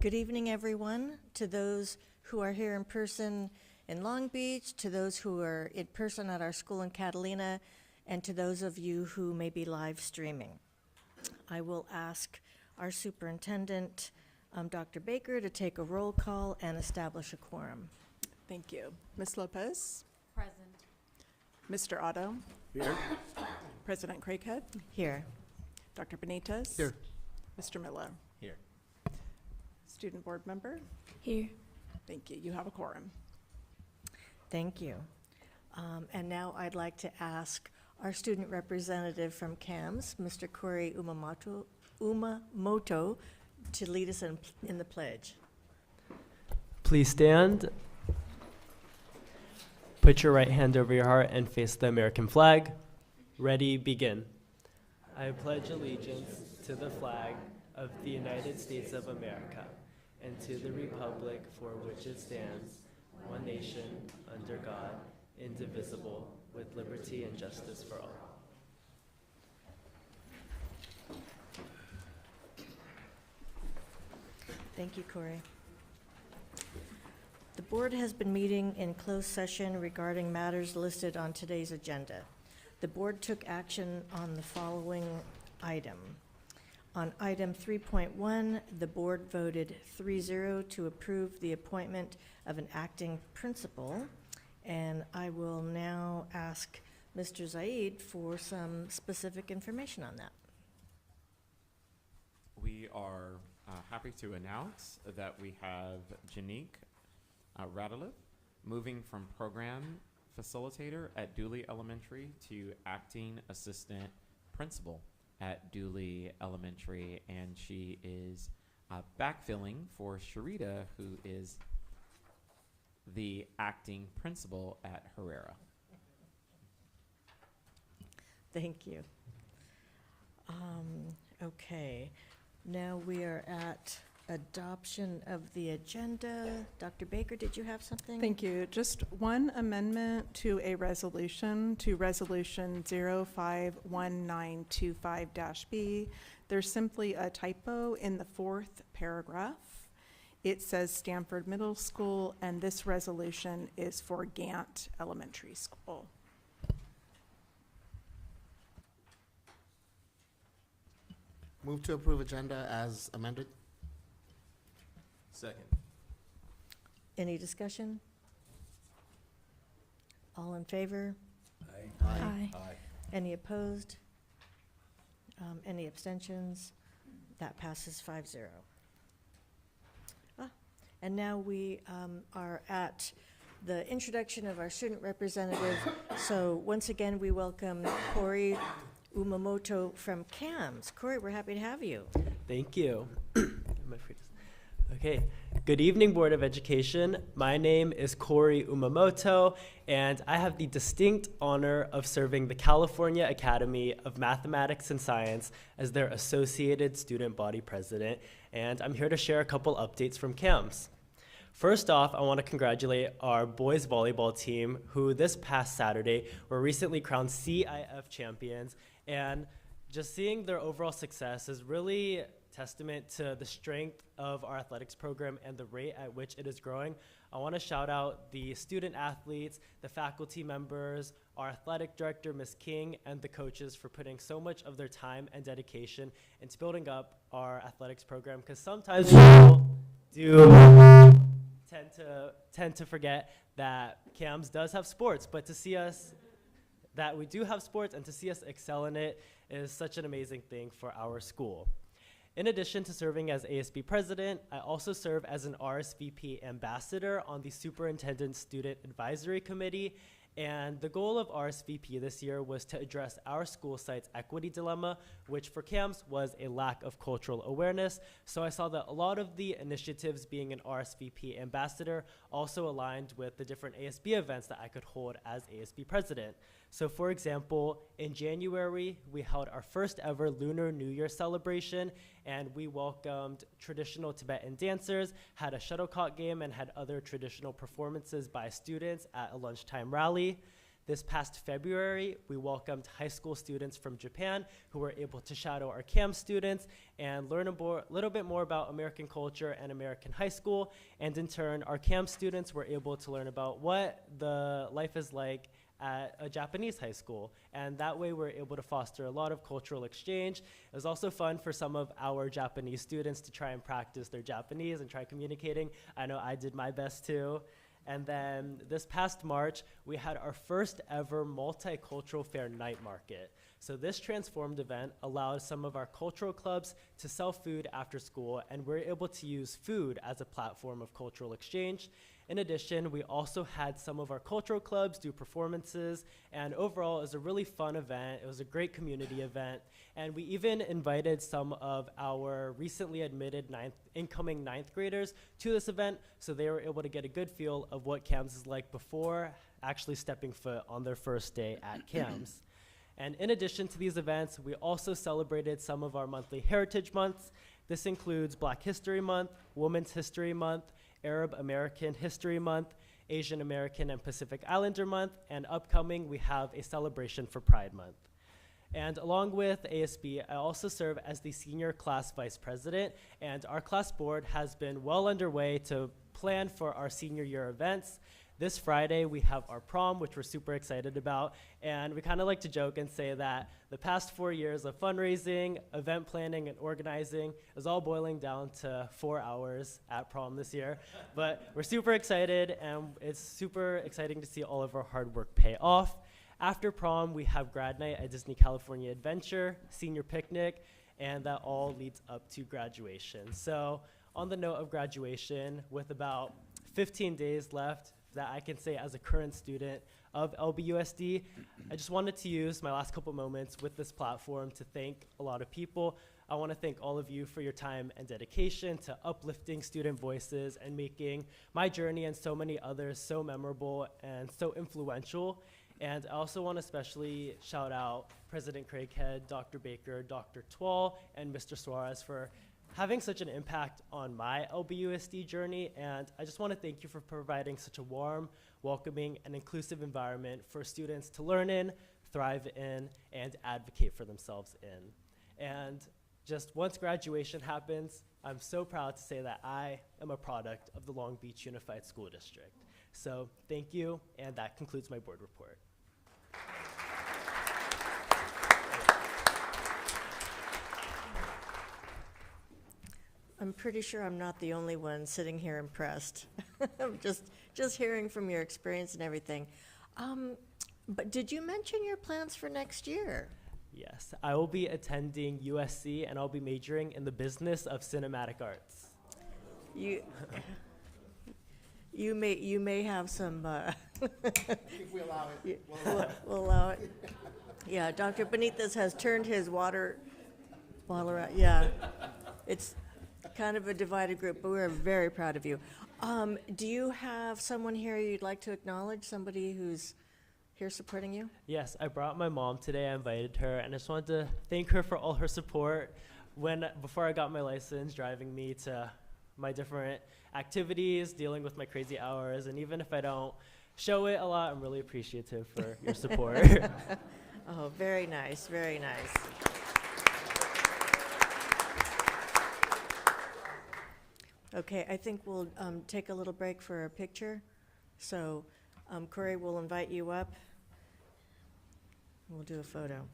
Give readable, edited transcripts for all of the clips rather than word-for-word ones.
Good evening, everyone. To those who are here in person in Long Beach, to those who are in person at our school in Catalina, and to those of you who may be live streaming. I will ask our superintendent, Dr. Baker, to take a roll call and establish a quorum. Thank you. Ms. Lopez? Present. Mr. Otto? Here. President Craighead? Here. Dr. Benitez? Here. Mr. Miller? Here. Student board member? Here. Thank you. You have a quorum. Thank you. And now I'd like to ask our student representative from CAMS, Mr. Corey Umamoto, to lead us in the pledge. Please stand. Put your right hand over your heart and face the American flag. Ready, begin. I pledge allegiance to the flag of the United States of America and to the republic for which it stands, one nation, under God, indivisible, with liberty and justice for all. Thank you, Corey. The board has been meeting in closed session regarding matters listed on today's agenda. The board took action on the following item. On item 3.1, the board voted 3-0 to approve the appointment of an acting principal. And I will now ask Mr. Zaid for some specific information on that. We are happy to announce that we have Janique Radulov moving from program facilitator at Dooley Elementary to acting assistant principal at Dooley Elementary, and she is backfilling for Sharita, who is the acting principal at Herrera. Thank you. Okay, now we are at adoption of the agenda. Dr. Baker, did you have something? Thank you. Just one amendment to a resolution, to resolution 051925-B. There's simply a typo in the fourth paragraph. It says Stanford Middle School, and this resolution is for Gant Elementary School. Move to approve agenda as amended. Second. Any discussion? All in favor? Aye. Any opposed? Any abstentions? That passes 5-0. And now we are at the introduction of our student representative. So once again, we welcome Corey Umamoto from CAMS. Corey, we're happy to have you. Thank you. Okay, good evening, Board of Education. My name is Corey Umamoto, and I have the distinct honor of serving the California Academy of Mathematics and Science as their Associated Student Body President, and I'm here to share a couple updates from CAMS. First off, I want to congratulate our boys volleyball team, who this past Saturday were recently crowned CIF champions, and just seeing their overall success is really testament to the strength of our athletics program and the rate at which it is growing. I want to shout out the student athletes, the faculty members, our athletic director, Ms. King, and the coaches for putting so much of their time and dedication into building up our athletics program, because sometimes people do tend to forget that CAMS does have sports, but to see us that we do have sports and to see us excel in it is such an amazing thing for our school. In addition to serving as ASB president, I also serve as an RSVP ambassador on the Superintendent Student Advisory Committee, and the goal of RSVP this year was to address our school site's equity dilemma, which for CAMS was a lack of cultural awareness. So I saw that a lot of the initiatives being an RSVP ambassador also aligned with the different ASB events that I could hold as ASB president. So for example, in January, we held our first ever Lunar New Year celebration, and we welcomed traditional Tibetan dancers, had a shuttlecock game, and had other traditional performances by students at a lunchtime rally. This past February, we welcomed high school students from Japan who were able to shadow our CAM students and learn a little bit more about American culture and American high school. And in turn, our CAM students were able to learn about what the life is like at a Japanese high school. And that way we're able to foster a lot of cultural exchange. It was also fun for some of our Japanese students to try and practice their Japanese and try communicating. I know I did my best too. And then this past March, we had our first ever multicultural fair night market. So this transformed event allowed some of our cultural clubs to sell food after school, and we're able to use food as a platform of cultural exchange. In addition, we also had some of our cultural clubs do performances, and overall it was a really fun event. It was a great community event, and we even invited some of our recently admitted incoming ninth graders to this event, so they were able to get a good feel of what CAMS is like before actually stepping foot on their first day at CAMS. And in addition to these events, we also celebrated some of our monthly heritage months. This includes Black History Month, Women's History Month, Arab American History Month, Asian American and Pacific Islander Month, and upcoming we have a celebration for Pride Month. And along with ASB, I also serve as the senior class vice president, and our class board has been well underway to plan for our senior year events. This Friday, we have our prom, which we're super excited about, and we kind of like to joke and say that the past 4 years of fundraising, event planning, and organizing is all boiling down to 4 hours at prom this year. But we're super excited, and it's super exciting to see all of our hard work pay off. After prom, we have grad night at Disney California Adventure, senior picnic, and that all leads up to graduation. So on the note of graduation, with about 15 days left, that I can say as a current student of LBUSD, I just wanted to use my last couple moments with this platform to thank a lot of people. I want to thank all of you for your time and dedication to uplifting student voices and making my journey and so many others so memorable and so influential. And I also want to especially shout out President Craighead, Dr. Baker, Dr. Twall, and Mr. Suarez for having such an impact on my LBUSD journey, and I just want to thank you for providing such a warm, welcoming, and inclusive environment for students to learn in, thrive in, and advocate for themselves in. And just once graduation happens, I'm so proud to say that I am a product of the Long Beach Unified School District. So thank you, and that concludes my board report. I'm pretty sure I'm not the only one sitting here impressed. just hearing from your experience and everything. But did you mention your plans for next year? Yes, I will be attending USC, and I'll be majoring in the business of cinematic arts. You may have some. If we allow it. We'll allow it. Yeah, Dr. Benitez has turned his water bottle around. Yeah, it's kind of a divided group, but we're very proud of you. Do you have someone here you'd like to acknowledge, somebody who's here supporting you? Yes, I brought my mom today. I invited her, and I just wanted to thank her for all her support before I got my license, driving me to my different activities, dealing with my crazy hours, and even if I don't show it a lot, I'm really appreciative for your support. Oh, very nice, very nice. Okay, I think we'll take a little break for a picture. So Corey will invite you up. We'll do a photo.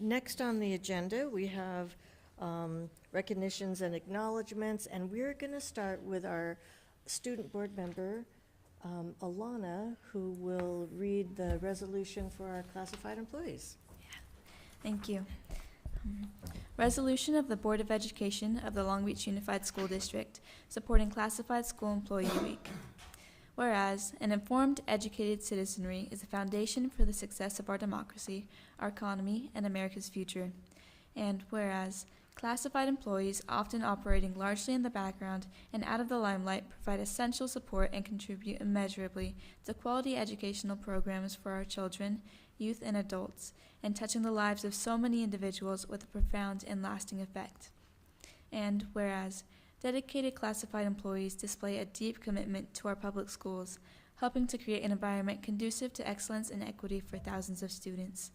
Next on the agenda, we have recognitions and acknowledgements, and we're going to start with our student board member, Alana, who will read the resolution for our classified employees. Thank you. Resolution of the Board of Education of the Long Beach Unified School District supporting Classified School Employee Week. Whereas, an informed, educated citizenry is the foundation for the success of our democracy, our economy, and America's future. And whereas, classified employees, often operating largely in the background and out of the limelight, provide essential support and contribute immeasurably to quality educational programs for our children, youth, and adults, and touching the lives of so many individuals with a profound and lasting effect. And whereas, dedicated classified employees display a deep commitment to our public schools, helping to create an environment conducive to excellence and equity for thousands of students.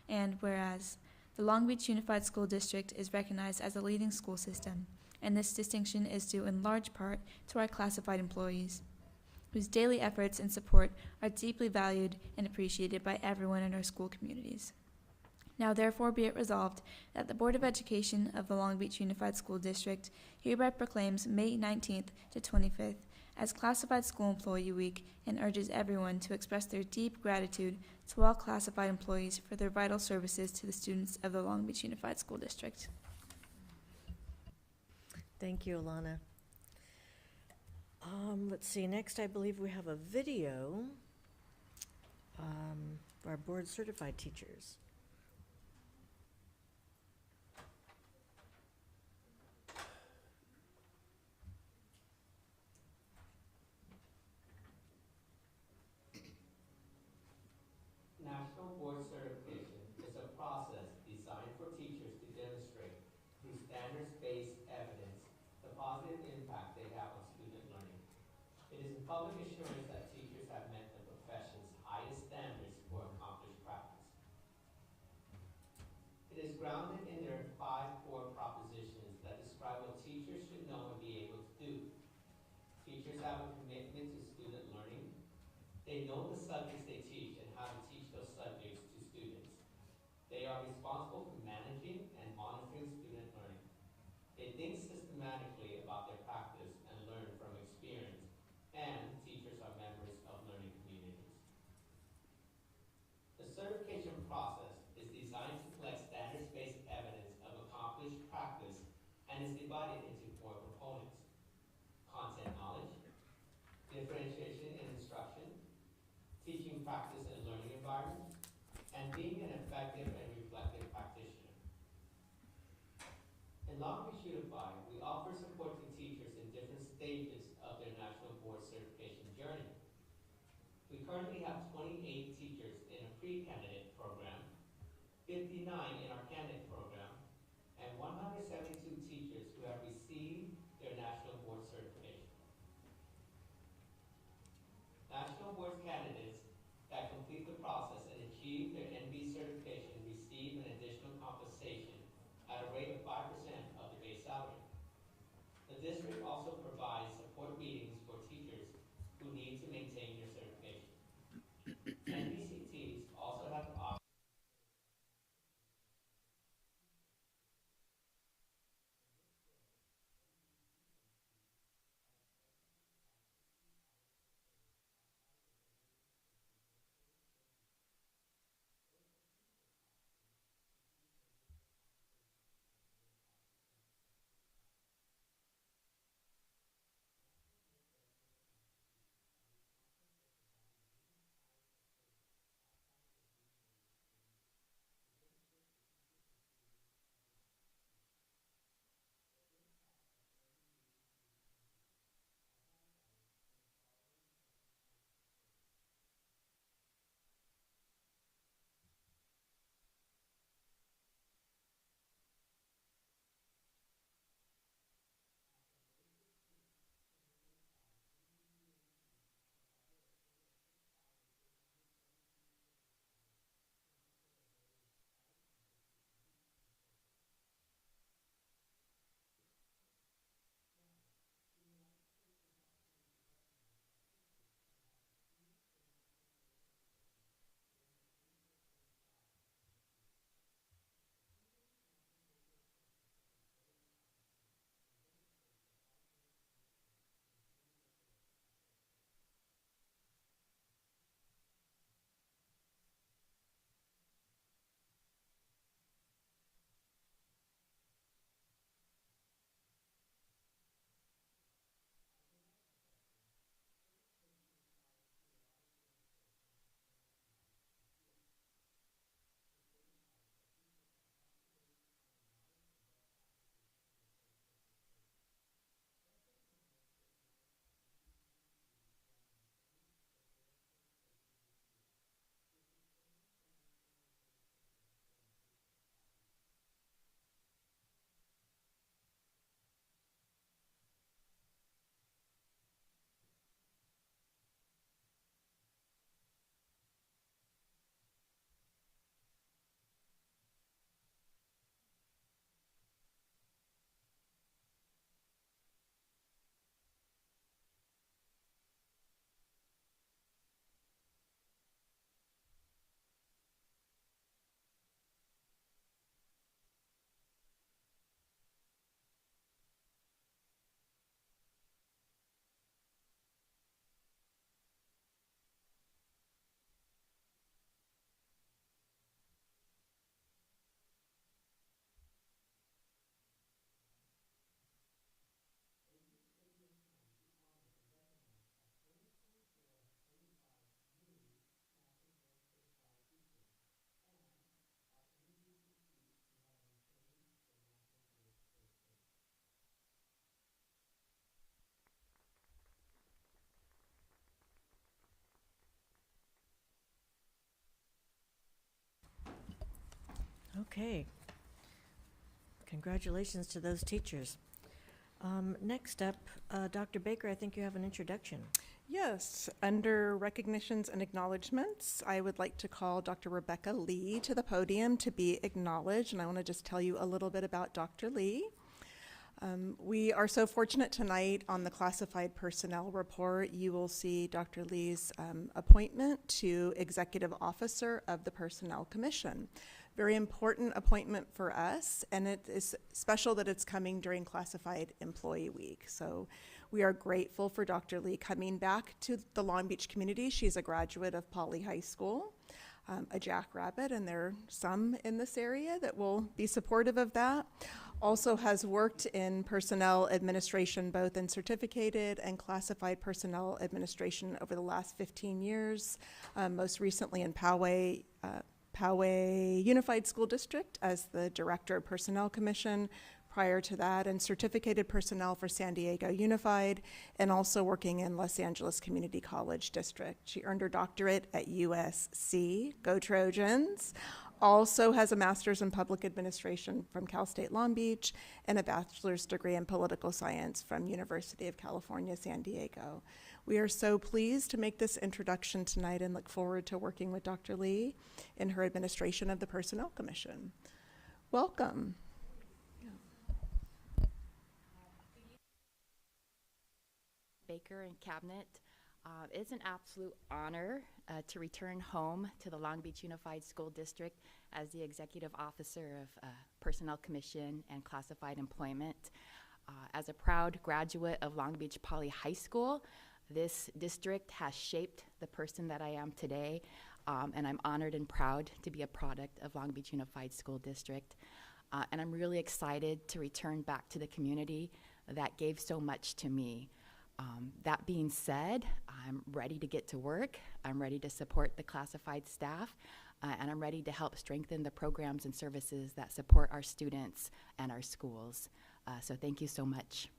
And whereas, the Long Beach Unified School District is recognized as a leading school system, and this distinction is due in large part to our classified employees, whose daily efforts and support are deeply valued and appreciated by everyone in our school communities. Now therefore be it resolved that the Board of Education of the Long Beach Unified School District hereby proclaims May 19th to 25th as Classified School Employee Week and urges everyone to express their deep gratitude to all classified employees for their vital services to the students of the Long Beach Unified School District. Thank you, Alana. Let's see, next I believe we have a video for our board certified teachers. National Board Certification is a process designed for teachers to demonstrate through standards-based evidence the positive impact they have on student learning. It is a public assurance that teachers have met the profession's highest standards for accomplished practice. It is grounded in their 5 core propositions that describe what teachers should know and be able to do. Teachers have a commitment to student learning. They know the subjects they teach and how to teach those subjects to students. They are responsible for managing and monitoring student learning. They think systematically about their practice and learn from experience, and teachers are members of learning communities. The certification process is designed to collect standards-based evidence of accomplished practice and is divided into 4 components: content knowledge, differentiation in instruction, teaching practice and learning environment, and being an effective and reflective practitioner. In Long Beach Unified, we offer support to teachers in different stages of their National Board Certification journey. We currently have 28 teachers in a pre-candidate program, 59 in our candidate program, and 172 teachers who have received their National Board Certification. National Board candidates that complete the process and achieve their NB certification receive an additional compensation at a rate of 5% of the base salary. The district also provides support meetings for teachers who need to maintain their certification. NBCTs also have the option Okay. Congratulations to those teachers. Next up, Dr. Baker, I think you have an introduction. Yes, under recognitions and acknowledgements, I would like to call Dr. Rebecca Lee to the podium to be acknowledged, and I want to just tell you a little bit about Dr. Lee. We are so fortunate tonight on the classified personnel report, you will see Dr. Lee's appointment to Executive Officer of the Personnel Commission. Very important appointment for us, and it is special that it's coming during Classified Employee Week. So we are grateful for Dr. Lee coming back to the Long Beach community. She's a graduate of Poly High School, a jackrabbit, and there are some in this area that will be supportive of that. Also has worked in personnel administration, both in certificated and classified personnel administration over the last 15 years, most recently in Poway Unified School District as the Director of Personnel Commission. Prior to that, and certificated personnel for San Diego Unified, and also working in Los Angeles Community College District. She earned her doctorate at USC, go Trojans. Also has a master's in public administration from Cal State Long Beach, and a bachelor's degree in political science from University of California, San Diego. We are so pleased to make this introduction tonight and look forward to working with Dr. Lee in her administration of the Personnel Commission. Welcome. Baker and Cabinet. It's an absolute honor to return home to the Long Beach Unified School District as the Executive Officer of Personnel Commission and Classified Employment. As a proud graduate of Long Beach Poly High School, this district has shaped the person that I am today, and I'm honored and proud to be a product of Long Beach Unified School District. And I'm really excited to return back to the community that gave so much to me. That being said, I'm ready to get to work. I'm ready to support the classified staff, and I'm ready to help strengthen the programs and services that support our students and our schools. So thank you so much.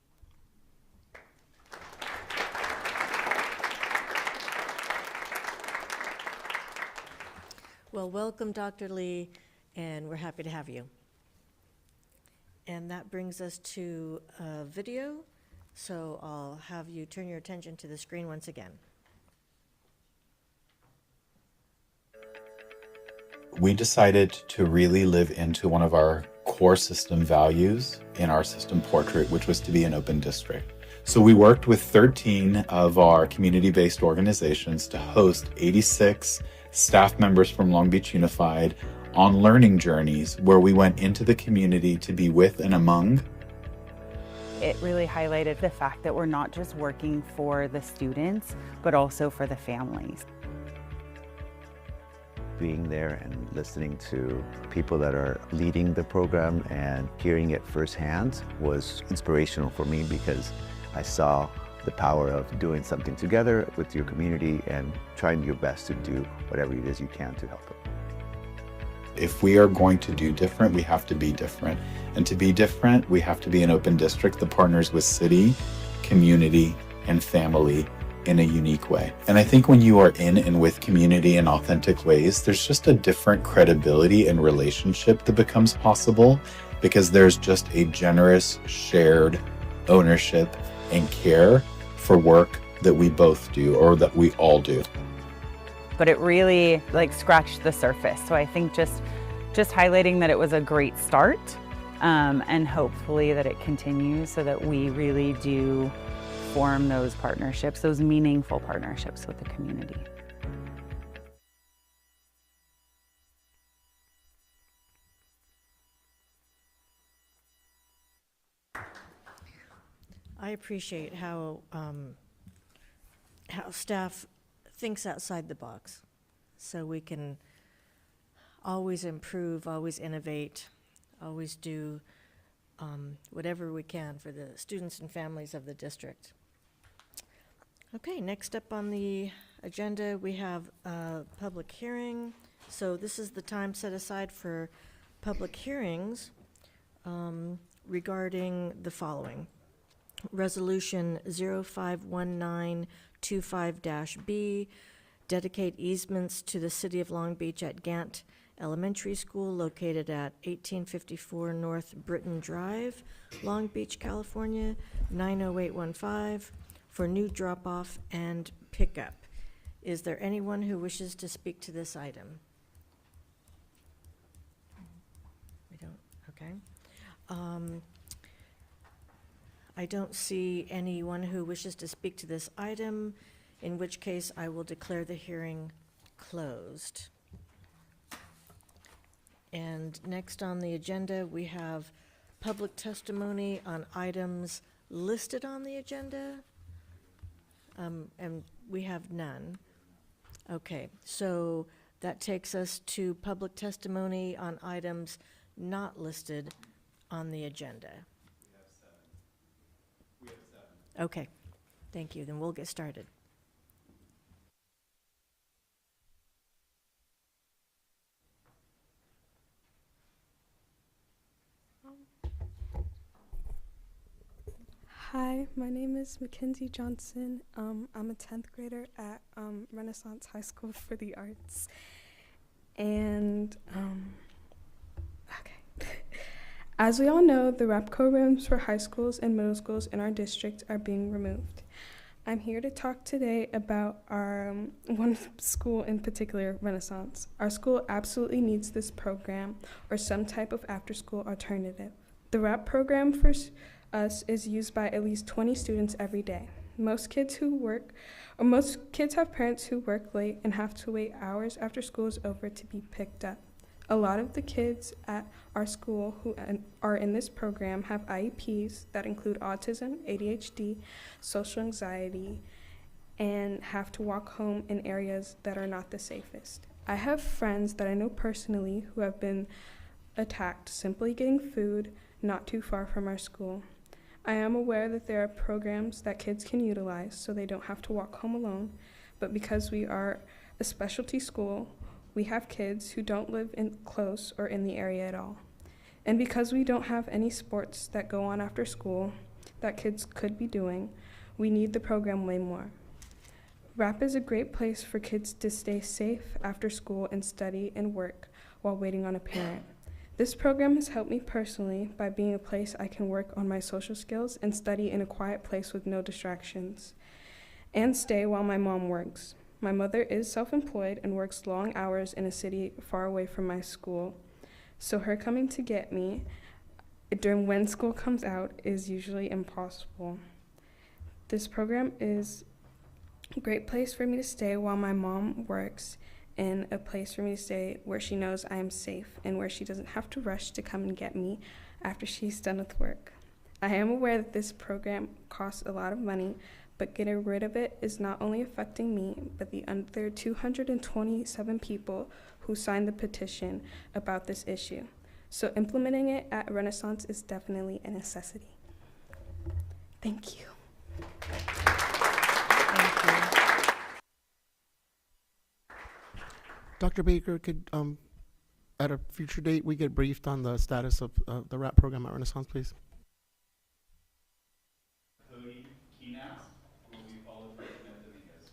Well, welcome, Dr. Lee, and we're happy to have you. And that brings us to a video. So I'll have you turn your attention to the screen once again. We decided to really live into one of our core system values in our system portrait, which was to be an open district. So we worked with 13 of our community-based organizations to host 86 staff members from Long Beach Unified on learning journeys where we went into the community to be with and among. It really highlighted the fact that we're not just working for the students, but also for the families. Being there and listening to people that are leading the program and hearing it firsthand was inspirational for me, because I saw the power of doing something together with your community and trying your best to do whatever it is you can to help it. If we are going to do different, we have to be different. And to be different, we have to be an open district that partners with city, community, and family in a unique way. And I think when you are in and with community in authentic ways, there's just a different credibility and relationship that becomes possible, because there's just a generous shared ownership and care for work that we both do, or that we all do. But it really scratched the surface. So I think just highlighting that it was a great start, and hopefully that it continues so that we really do form those partnerships, those meaningful partnerships with the community. I appreciate how staff thinks outside the box, so we can always improve, always innovate, always do whatever we can for the students and families of the district. Okay, next up on the agenda, we have a public hearing. So this is the time set aside for public hearings regarding the following. Resolution 051925-B, dedicate easements to the City of Long Beach at Gant Elementary School located at 1854 North Britton Drive, Long Beach, California, 90815, for new drop-off and pickup. Is there anyone who wishes to speak to this item? We don't, okay. I don't see anyone who wishes to speak to this item, in which case I will declare the hearing closed. And next on the agenda, we have public testimony on items listed on the agenda, and we have none. Okay, so that takes us to public testimony on items not listed on the agenda. We have seven. Okay, thank you. Then we'll get started. Hi, my name is Mackenzie Johnson. I'm a 10th grader at Renaissance High School for the Arts. And, okay. As we all know, the rap programs for high schools and middle schools in our district are being removed. I'm here to talk today about our one school in particular, Renaissance. Our school absolutely needs this program or some type of after-school alternative. The rap program for us is used by at least 20 students every day. Most kids have parents who work late and have to wait hours after school is over to be picked up. A lot of the kids at our school who are in this program have IEPs that include autism, ADHD, social anxiety, and have to walk home in areas that are not the safest. I have friends that I know personally who have been attacked simply getting food not too far from our school. I am aware that there are programs that kids can utilize so they don't have to walk home alone, but because we are a specialty school, we have kids who don't live close or in the area at all. And because we don't have any sports that go on after school that kids could be doing, we need the program way more. RAP is a great place for kids to stay safe after school and study and work while waiting on a parent. This program has helped me personally by being a place I can work on my social skills and study in a quiet place with no distractions, and stay while my mom works. My mother is self-employed and works long hours in a city far away from my school, so her coming to get me during when school comes out is usually impossible. This program is a great place for me to stay while my mom works, and a place for me to stay where she knows I am safe and where she doesn't have to rush to come and get me after she's done with work. I am aware that this program costs a lot of money, but getting rid of it is not only affecting me, but the other 227 people who signed the petition about this issue. So implementing it at Renaissance is definitely a necessity. Thank you. Thank you. Dr. Baker, could, at a future date, we get briefed on the status of the RAP program at Renaissance, please? Cody Keenas will be followed by Jeanette Dominguez.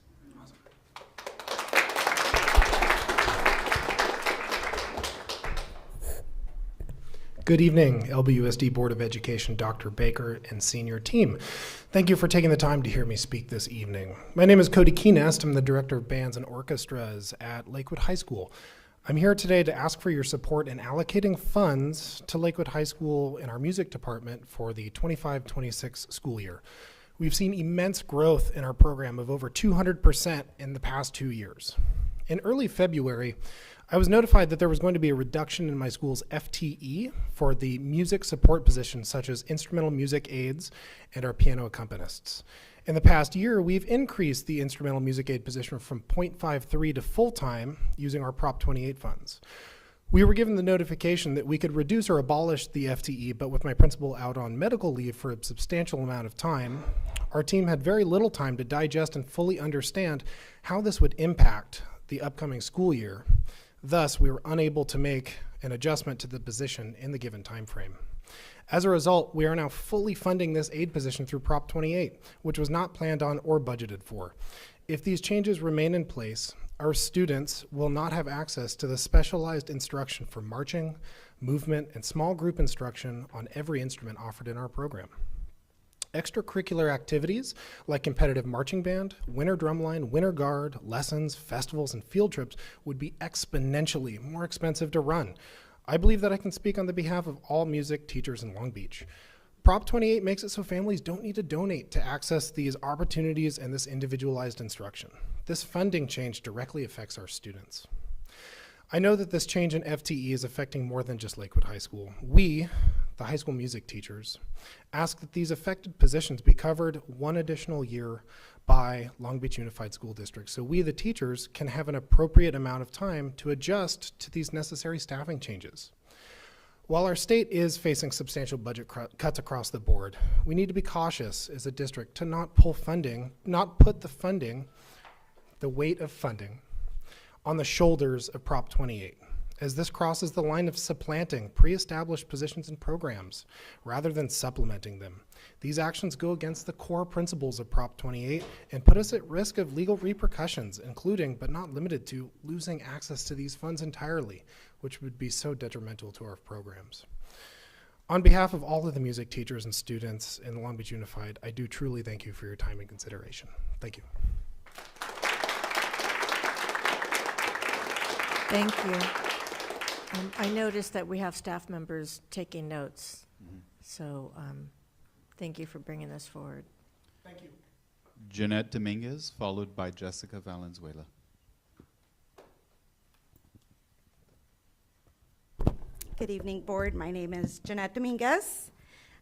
Good evening, LBUSD Board of Education, Dr. Baker, and senior team. Thank you for taking the time to hear me speak this evening. My name is Cody Keenest. I'm the Director of Bands and Orchestras at Lakewood High School. I'm here today to ask for your support in allocating funds to Lakewood High School in our music department for the 25-26 school year. We've seen immense growth in our program of over 200% in the past 2 years. In early February, I was notified that there was going to be a reduction in my school's FTE for the music support positions such as instrumental music aides and our piano accompanists. In the past year, we've increased the instrumental music aid position from .53 to full-time using our Prop 28 funds. We were given the notification that we could reduce or abolish the FTE, but with my principal out on medical leave for a substantial amount of time, our team had very little time to digest and fully understand how this would impact the upcoming school year. Thus, we were unable to make an adjustment to the position in the given time frame. As a result, we are now fully funding this aid position through Prop 28, which was not planned on or budgeted for. If these changes remain in place, our students will not have access to the specialized instruction for marching, movement, and small group instruction on every instrument offered in our program. Extracurricular activities like competitive marching band, winter drumline, winter guard, lessons, festivals, and field trips would be exponentially more expensive to run. I believe that I can speak on the behalf of all music teachers in Long Beach. Prop 28 makes it so families don't need to donate to access these opportunities and this individualized instruction. This funding change directly affects our students. I know that this change in FTE is affecting more than just Lakewood High School. We, the high school music teachers, ask that these affected positions be covered one additional year by Long Beach Unified School District, so we, the teachers, can have an appropriate amount of time to adjust to these necessary staffing changes. While our state is facing substantial budget cuts across the board, we need to be cautious as a district to not put the weight of funding on the shoulders of Prop 28, as this crosses the line of supplanting pre-established positions and programs rather than supplementing them. These actions go against the core principles of Prop 28 and put us at risk of legal repercussions, including, but not limited to, losing access to these funds entirely, which would be so detrimental to our programs. On behalf of all of the music teachers and students in Long Beach Unified, I do truly thank you for your time and consideration. Thank you. Thank you. I noticed that we have staff members taking notes, so thank you for bringing this forward. Thank you. Jeanette Dominguez, followed by Jessica Valenzuela. Good evening, board. My name is Jeanette Dominguez.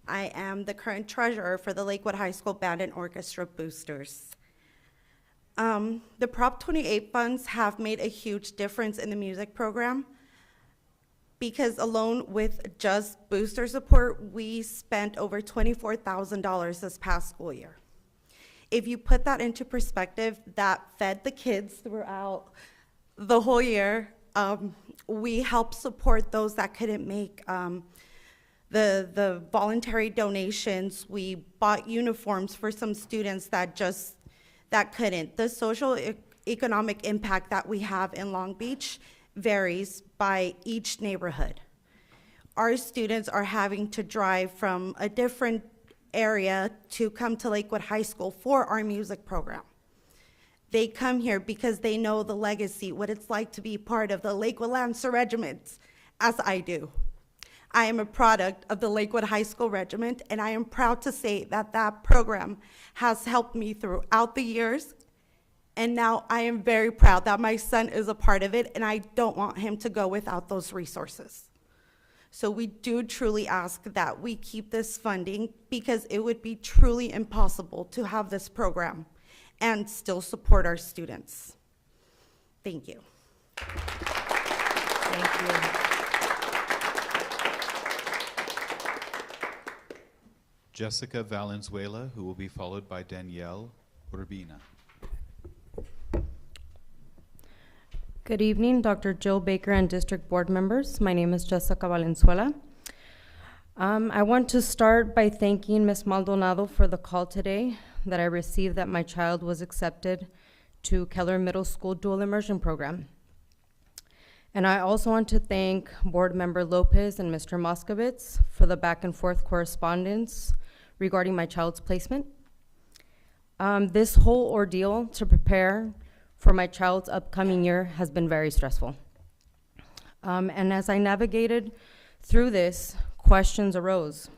I am the current treasurer for the Lakewood High School Band and Orchestra Boosters. The Prop 28 funds have made a huge difference in the music program because alone with just booster support, we spent over $24,000 this past school year. If you put that into perspective, that fed the kids throughout the whole year. We helped support those that couldn't make the voluntary donations. We bought uniforms for some students that couldn't. The social economic impact that we have in Long Beach varies by each neighborhood. Our students are having to drive from a different area to come to Lakewood High School for our music program. They come here because they know the legacy, what it's like to be part of the Lakewood Lancer Regiment, as I do. I am a product of the Lakewood High School Regiment, and I am proud to say that that program has helped me throughout the years, and now I am very proud that my son is a part of it, and I don't want him to go without those resources. So we do truly ask that we keep this funding because it would be truly impossible to have this program and still support our students. Thank you. Thank you. Jessica Valenzuela, who will be followed by Danielle Urbina. Good evening, Dr. Jill Baker and district board members. My name is Jessica Valenzuela. I want to start by thanking Ms. Maldonado for the call today that I received that my child was accepted to Keller Middle School Dual Immersion Program. And I also want to thank Board Member Lopez and Mr. Moskovitz for the back and forth correspondence regarding my child's placement. This whole ordeal to prepare for my child's upcoming year has been very stressful. And as I navigated through this, questions arose.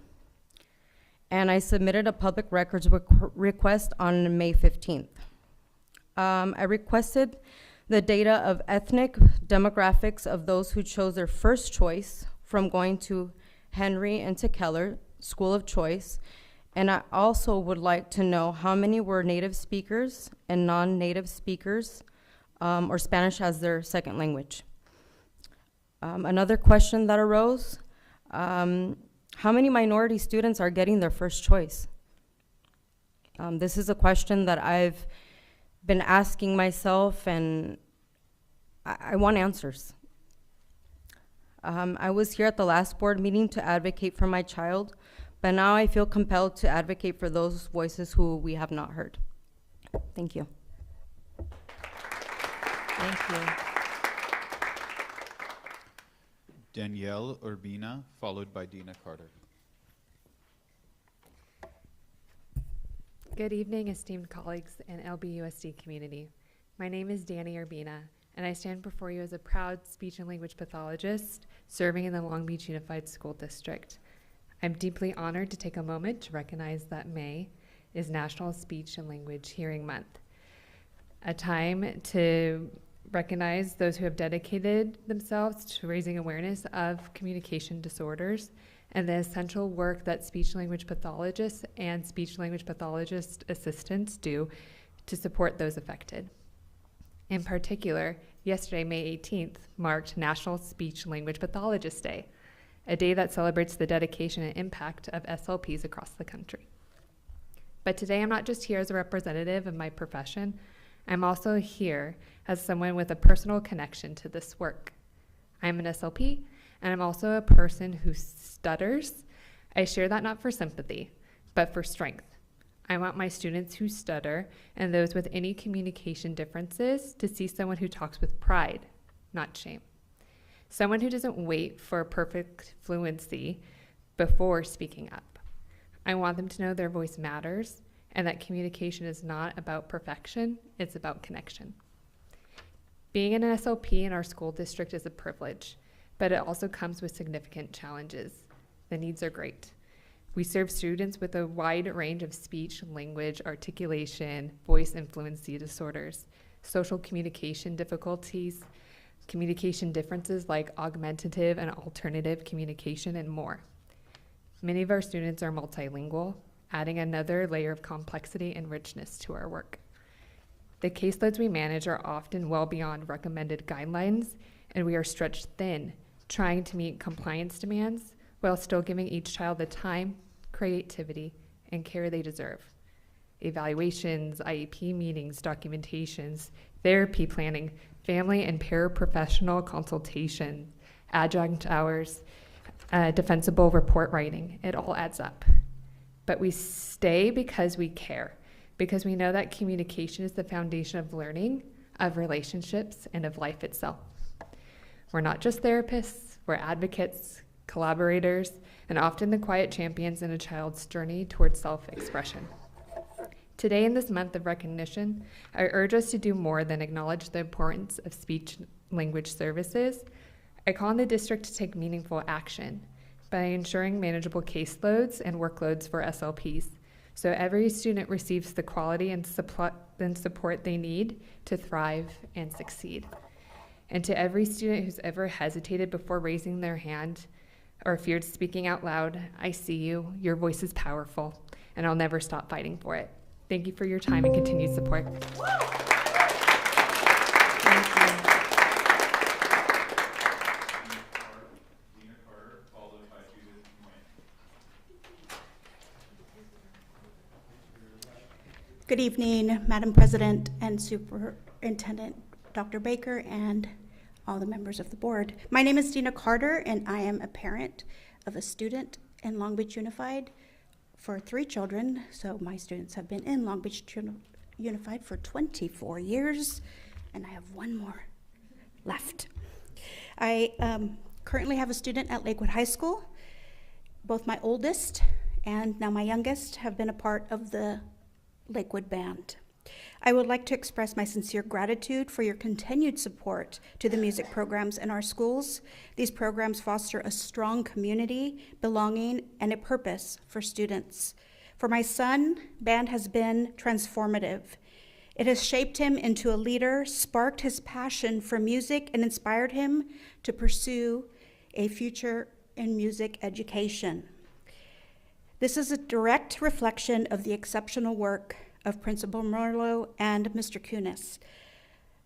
And I submitted a public records request on May 15th. I requested the data of ethnic demographics of those who chose their first choice from going to Henry and to Keller School of Choice. And I also would like to know how many were native speakers and non-native speakers or Spanish as their second language. Another question that arose, how many minority students are getting their first choice? This is a question that I've been asking myself, and I want answers. I was here at the last board meeting to advocate for my child, but now I feel compelled to advocate for those voices who we have not heard. Thank you. Thank you. Danielle Urbina, followed by Dina Carter. Good evening, esteemed colleagues and LBUSD community. My name is Danny Urbina, and I stand before you as a proud speech and language pathologist serving in the Long Beach Unified School District. I'm deeply honored to take a moment to recognize that May is National Speech and Language Hearing Month, a time to recognize those who have dedicated themselves to raising awareness of communication disorders and the essential work that speech-language pathologists and speech-language pathologist assistants do to support those affected. In particular, yesterday, May 18th, marked National Speech-Language Pathologist Day, a day that celebrates the dedication and impact of SLPs across the country. But today, I'm not just here as a representative of my profession, I'm also here as someone with a personal connection to this work. I'm an SLP, and I'm also a person who stutters. I share that not for sympathy, but for strength. I want my students who stutter and those with any communication differences to see someone who talks with pride, not shame. Someone who doesn't wait for perfect fluency before speaking up. I want them to know their voice matters and that communication is not about perfection, it's about connection. Being an SLP in our school district is a privilege, but it also comes with significant challenges. The needs are great. We serve students with a wide range of speech, language, articulation, voice and fluency disorders, social communication difficulties, communication differences like augmentative and alternative communication, and more. Many of our students are multilingual, adding another layer of complexity and richness to our work. The caseloads we manage are often well beyond recommended guidelines, and we are stretched thin, trying to meet compliance demands while still giving each child the time, creativity, and care they deserve. Evaluations, IEP meetings, documentations, therapy planning, family and paraprofessional consultation, adjunct hours, defensible report writing, it all adds up. But we stay because we care, because we know that communication is the foundation of learning, of relationships, and of life itself. We're not just therapists, we're advocates, collaborators, and often the quiet champions in a child's journey towards self-expression. Today, in this month of recognition, I urge us to do more than acknowledge the importance of speech language services. I call on the district to take meaningful action by ensuring manageable caseloads and workloads for SLPs, so every student receives the quality and support they need to thrive and succeed. And to every student who's ever hesitated before raising their hand or feared speaking out loud, I see you, your voice is powerful, and I'll never stop fighting for it. Thank you for your time and continued support. Good evening, Madam President and Superintendent Dr. Baker and all the members of the board. My name is Dina Carter, and I am a parent of a student in Long Beach Unified for 3 children. So my students have been in Long Beach Unified for 24 years, and I have 1 more left. I currently have a student at Lakewood High School. Both my oldest and now my youngest have been a part of the Lakewood Band. I would like to express my sincere gratitude for your continued support to the music programs in our schools. These programs foster a strong community, belonging, and a purpose for students. For my son, band has been transformative. It has shaped him into a leader, sparked his passion for music, and inspired him to pursue a future in music education. This is a direct reflection of the exceptional work of Principal Merlo and Mr. Kunis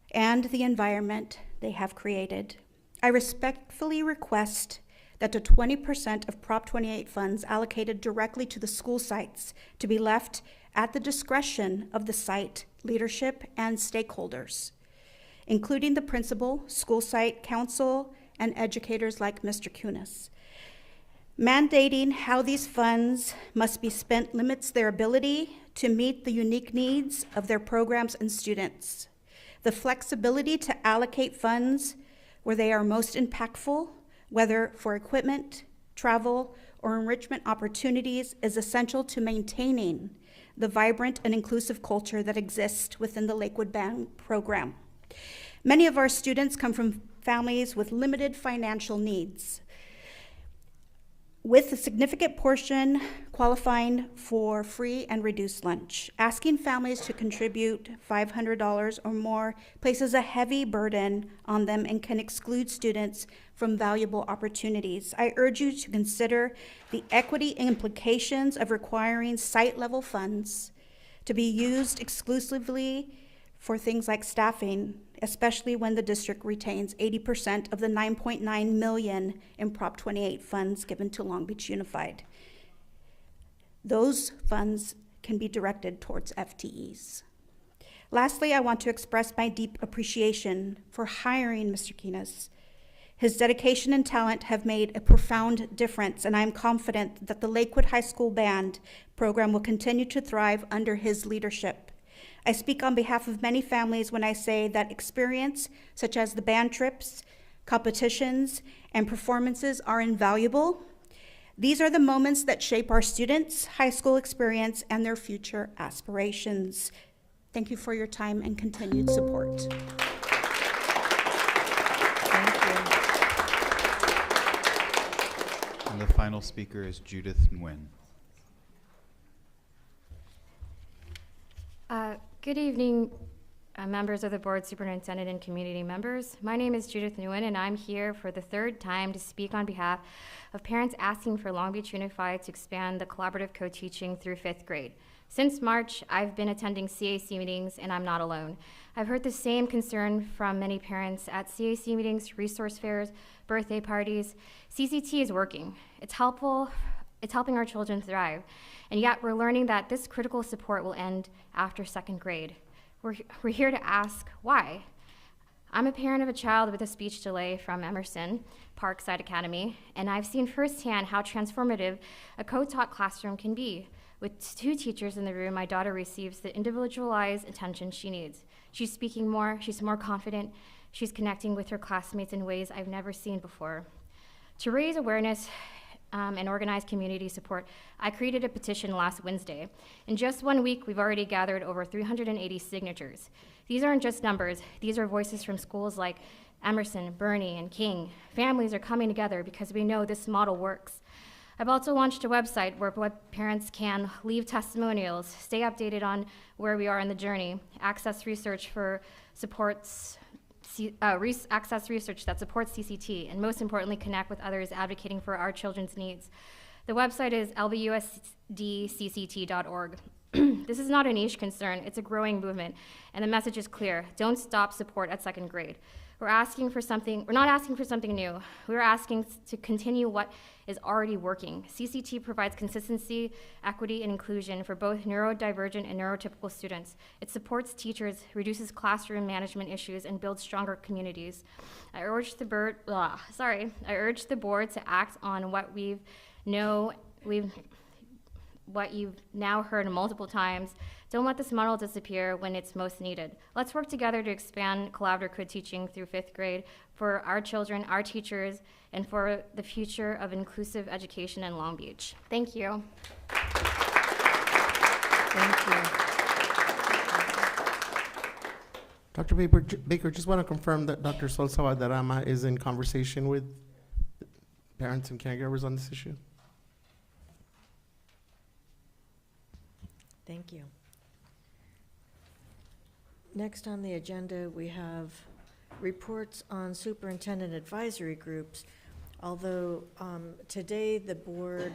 and the environment they have created. I respectfully request that the 20% of Prop 28 funds allocated directly to the school sites to be left at the discretion of the site leadership and stakeholders, including the principal, school site council, and educators like Mr. Kunis. Mandating how these funds must be spent limits their ability to meet the unique needs of their programs and students. the flexibility to allocate funds where they are most impactful, whether for equipment, travel, or enrichment opportunities, is essential to maintaining the vibrant and inclusive culture that exists within the Lakewood Band program. Many of our students come from families with limited financial needs, with a significant portion qualifying for free and reduced lunch. Asking families to contribute $500 or more places a heavy burden on them and can exclude students from valuable opportunities. I urge you to consider the equity implications of requiring site-level funds to be used exclusively for things like staffing, especially when the district retains 80% of the $9.9 million in Prop 28 funds given to Long Beach Unified. Those funds can be directed towards FTEs. Lastly, I want to express my deep appreciation for hiring Mr. Quinas. His dedication and talent have made a profound difference, and I am confident that the Lakewood High School Band program will continue to thrive under his leadership. I speak on behalf of many families when I say that experience, such as the band trips, competitions, and performances, are invaluable. These are the moments that shape our students' high school experience and their future aspirations. Thank you for your time and continued support. Thank you. And the final speaker is Judith Nguyen. Good evening, members of the board, superintendent, and community members. My name is Judith Nguyen, and I'm here for the third time to speak on behalf of parents asking for Long Beach Unified to expand the collaborative co-teaching through 5th grade. Since March, I've been attending CAC meetings, and I'm not alone. I've heard the same concern from many parents at CAC meetings, resource fairs, birthday parties. CCT is working. It's helpful. It's helping our children thrive. And yet we're learning that this critical support will end after 2nd grade. We're here to ask why. I'm a parent of a child with a speech delay from Emerson Parkside Academy, and I've seen firsthand how transformative a co-taught classroom can be. With 2 teachers in the room, my daughter receives the individualized attention she needs. She's speaking more, she's more confident, she's connecting with her classmates in ways I've never seen before. To raise awareness and organize community support, I created a petition last Wednesday. In just 1 week, we've already gathered over 380 signatures. These aren't just numbers. These are voices from schools like Emerson, Bernie, and King. Families are coming together because we know this model works. I've also launched a website where parents can leave testimonials, stay updated on where we are in the journey, access research that supports CCT, and most importantly, connect with others advocating for our children's needs. The website is LBUSDCCT.org. This is not a niche concern, it's a growing movement, and the message is clear. Don't stop support at 2nd grade. We're not asking for something new. We're asking to continue what is already working. CCT provides consistency, equity, and inclusion for both neurodivergent and neurotypical students. It supports teachers, reduces classroom management issues, and builds stronger communities. I urge the board to act on what you've now heard multiple times. Don't let this model disappear when it's most needed. Let's work together to expand collaborative co-teaching through 5th grade for our children, our teachers, and for the future of inclusive education in Long Beach. Thank you. Thank you. Dr. Baker, just want to confirm that Dr. Sol Sabadarama is in conversation with parents and caregivers on this issue. Thank you. Next on the agenda, we have reports on superintendent advisory groups. Although today the board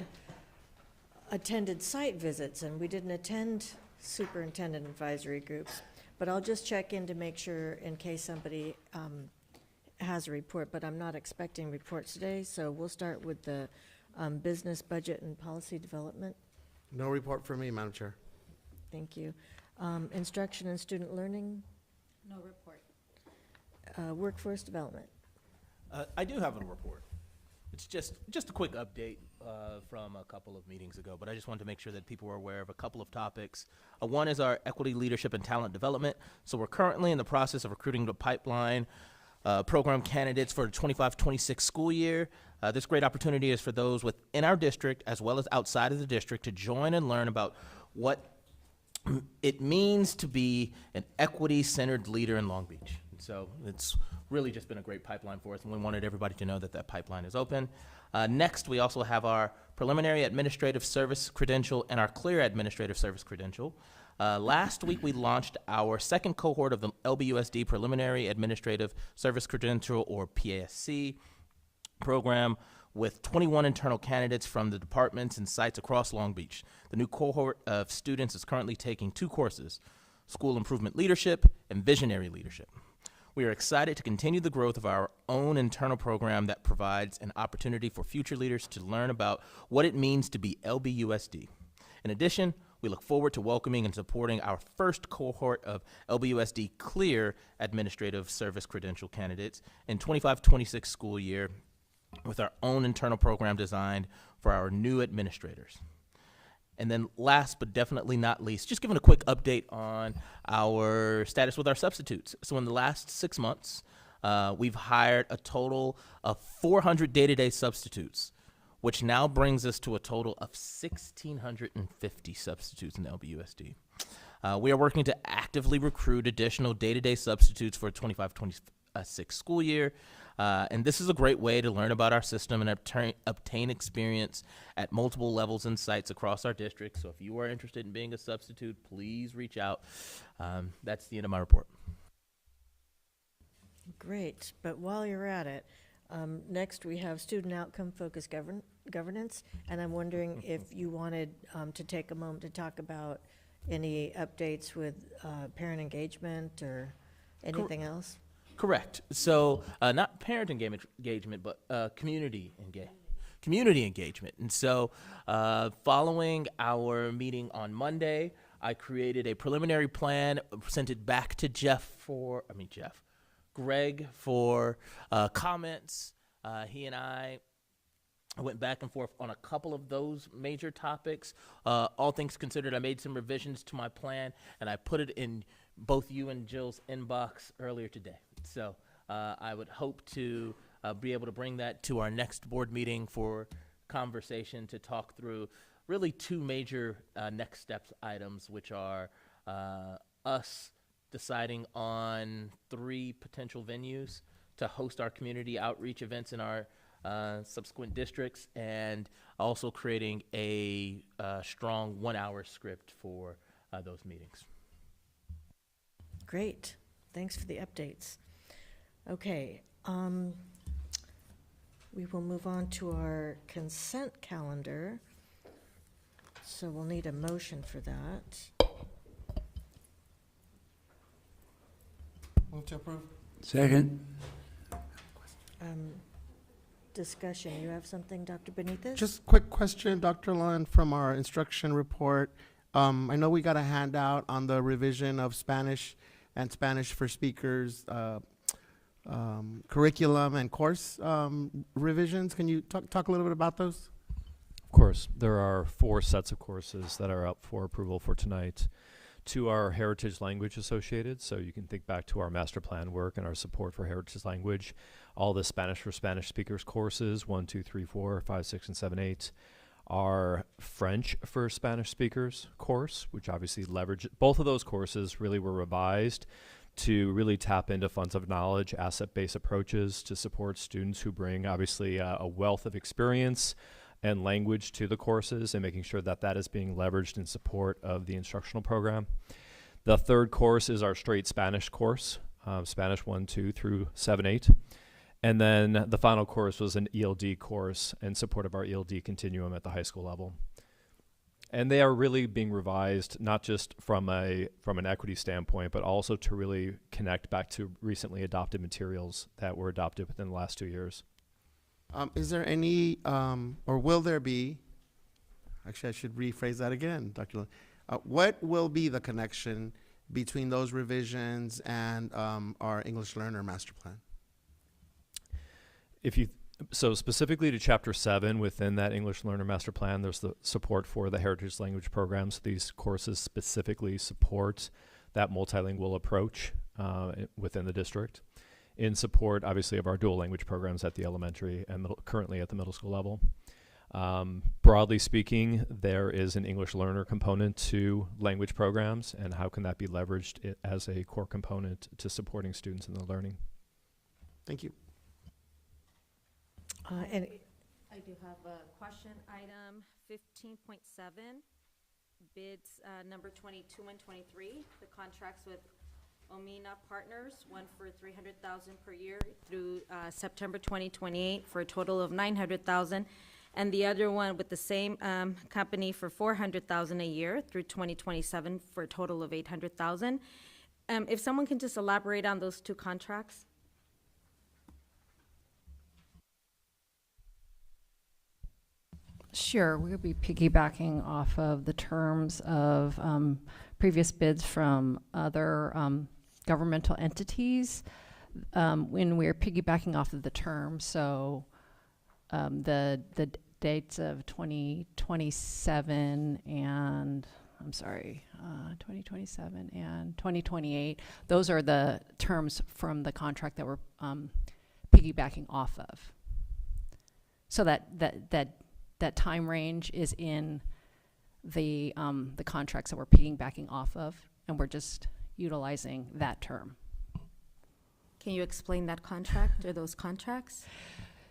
attended site visits and we didn't attend superintendent advisory groups, but I'll just check in to make sure in case somebody has a report, but I'm not expecting reports today, so we'll start with the business, budget, and policy development. No report for me, Madam Chair. Thank you. Instruction and student learning? No report. Workforce development? I do have a report. It's just a quick update from a couple of meetings ago, but I just wanted to make sure that people were aware of a couple of topics. One is our equity, leadership, and talent development. So we're currently in the process of recruiting the pipeline program candidates for the 25-26 school year. This great opportunity is for those within our district as well as outside of the district to join and learn about what it means to be an equity-centered leader in Long Beach. So it's really just been a great pipeline for us, and we wanted everybody to know that that pipeline is open. Next, we also have our preliminary administrative service credential and our clear administrative service credential. Last week, we launched our second cohort of the LBUSD Preliminary Administrative Service Credential, or PASC, program with 21 internal candidates from the departments and sites across Long Beach. The new cohort of students is currently taking 2 courses, School Improvement Leadership and Visionary Leadership. We are excited to continue the growth of our own internal program that provides an opportunity for future leaders to learn about what it means to be LBUSD. In addition, we look forward to welcoming and supporting our first cohort of LBUSD Clear Administrative Service Credential candidates in 25-26 school year with our own internal program designed for our new administrators. And then last but definitely not least, just giving a quick update on our status with our substitutes. So in the last 6 months, we've hired a total of 400 day-to-day substitutes, which now brings us to a total of 1,650 substitutes in LBUSD. We are working to actively recruit additional day-to-day substitutes for 25-26 school year. And this is a great way to learn about our system and obtain experience at multiple levels and sites across our district. So if you are interested in being a substitute, please reach out. That's the end of my report. Great, but while you're at it, next we have student outcome focused governance, and I'm wondering if you wanted to take a moment to talk about any updates with parent engagement or anything else. Correct. So not parent engagement, but community engagement. And so following our meeting on Monday, I created a preliminary plan, sent it back to Greg for comments. He and I went back and forth on a couple of those major topics. All things considered, I made some revisions to my plan, and I put it in both you and Jill's inbox earlier today. So I would hope to be able to bring that to our next board meeting for conversation to talk through really 2 major next steps items, which are us deciding on 3 potential venues to host our community outreach events in our subsequent districts, and also creating a strong 1-hour script for those meetings. Great. Thanks for the updates. Okay. We will move on to our consent calendar. So we'll need a motion for that. Move to approve. Second. Discussion. You have something, Dr. Benitez? Just quick question, Dr. Lund, from our instruction report. I know we got a handout on the revision of Spanish and Spanish for speakers curriculum and course revisions. Can you talk a little bit about those? Of course. There are 4 sets of courses that are up for approval for tonight. 2 are heritage language associated, so you can think back to our master plan work and our support for heritage language. All the Spanish for Spanish speakers courses, 1, 2, 3, 4, 5, 6, and 7, 8. Our French for Spanish speakers course, which obviously leverage both of those courses really were revised to really tap into funds of knowledge, asset-based approaches to support students who bring obviously a wealth of experience and language to the courses, and making sure that that is being leveraged in support of the instructional program. The 3rd course is our straight Spanish course, Spanish 1, 2 through 7, 8. And then the final course was an ELD course in support of our ELD continuum at the high school level. And they are really being revised, not just from an equity standpoint, but also to really connect back to recently adopted materials that were adopted within the last 2 years. Is there any, or will there be, actually I should rephrase that again, Dr. Lund. What will be the connection between those revisions and our English Learner Master Plan? So specifically to Chapter 7, within that English Learner Master Plan, there's the support for the heritage language programs. These courses specifically support that multilingual approach within the district, in support, obviously, of our dual language programs at the elementary and currently at the middle school level. Broadly speaking, there is an English learner component to language programs, and how can that be leveraged as a core component to supporting students in their learning? Thank you. And I do have a question. Item 15.7, bids number 22 and 23, the contracts with Omina Partners, one for $300,000 per year through September 2028 for a total of $900,000, and the other one with the same company for $400,000 a year through 2027 for a total of $800,000. If someone can just elaborate on those two contracts. Sure, we'll be piggybacking off of the terms of previous bids from other governmental entities when we're piggybacking off of the terms. So the dates of 2027 and 2027 and 2028, those are the terms from the contract that we're piggybacking off of. So that time range is in the contracts that we're piggybacking off of, and we're just utilizing that term. Can you explain that contract or those contracts?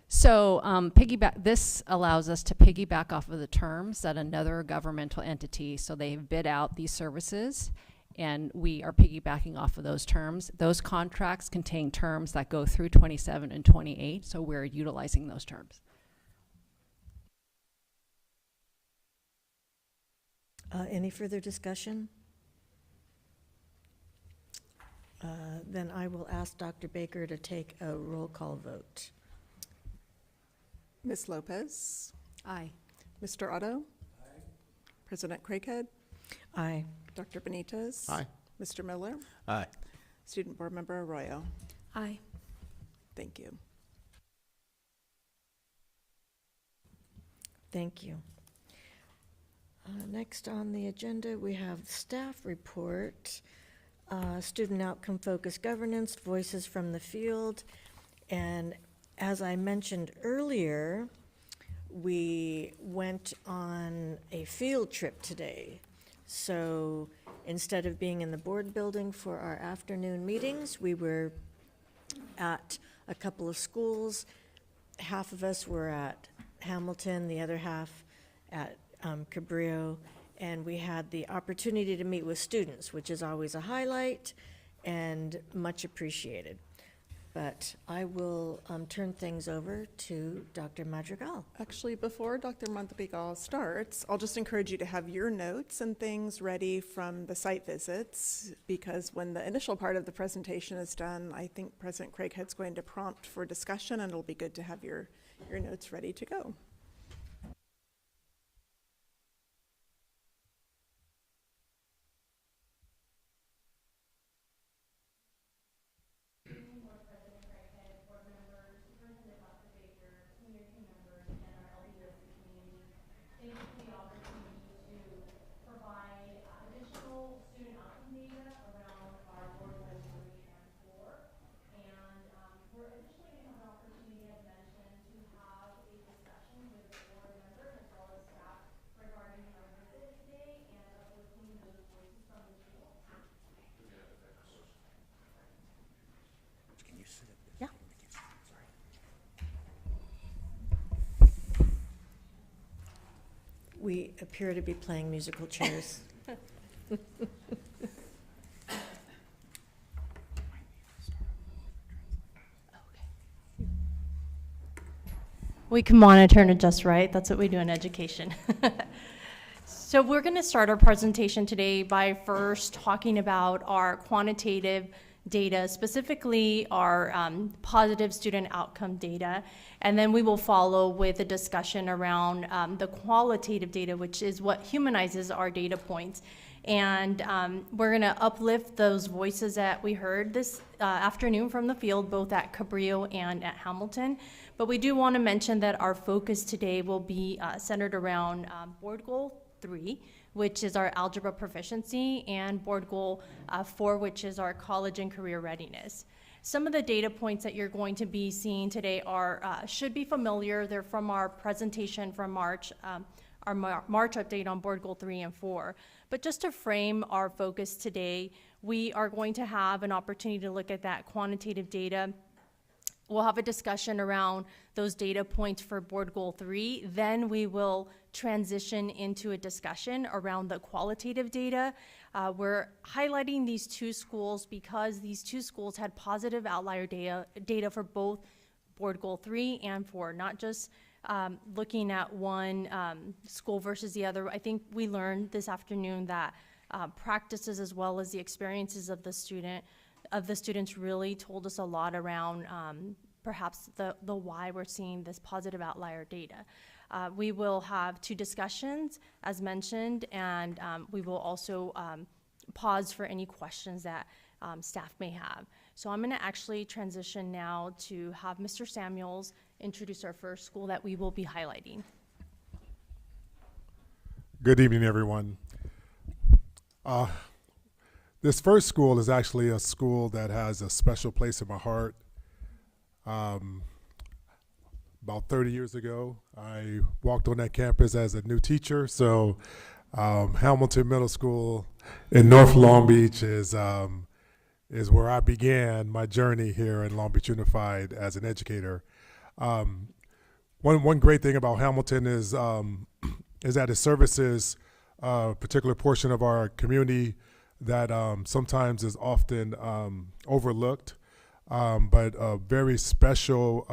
So this allows us to piggyback off of the terms that another governmental entity, so they've bid out these services, and we are piggybacking off of those terms. Those contracts contain terms that go through 27 and 28, so we're utilizing those terms. Any further discussion? Then I will ask Dr. Baker to take a roll call vote. Ms. Lopez? Aye. Mr. Otto? Aye. President Craighead? Aye. Dr. Benitez? Aye. Mr. Miller? Aye. Student Board Member Arroyo? Aye. Thank you. Thank you. Next on the agenda, we have staff report, student outcome focused governance, voices from the field. And as I mentioned earlier, we went on a field trip today. So instead of being in the board building for our afternoon meetings, we were at a couple of schools. Half of us were at Hamilton, the other half at Cabrillo, and we had the opportunity to meet with students, which is always a highlight and much appreciated. But I will turn things over to Dr. Madrigal. Actually, before Dr. Madrigal starts, I'll just encourage you to have your notes and things ready from the site visits, because when the initial part of the presentation is done, I think President Craighead's going to prompt for discussion, and it'll be good to have your notes ready to go. We appear to be playing musical chairs. We can monitor and adjust, right? That's what we do in education. So we're going to start our presentation today by first talking about our quantitative data, specifically our positive student outcome data, and then we will follow with a discussion around the qualitative data, which is what humanizes our data points. And we're going to uplift those voices that we heard this afternoon from the field, both at Cabrillo and at Hamilton. But we do want to mention that our focus today will be centered around Board Goal 3, which is our algebra proficiency, and Board Goal 4, which is our college and career readiness. Some of the data points that you're going to be seeing today are should be familiar. They're from our presentation from March, our March update on Board Goal 3 and 4. But just to frame our focus today, we are going to have an opportunity to look at that quantitative data. We'll have a discussion around those data points for Board Goal 3. Then we will transition into a discussion around the qualitative data. We're highlighting these two schools because these two schools had positive outlier data for both Board Goal 3 and 4, not just looking at one school versus the other. I think we learned this afternoon that practices as well as the experiences of the students really told us a lot around perhaps the why we're seeing this positive outlier data. We will have two discussions, as mentioned, and we will also pause for any questions that staff may have. So I'm going to actually transition now to have Mr. Samuels introduce our first school that we will be highlighting. Good evening, everyone. This first school is actually a school that has a special place in my heart. About 30 years ago, I walked on that campus as a new teacher. So Hamilton Middle School in North Long Beach is where I began my journey here in Long Beach Unified as an educator. One great thing about Hamilton is that it services a particular portion of our community that sometimes is often overlooked, but a very special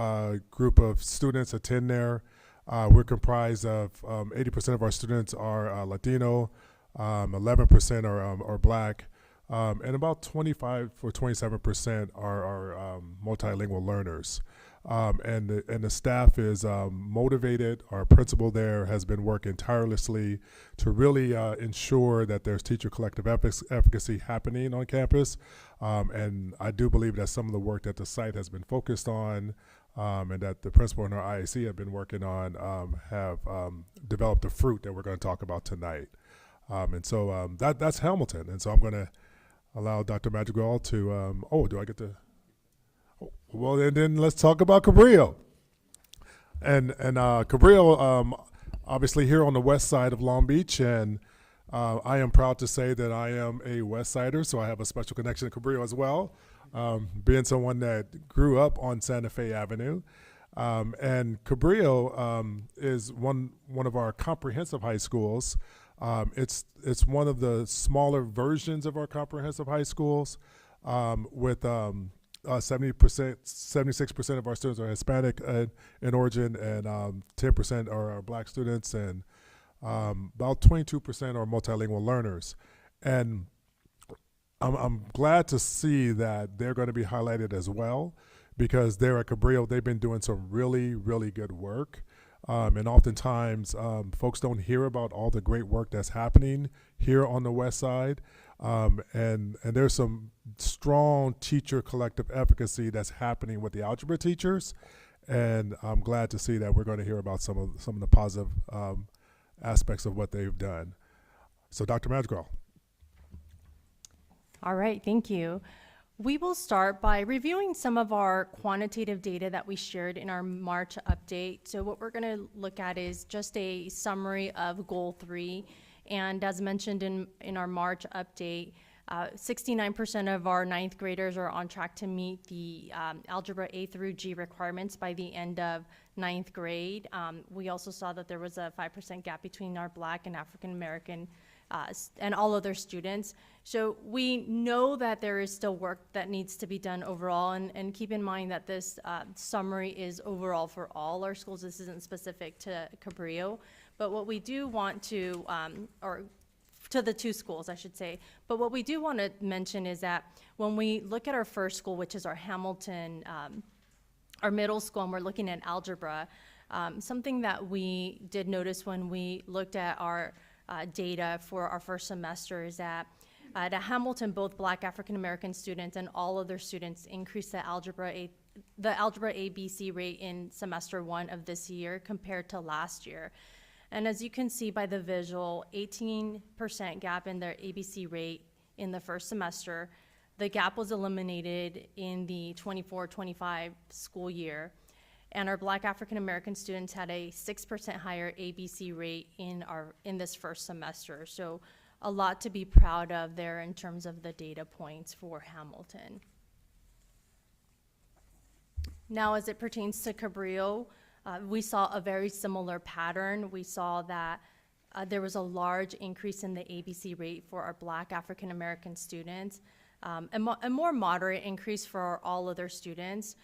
group of students attend there. We're comprised of 80% of our students are Latino, 11% are Black, and about 25 or 27% are multilingual learners. And the staff is motivated. Our principal there has been working tirelessly to really ensure that there's teacher collective efficacy happening on campus. And I do believe that some of the work that the site has been focused on and that the principal and our IAC have been working on have developed the fruit that we're going to talk about tonight. And so that's Hamilton. And so I'm going to allow Dr. Madrigal to, do I get to? Well, and then let's talk about Cabrillo. And Cabrillo, obviously here on the west side of Long Beach, and I am proud to say that I am a West Sider, so I have a special connection to Cabrillo as well, being someone that grew up on Santa Fe Avenue. And Cabrillo is one of our comprehensive high schools. It's one of the smaller versions of our comprehensive high schools with 76% of our students are Hispanic in origin, and 10% are Black students, and about 22% are multilingual learners. And I'm glad to see that they're going to be highlighted as well, because there at Cabrillo, they've been doing some really, really good work. And oftentimes, folks don't hear about all the great work that's happening here on the west side. And there's some strong teacher collective efficacy that's happening with the algebra teachers, and I'm glad to see that we're going to hear about some of the positive aspects of what they've done. So, Dr. Madrigal. All right, thank you. We will start by reviewing some of our quantitative data that we shared in our March update. So what we're going to look at is just a summary of Goal 3. And as mentioned in our March update, 69% of our ninth graders are on track to meet the Algebra A through G requirements by the end of ninth grade. We also saw that there was a 5% gap between our Black and African American and all other students. So we know that there is still work that needs to be done overall, and keep in mind that this summary is overall for all our schools. This isn't specific to Cabrillo, but what we do want to, or to the two schools, I should say, but what we do want to mention is that when we look at our first school, which is our Hamilton, our middle school, and we're looking at algebra, something that we did notice when we looked at our data for our first semester is that at Hamilton, both Black African American students and all other students increased the Algebra the algebra ABC rate in semester 1 of this year compared to last year. And as you can see by the visual, 18% gap in their ABC rate in the first semester. The gap was eliminated in the 24-25 school year. And our Black African American students had a 6% higher ABC rate in this first semester. So a lot to be proud of there in terms of the data points for Hamilton. Now, as it pertains to Cabrillo, we saw a very similar pattern. We saw that there was a large increase in the ABC rate for our Black African American students, a more moderate increase for all other students.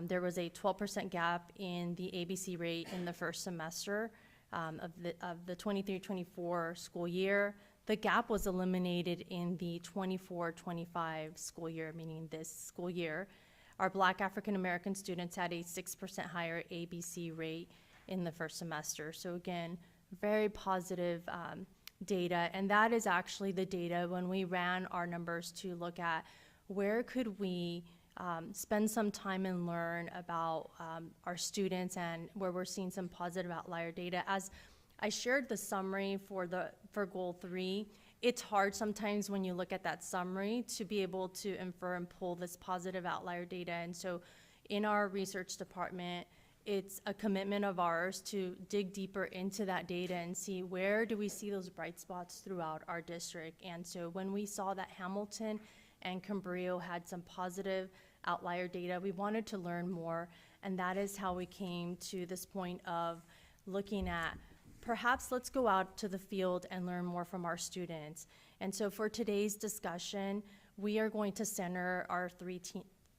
There was a 12% gap in the ABC rate in the first semester of the 23-24 school year. The gap was eliminated in the 24-25 school year, meaning this school year. Our Black African American students had a 6% higher ABC rate in the first semester. So again, very positive data, and that is actually the data when we ran our numbers to look at where could we spend some time and learn about our students, and where we're seeing some positive outlier data. As I shared the summary for goal 3, it's hard sometimes when you look at that summary to be able to infer and pull this positive outlier data. And so in our research department, it's a commitment of ours to dig deeper into that data and see where do we see those bright spots throughout our district. And so when we saw that Hamilton and Cabrillo had some positive outlier data, we wanted to learn more, and that is how we came to this point of looking at perhaps let's go out to the field and learn more from our students. And so for today's discussion, we are going to center our 3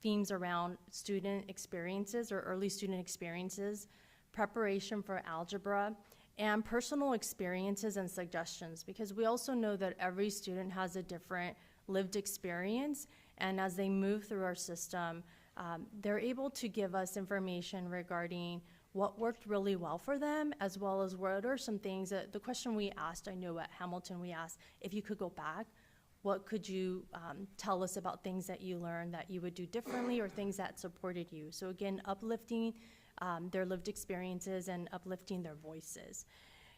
themes around student experiences or early student experiences, preparation for algebra, and personal experiences and suggestions, because we also know that every student has a different lived experience, and as they move through our system, they're able to give us information regarding what worked really well for them, as well as what are some things that the question we asked, I know at Hamilton, we asked, if you could go back, what could you tell us about things that you learned that you would do differently, or things that supported you? So again, uplifting their lived experiences and uplifting their voices.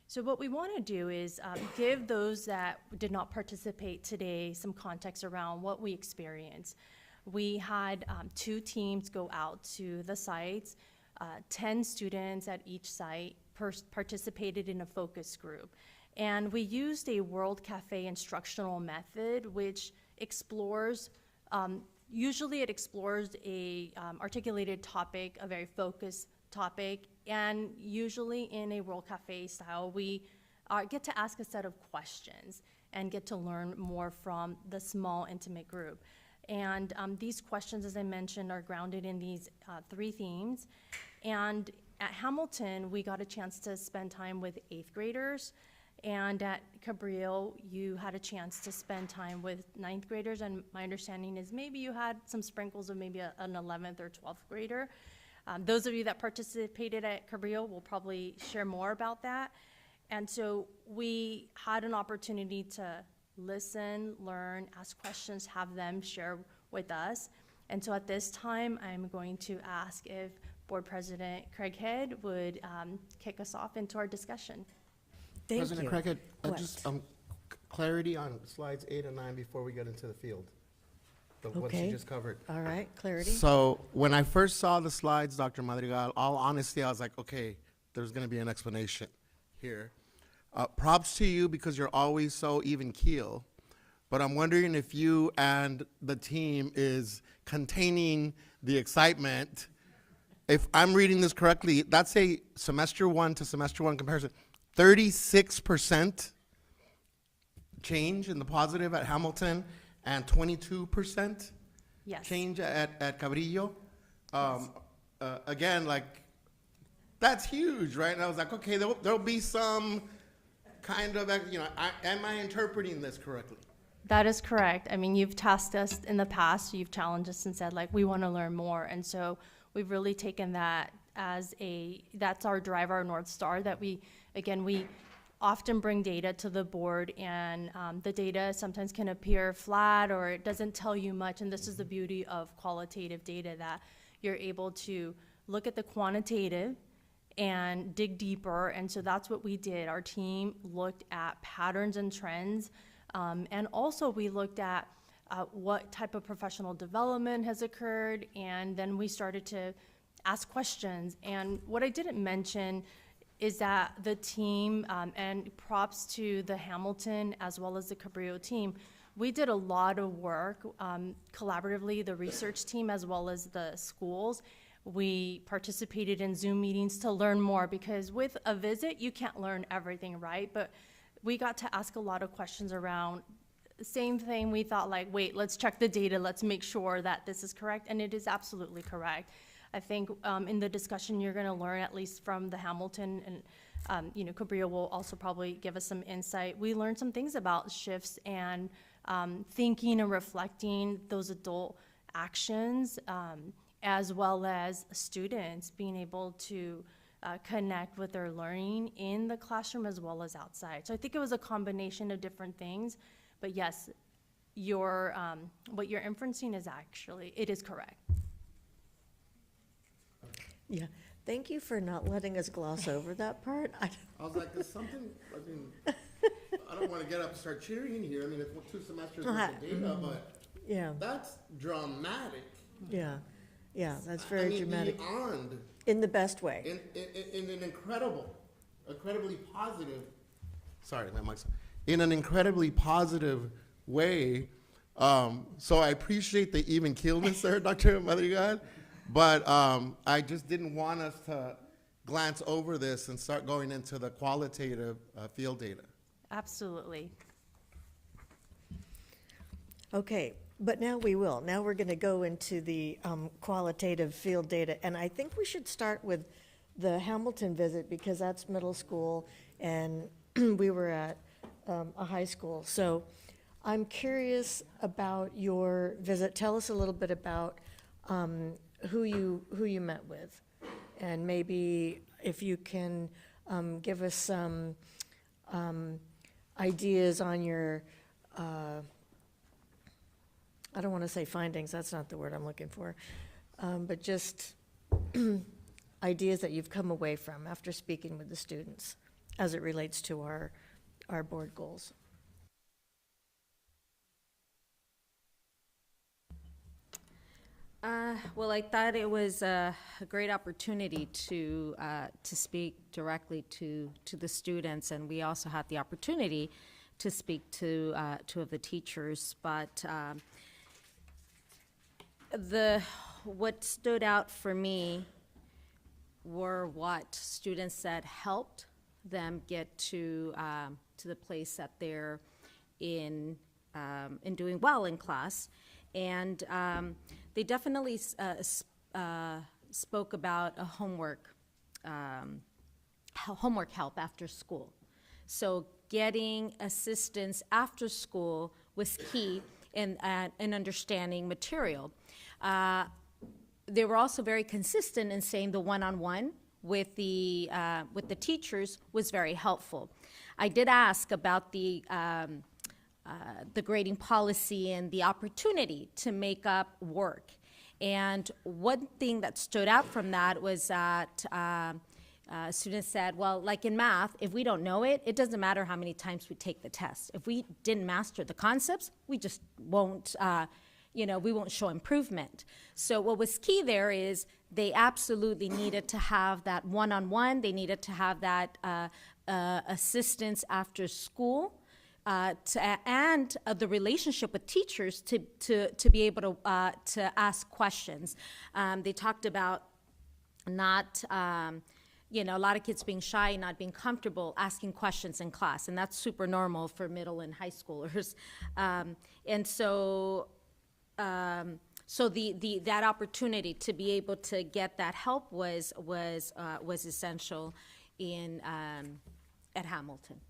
So what we want to do is give those that did not participate today some context around what we experienced. We had 2 teams go out to the sites. 10 students at each site participated in a focus group. And we used a World Cafe instructional method, which explores, usually it explores a articulated topic, a very focused topic, and usually in a World Cafe style, we get to ask a set of questions and get to learn more from the small, intimate group. And these questions, as I mentioned, are grounded in these 3 themes. And at Hamilton, we got a chance to spend time with 8th graders. And at Cabrillo, you had a chance to spend time with 9th graders. And my understanding is maybe you had some sprinkles of maybe an 11th or 12th grader. Those of you that participated at Cabrillo will probably share more about that. And so we had an opportunity to listen, learn, ask questions, have them share with us. And so at this time, I'm going to ask if Board President Craighead would kick us off into our discussion. Thank President you. Craighead, What? just clarity on slides 8 and 9 before we get into the field. What Okay. you just covered. All right, clarity. So when I first saw the slides, Dr. Madrigal, all honesty, I was like, okay, there's going to be an explanation here. Props to you because you're always so even keel. But I'm wondering if you and the team is containing the excitement. If I'm reading this correctly, that's a semester 1 to semester 1 comparison. 36% change in the positive at Hamilton and 22% Yes. change at Cabrillo. Again, like, that's huge, right? And I was like, okay, there'll be some kind of, am I interpreting this correctly? That is correct. I mean, you've tasked us in the past, you've challenged us and said, like, we want to learn more. And so we've really taken that as that's our drive, our North Star, that we often bring data to the board, and the data sometimes can appear flat or it doesn't tell you much. And this is the beauty of qualitative data, that you're able to look at the quantitative and dig deeper. And so that's what we did. Our team looked at patterns and trends. And also we looked at what type of professional development has occurred. And then we started to ask questions. And what I didn't mention is that the team, and props to the Hamilton as well as the Cabrillo team, we did a lot of work collaboratively, the research team as well as the schools. We participated in Zoom meetings to learn more, because with a visit, you can't learn everything, right? But we got to ask a lot of questions around the same thing. We thought, like, wait, let's check the data. Let's make sure that this is correct. And it is absolutely correct. I think in the discussion, you're going to learn, at least from the Hamilton, and Cabrillo will also probably give us some insight. We learned some things about shifts and thinking and reflecting those adult actions, as well as students being able to connect with their learning in the classroom as well as outside. So I think it was a combination of different things, but yes, what you're inferencing is it is correct. Yeah, thank you for not letting us gloss over that part. I was like, there's something, I don't want to get up and start cheering here. I mean, it's 2 semesters worth of data, but yeah, that's dramatic. Yeah, that's very dramatic. Beyond. In the best way. In an incredibly positive, sorry, my mic's, in an incredibly positive way. So I appreciate the even keelness there, Dr. Madrigal. But I just didn't want us to glance over this and start going into the qualitative field data. Absolutely. Okay, but now we will. Now we're going to go into the qualitative field data. And I think we should start with the Hamilton visit, because that's middle school and we were at a high school. So I'm curious about your visit. Tell us a little bit about who you met with, and maybe if you can give us some ideas on your, I don't want to say findings, that's not the word I'm looking for, but just ideas that you've come away from after speaking with the students as it relates to our board goals. Well, I thought it was a great opportunity to speak directly to the students, and we also had the opportunity to speak to 2 of the teachers. But what stood out for me were what students said helped them get to the place that they're in doing well in class. And they definitely spoke about a homework help after school. So getting assistance after school was key in understanding material. They were also very consistent in saying the one-on-one with the teachers was very helpful. I did ask about the grading policy and the opportunity to make up work. And one thing that stood out from that was that students said, well, like in math, if we don't know it, it doesn't matter how many times we take the test. If we didn't master the concepts, we just won't, we won't show improvement. So what was key there is they absolutely needed to have that one-on-one. They needed to have that assistance after school. And the relationship with teachers to be able to ask questions. They talked about not, a lot of kids being shy, not being comfortable asking questions in class, and that's super normal for middle and high schoolers. And so that opportunity to be able to get that help was essential at Hamilton.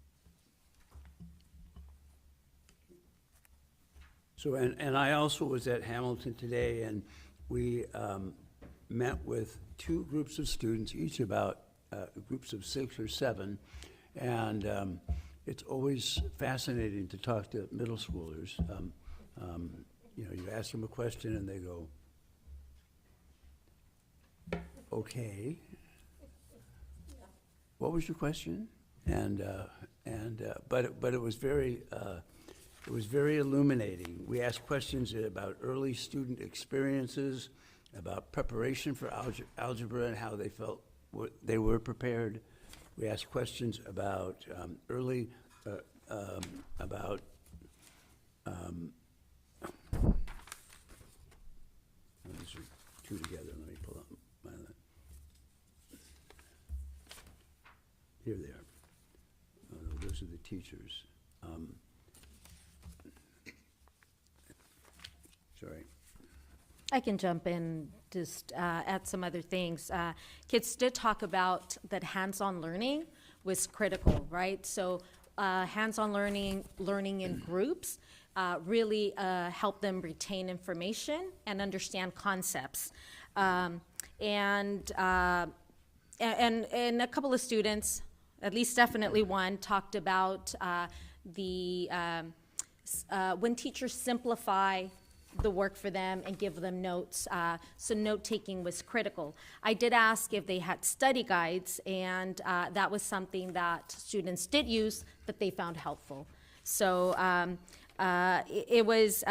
So, and I also was at Hamilton today, and we met with 2 groups of students, each about groups of 6 or 7, and it's always fascinating to talk to middle schoolers. You ask them a question and they go, okay. What was your question? But it was very illuminating. We asked questions about early student experiences, about preparation for algebra and how they felt they were prepared. We asked questions about those are two together. Let me pull up my. Here they are. Oh, no, those are the teachers. Sorry. I can jump in, just add some other things. Kids did talk about that hands-on learning was critical, right? So hands-on learning in groups really help them retain information and understand concepts. And a couple of students, at least definitely one, talked about when teachers simplify the work for them and give them notes. So note-taking was critical. I did ask if they had study guides, and that was something that students did use that they found helpful. So it was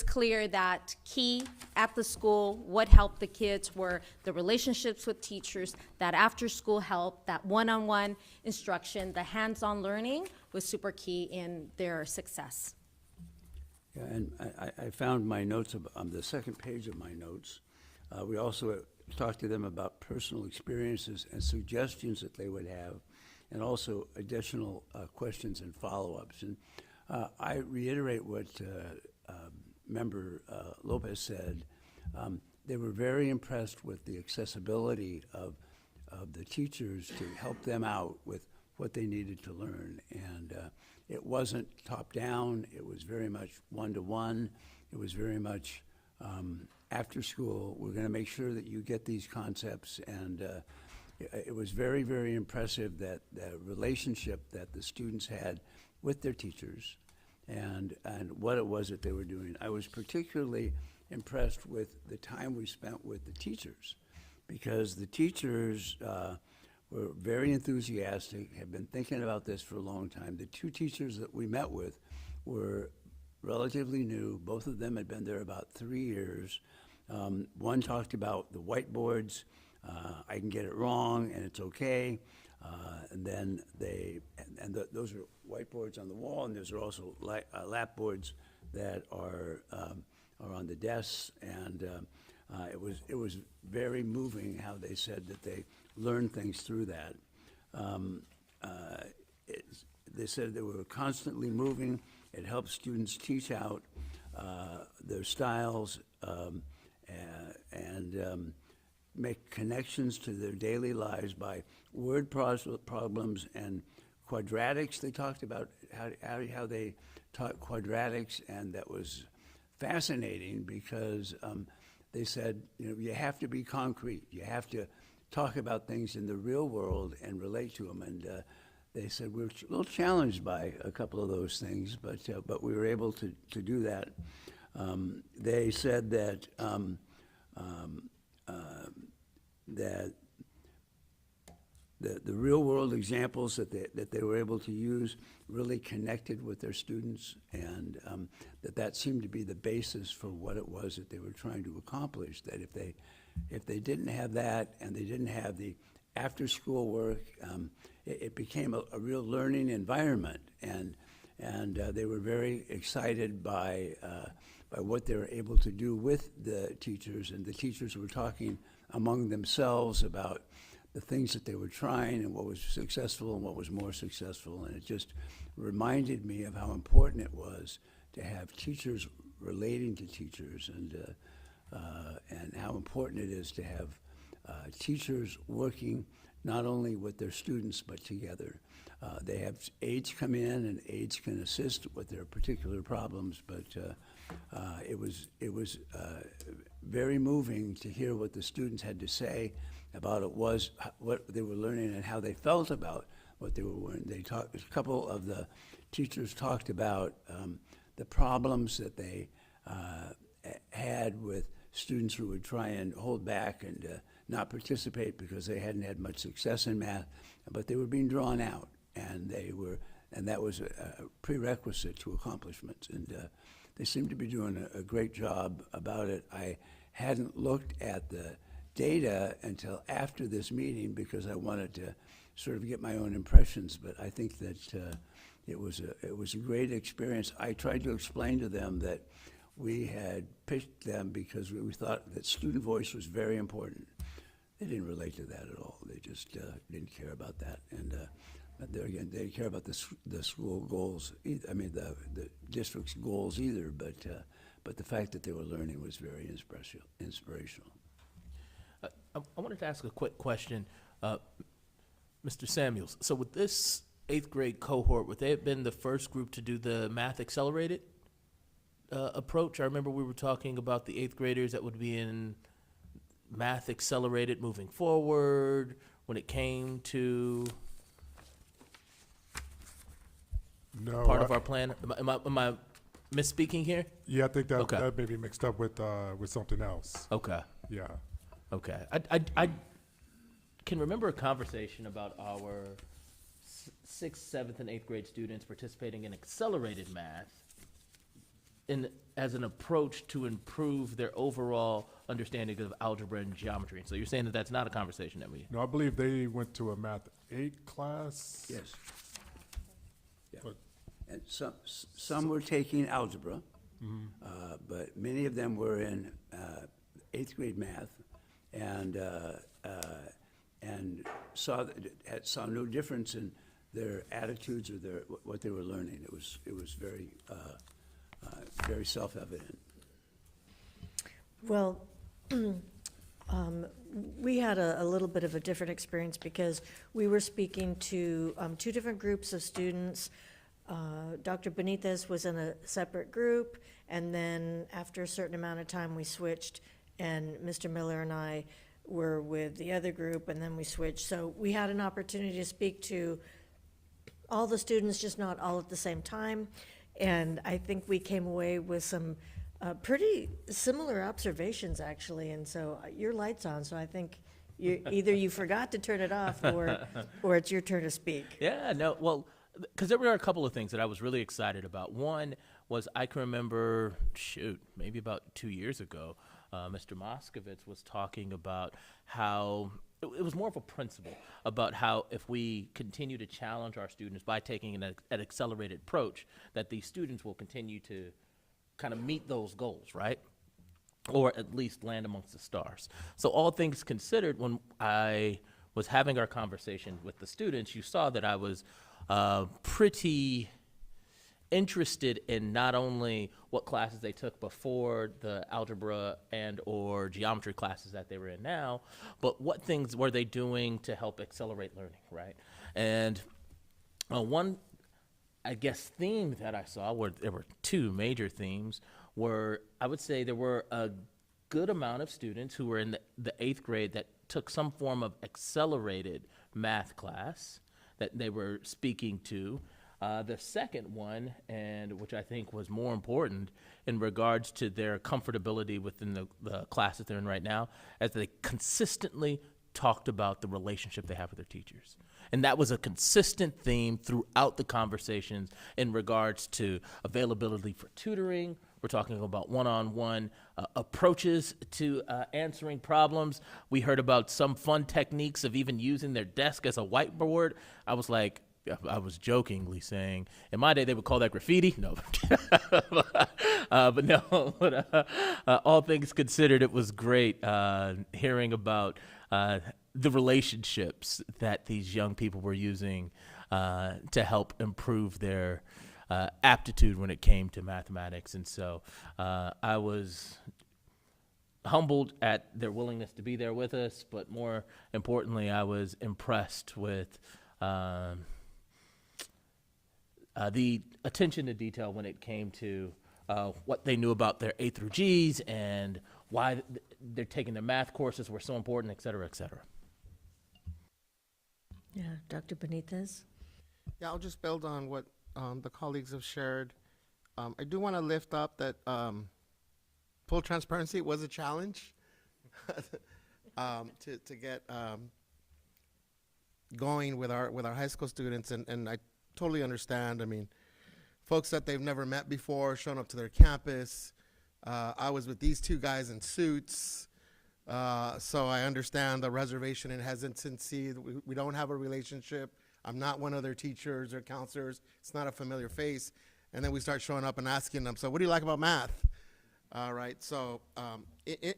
clear that key at the school, what helped the kids were the relationships with teachers, that after-school help, that one-on-one instruction, the hands-on learning was super key in their success. Yeah, and I found my notes on the second page of my notes. We also talked to them about personal experiences and suggestions that they would have, and also additional questions and follow-ups. And I reiterate what Member Lopez said. They were very impressed with the accessibility of the teachers to help them out with what they needed to learn. And it wasn't top-down. It was very much one-to-one. It was very much after school, we're going to make sure that you get these concepts. And it was very, very impressive that the relationship that the students had with their teachers and what it was that they were doing. I was particularly impressed with the time we spent with the teachers, because the teachers were very enthusiastic, have been thinking about this for a long time. The two teachers that we met with were relatively new. Both of them had been there about 3 years. One talked about the whiteboards. I can get it wrong and it's okay. And then those are whiteboards on the wall, and those are also lap boards that are on the desks. And it was very moving how they said that they learned things through that. They said they were constantly moving. It helps students teach out their styles and make connections to their daily lives by word problems and quadratics. They talked about how they taught quadratics, and that was fascinating because they said, you have to be concrete. You have to talk about things in the real world and relate to them. And they said we're a little challenged by a couple of those things, but we were able to do that. They said that the real world examples that they were able to use really connected with their students, and that seemed to be the basis for what it was that they were trying to accomplish. That if they didn't have that and they didn't have the after school work, it became a real learning environment, and they were very excited by what they were able to do with the teachers, and the teachers were talking among themselves about the things that they were trying and what was successful and what was more successful. And it just reminded me of how important it was to have teachers relating to teachers, and how important it is to have teachers working not only with their students but together. They have aides come in, and aides can assist with their particular problems, but it was very moving to hear what the students had to say about what they were learning and how they felt about what they were learning. A couple of the teachers talked about the problems that they had with students who would try and hold back and not participate because they hadn't had much success in math, but they were being drawn out, and that was a prerequisite to accomplishments. And they seem to be doing a great job about it. I hadn't looked at the data until after this meeting because I wanted to sort of get my own impressions, but I think that it was a great experience. I tried to explain to them that we had picked them because we thought that student voice was very important. They didn't relate to that at all. They just didn't care about that. And but there again, they didn't care about the school goals, I mean, the district's goals either, but the fact that they were learning was very inspirational. I wanted to ask a quick question, Mr. Samuels. So with this 8th grade cohort, would they have been the first group to do the math accelerated approach? I remember we were talking about the 8th graders that would be in math accelerated moving forward when it came to part of our plan. Am I misspeaking here? Yeah, I think that may be mixed up with something else. Okay. Yeah. Okay. I can remember a conversation about our 6th, 7th, and 8th grade students participating in accelerated math as an approach to improve their overall understanding of algebra and geometry. So you're saying that that's not a conversation that we... No, I believe they went to a Math 8 class. Yes. Yeah. And some were taking algebra, but many of them were in 8th grade math, and saw no difference in their attitudes or what they were learning. It was very very self-evident. Well, we had a little bit of a different experience because we were speaking to two different groups of students. Dr. Benitez was in a separate group, and then after a certain amount of time, we switched, and Mr. Miller and I were with the other group, and then we switched. So we had an opportunity to speak to all the students, just not all at the same time. And I think we came away with some pretty similar observations, actually. And so your light's on, so I think either you forgot to turn it off or it's your turn to speak. Yeah, no, well, because there were a couple of things that I was really excited about. One was I can remember, maybe about 2 years ago, Mr. Moskovitz was talking about how it was more of a principle about how if we continue to challenge our students by taking an accelerated approach, that these students will continue to kind of meet those goals, right? Or at least land amongst the stars. So all things considered, when I was having our conversation with the students, you saw that I was pretty interested in not only what classes they took before the algebra and or geometry classes that they were in now, but what things were they doing to help accelerate learning, right? And one, I guess, theme that I saw, where there were two major themes, were I would say there were a good amount of students who were in the 8th grade that took some form of accelerated math class that they were speaking to. The second one, and which I think was more important in regards to their comfortability within the class that they're in right now, as they consistently talked about the relationship they have with their teachers. And that was a consistent theme throughout the conversations in regards to availability for tutoring. We're talking about one-on-one approaches to answering problems. We heard about some fun techniques of even using their desk as a whiteboard. I was jokingly saying, in my day, they would call that graffiti. No, but no. All things considered, it was great hearing about the relationships that these young people were using to help improve their aptitude when it came to mathematics. And so I was humbled at their willingness to be there with us, but more importantly, I was impressed with the attention to detail when it came to what they knew about their A through G's and why they're taking their math courses were so important, et cetera, et cetera. Yeah, Dr. Benitez? Yeah, I'll just build on what the colleagues have shared. I do want to lift up that full transparency, it was a challenge to get going with our high school students, and I totally understand. I mean, folks that they've never met before showing up to their campus. I was with these two guys in suits, so I understand the reservation and hesitancy. We don't have a relationship. I'm not one of their teachers or counselors. It's not a familiar face. And then we start showing up and asking them, so what do you like about math? All right, so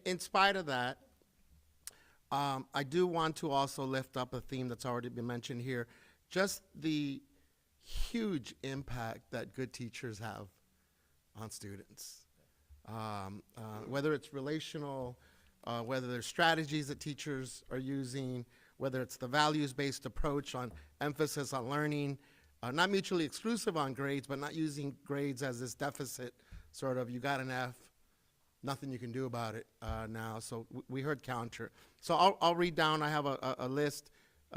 in spite of that, I do want to also lift up a theme that's already been mentioned here, just the huge impact that good teachers have on students. Whether it's relational, whether there's strategies that teachers are using, whether it's the values-based approach on emphasis on learning, not mutually exclusive on grades, but not using grades as this deficit, sort of, you got an F, nothing you can do about it now. So we heard counter. So I'll read down. I have a list.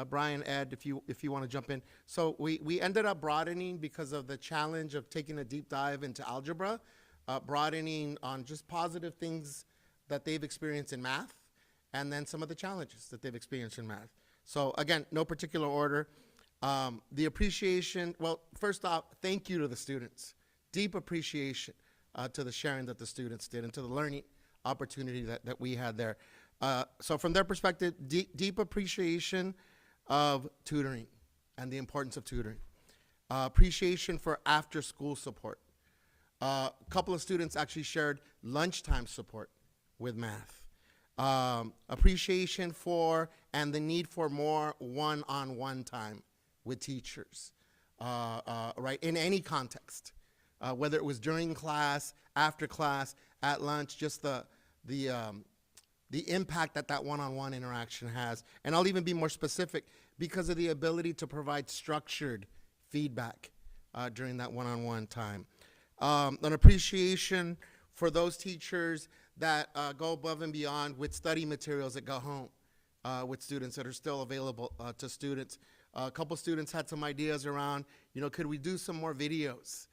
Brian, Ed, if you want to jump in. So we ended up broadening because of the challenge of taking a deep dive into algebra, broadening on just positive things that they've experienced in math, and then some of the challenges that they've experienced in math. So again, no particular order. The appreciation, well, first off, thank you to the students. Deep appreciation to the sharing that the students did and to the learning opportunity that we had there. So from their perspective, deep appreciation of tutoring and the importance of tutoring. Appreciation for after-school support. A couple of students actually shared lunchtime support with math. Appreciation for and the need for more one-on-one time with teachers, right, in any context, whether it was during class, after class, at lunch, just the impact that one-on-one interaction has. And I'll even be more specific because of the ability to provide structured feedback during that one-on-one time. An appreciation for those teachers that go above and beyond with study materials that go home with students that are still available to students. A couple students had some ideas around, could we do some more videos,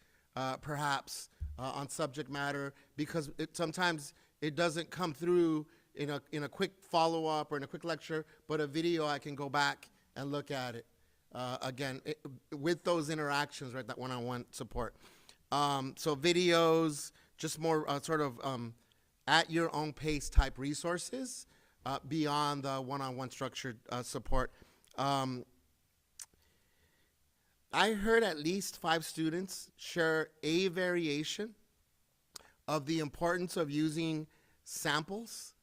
perhaps, on subject matter, because sometimes it doesn't come through in a quick follow-up or in a quick lecture, but a video I can go back and look at it again with those interactions, right? That one-on-one support. So videos, just more sort of at your own pace type resources beyond the one-on-one structured support. I heard at least 5 students share a variation of the importance of using samples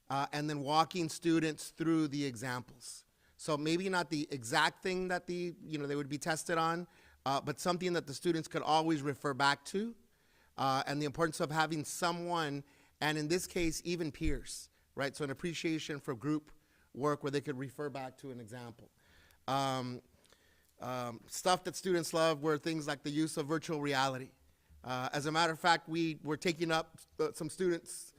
and then walking students through the examples. So maybe not the exact thing that they would be tested on, but something that the students could always refer back to, and the importance of having someone, and in this case, even peers, right? So an appreciation for group work where they could refer back to an example. Stuff that students love were things like the use of virtual reality. As a matter of fact, we were taking up some students'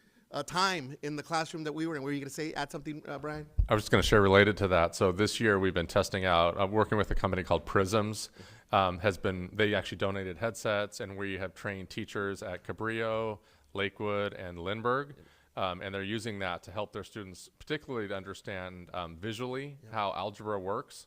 time in the classroom that we were in. Were you going to add something, Brian? I was just going to share related to that. So this year we've been testing out, working with a company called Prisms. They actually donated headsets, and we have trained teachers at Cabrillo, Lakewood, and Lindbergh. And they're using that to help their students, particularly to understand visually how algebra works.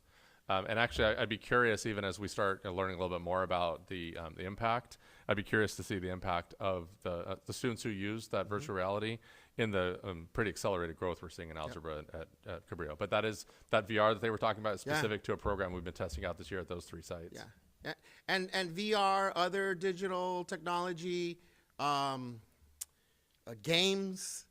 And actually, I'd be curious, even as we start learning a little bit more about the impact, I'd be curious to see the impact of the students who use that virtual reality in the pretty accelerated growth we're seeing in algebra at Cabrillo. But that VR that they were talking about is specific to a program we've been testing out this year at those 3 sites. Yeah. And VR, other digital technology, games,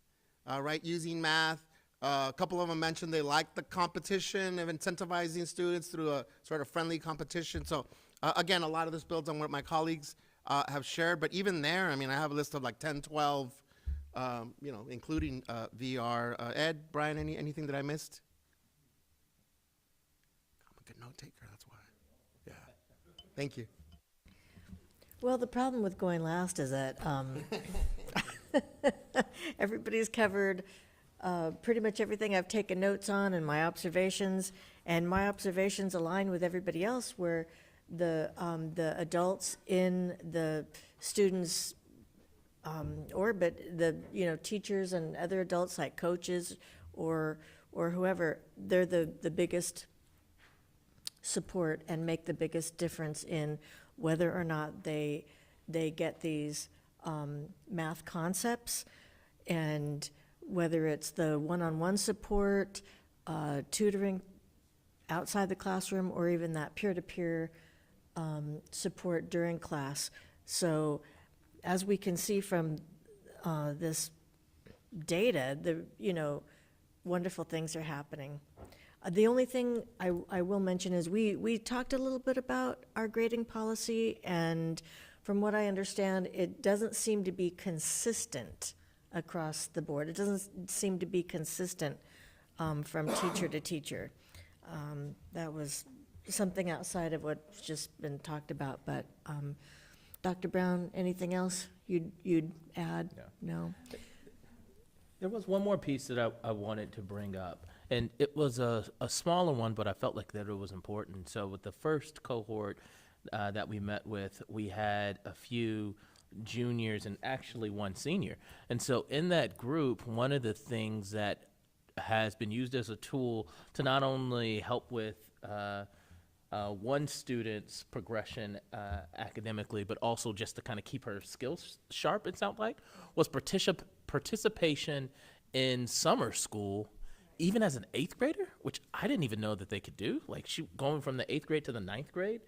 right, using math. A couple of them mentioned they like the competition of incentivizing students through a sort of friendly competition. So again, a lot of this builds on what my colleagues have shared, but even there, I mean, I have a list of like 10, 12, including VR. Ed, Brian, anything that I missed? I'm a good note taker, that's why. Yeah, thank you. Well, the problem with going last is that everybody's covered pretty much everything I've taken notes on and my observations align with everybody else, where the adults in the students' orbit, the, you know, teachers and other adults like coaches or whoever, they're the biggest support and make the biggest difference in whether or not they get these math concepts, and whether it's the one-on-one support, tutoring outside the classroom, or even that peer-to-peer support during class. So as we can see from this data, wonderful things are happening. The only thing I will mention is we talked a little bit about our grading policy, and from what I understand, it doesn't seem to be consistent across the board. It doesn't seem to be consistent from teacher to teacher. That was something outside of what's just been talked about, but Dr. Brown, anything else you'd add? No? There was one more piece that I wanted to bring up, and it was a smaller one, but I felt like that it was important. So with the first cohort that we met with, we had a few juniors and actually one senior. And so in that group, one of the things that has been used as a tool to not only help with one student's progression academically, but also just to kind of keep her skills sharp, it sounded like, was participation in summer school, even as an 8th grader, which I didn't even know that they could do. Like, she going from the 8th grade to the 9th grade,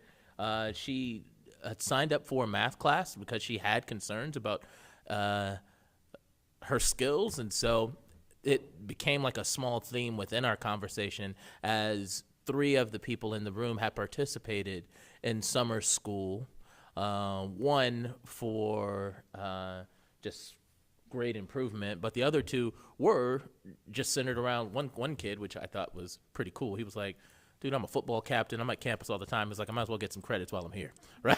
she had signed up for a math class because she had concerns about her skills, and so it became like a small theme within our conversation as 3 of the people in the room had participated in summer school, one for just grade improvement, but the other 2 were just centered around one kid, which I thought was pretty cool. He was like, dude, I'm a football captain. I'm at campus all the time. He's like, I might as well get some credits while I'm here. Right.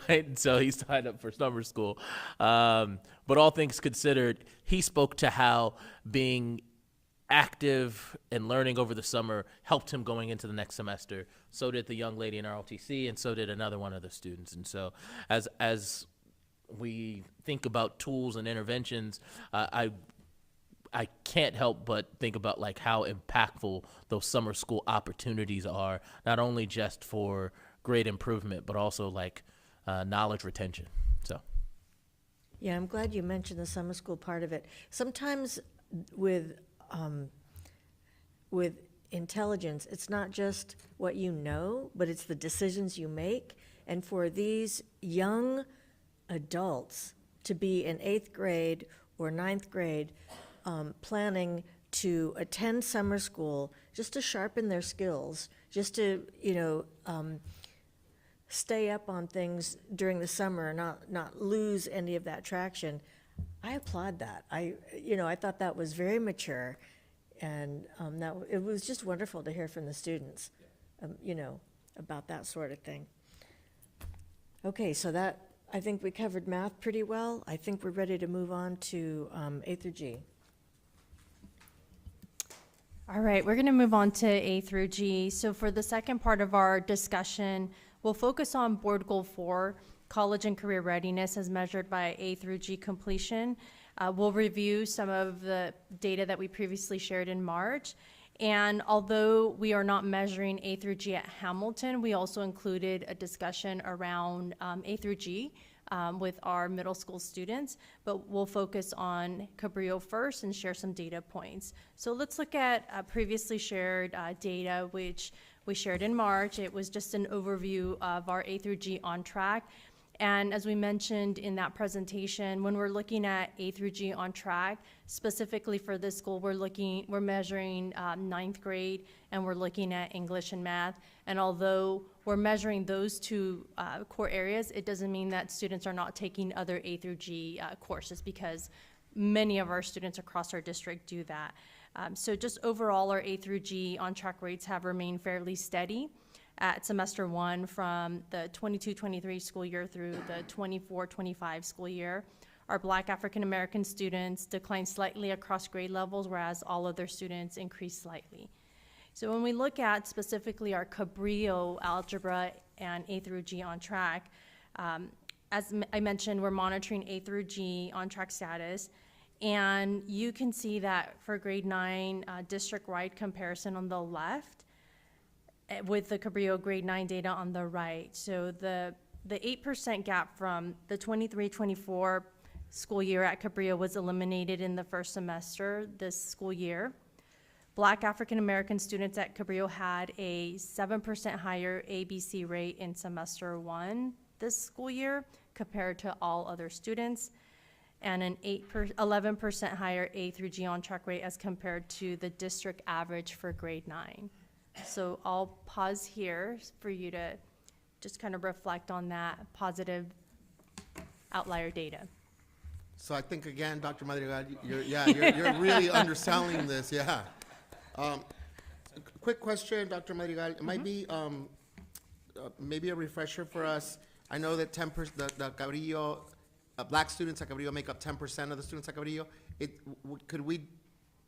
And so he signed up for summer school. But all things considered, he spoke to how being active and learning over the summer helped him going into the next semester. So did the young lady in our ROTC, and so did another one of the students. And so as we think about tools and interventions, I can't help but think about like how impactful those summer school opportunities are, not only just for grade improvement, but also like knowledge retention. So, yeah, I'm glad you mentioned the summer school part of it. Sometimes with intelligence, it's not just what you know, but it's the decisions you make. And for these young adults to be in 8th grade or 9th grade, planning to attend summer school just to sharpen their skills, just to, stay up on things during the summer, not lose any of that traction. I applaud that. I thought that was very mature, and it was just wonderful to hear from the students, about that sort of thing. Okay, so that, I think we covered math pretty well. I think we're ready to move on to A through G. All right, we're going to move on to A through G. So for the second part of our discussion, we'll focus on Board Goal 4, college and career readiness as measured by A through G completion. We'll review some of the data that we previously shared in March. And although we are not measuring A through G at Hamilton, we also included a discussion around A through G with our middle school students, but we'll focus on Cabrillo first and share some data points. So let's look at previously shared data, which we shared in March. It was just an overview of our A through G on track. And as we mentioned in that presentation, when we're looking at A through G on track, specifically for this school, we're measuring 9th grade, and we're looking at English and math. And although we're measuring those 2 core areas, it doesn't mean that students are not taking other A through G courses, because many of our students across our district do that. So just overall, our A through G on track rates have remained fairly steady at semester 1 from the 22-23 school year through the 24-25 school year. Our Black African American students declined slightly across grade levels, whereas all other students increased slightly. So when we look at specifically our Cabrillo algebra and A through G on track, I mentioned, we're monitoring A through G on track status. And you can see that for grade 9 district-wide comparison on the left, with the Cabrillo grade 9 data on the right. So the 8% gap from the 23-24 school year at Cabrillo was eliminated in the first semester this school year. Black African American students at Cabrillo had a 7% higher ABC rate in semester 1 this school year compared to all other students, and an 11% higher A through G on track rate as compared to the district average for grade 9. So I'll pause here for you to just kind of reflect on that positive outlier data. So I think, again, Dr. Madrigal, you're really underselling this, yeah. Quick question, Dr. Madrigal. It might be maybe a refresher for us. I know that 10%, the Cabrillo, black students at Cabrillo make up 10% of the students at Cabrillo. Could we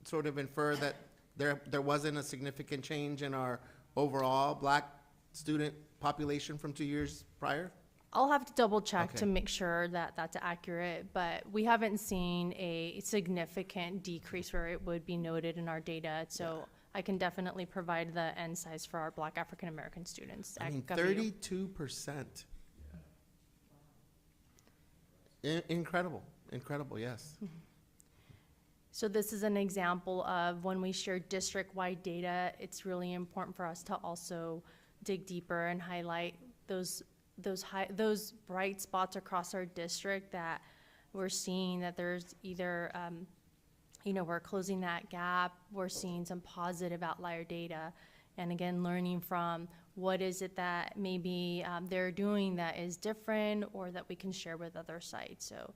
sort of infer that there wasn't a significant change in our overall black student population from 2 years prior? I'll have to double check Okay. to make sure that that's accurate, but we haven't seen a significant decrease where it would be noted in our data. So I can definitely provide the N size for our Black African American students I at mean, Cabrillo. 32%. Incredible, incredible, yes. So this is an example of when we share district-wide data, it's really important for us to also dig deeper and highlight those bright spots across our district that we're seeing that there's either, we're closing that gap, we're seeing some positive outlier data, and again, learning from what is it that maybe they're doing that is different or that we can share with other sites. So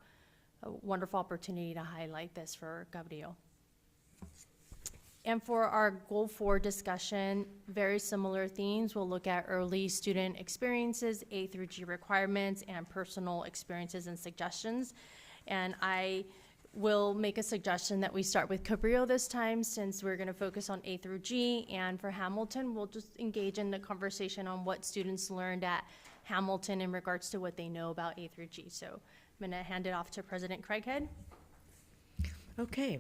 a wonderful opportunity to highlight this for Cabrillo. And for our Goal 4 discussion, very similar themes. We'll look at early student experiences, A through G requirements, and personal experiences and suggestions. And I will make a suggestion that we start with Cabrillo this time, since we're going to focus on A through G. And for Hamilton, we'll just engage in the conversation on what students learned at Hamilton in regards to what they know about A through G. So I'm going to hand it off to President Craighead. Okay.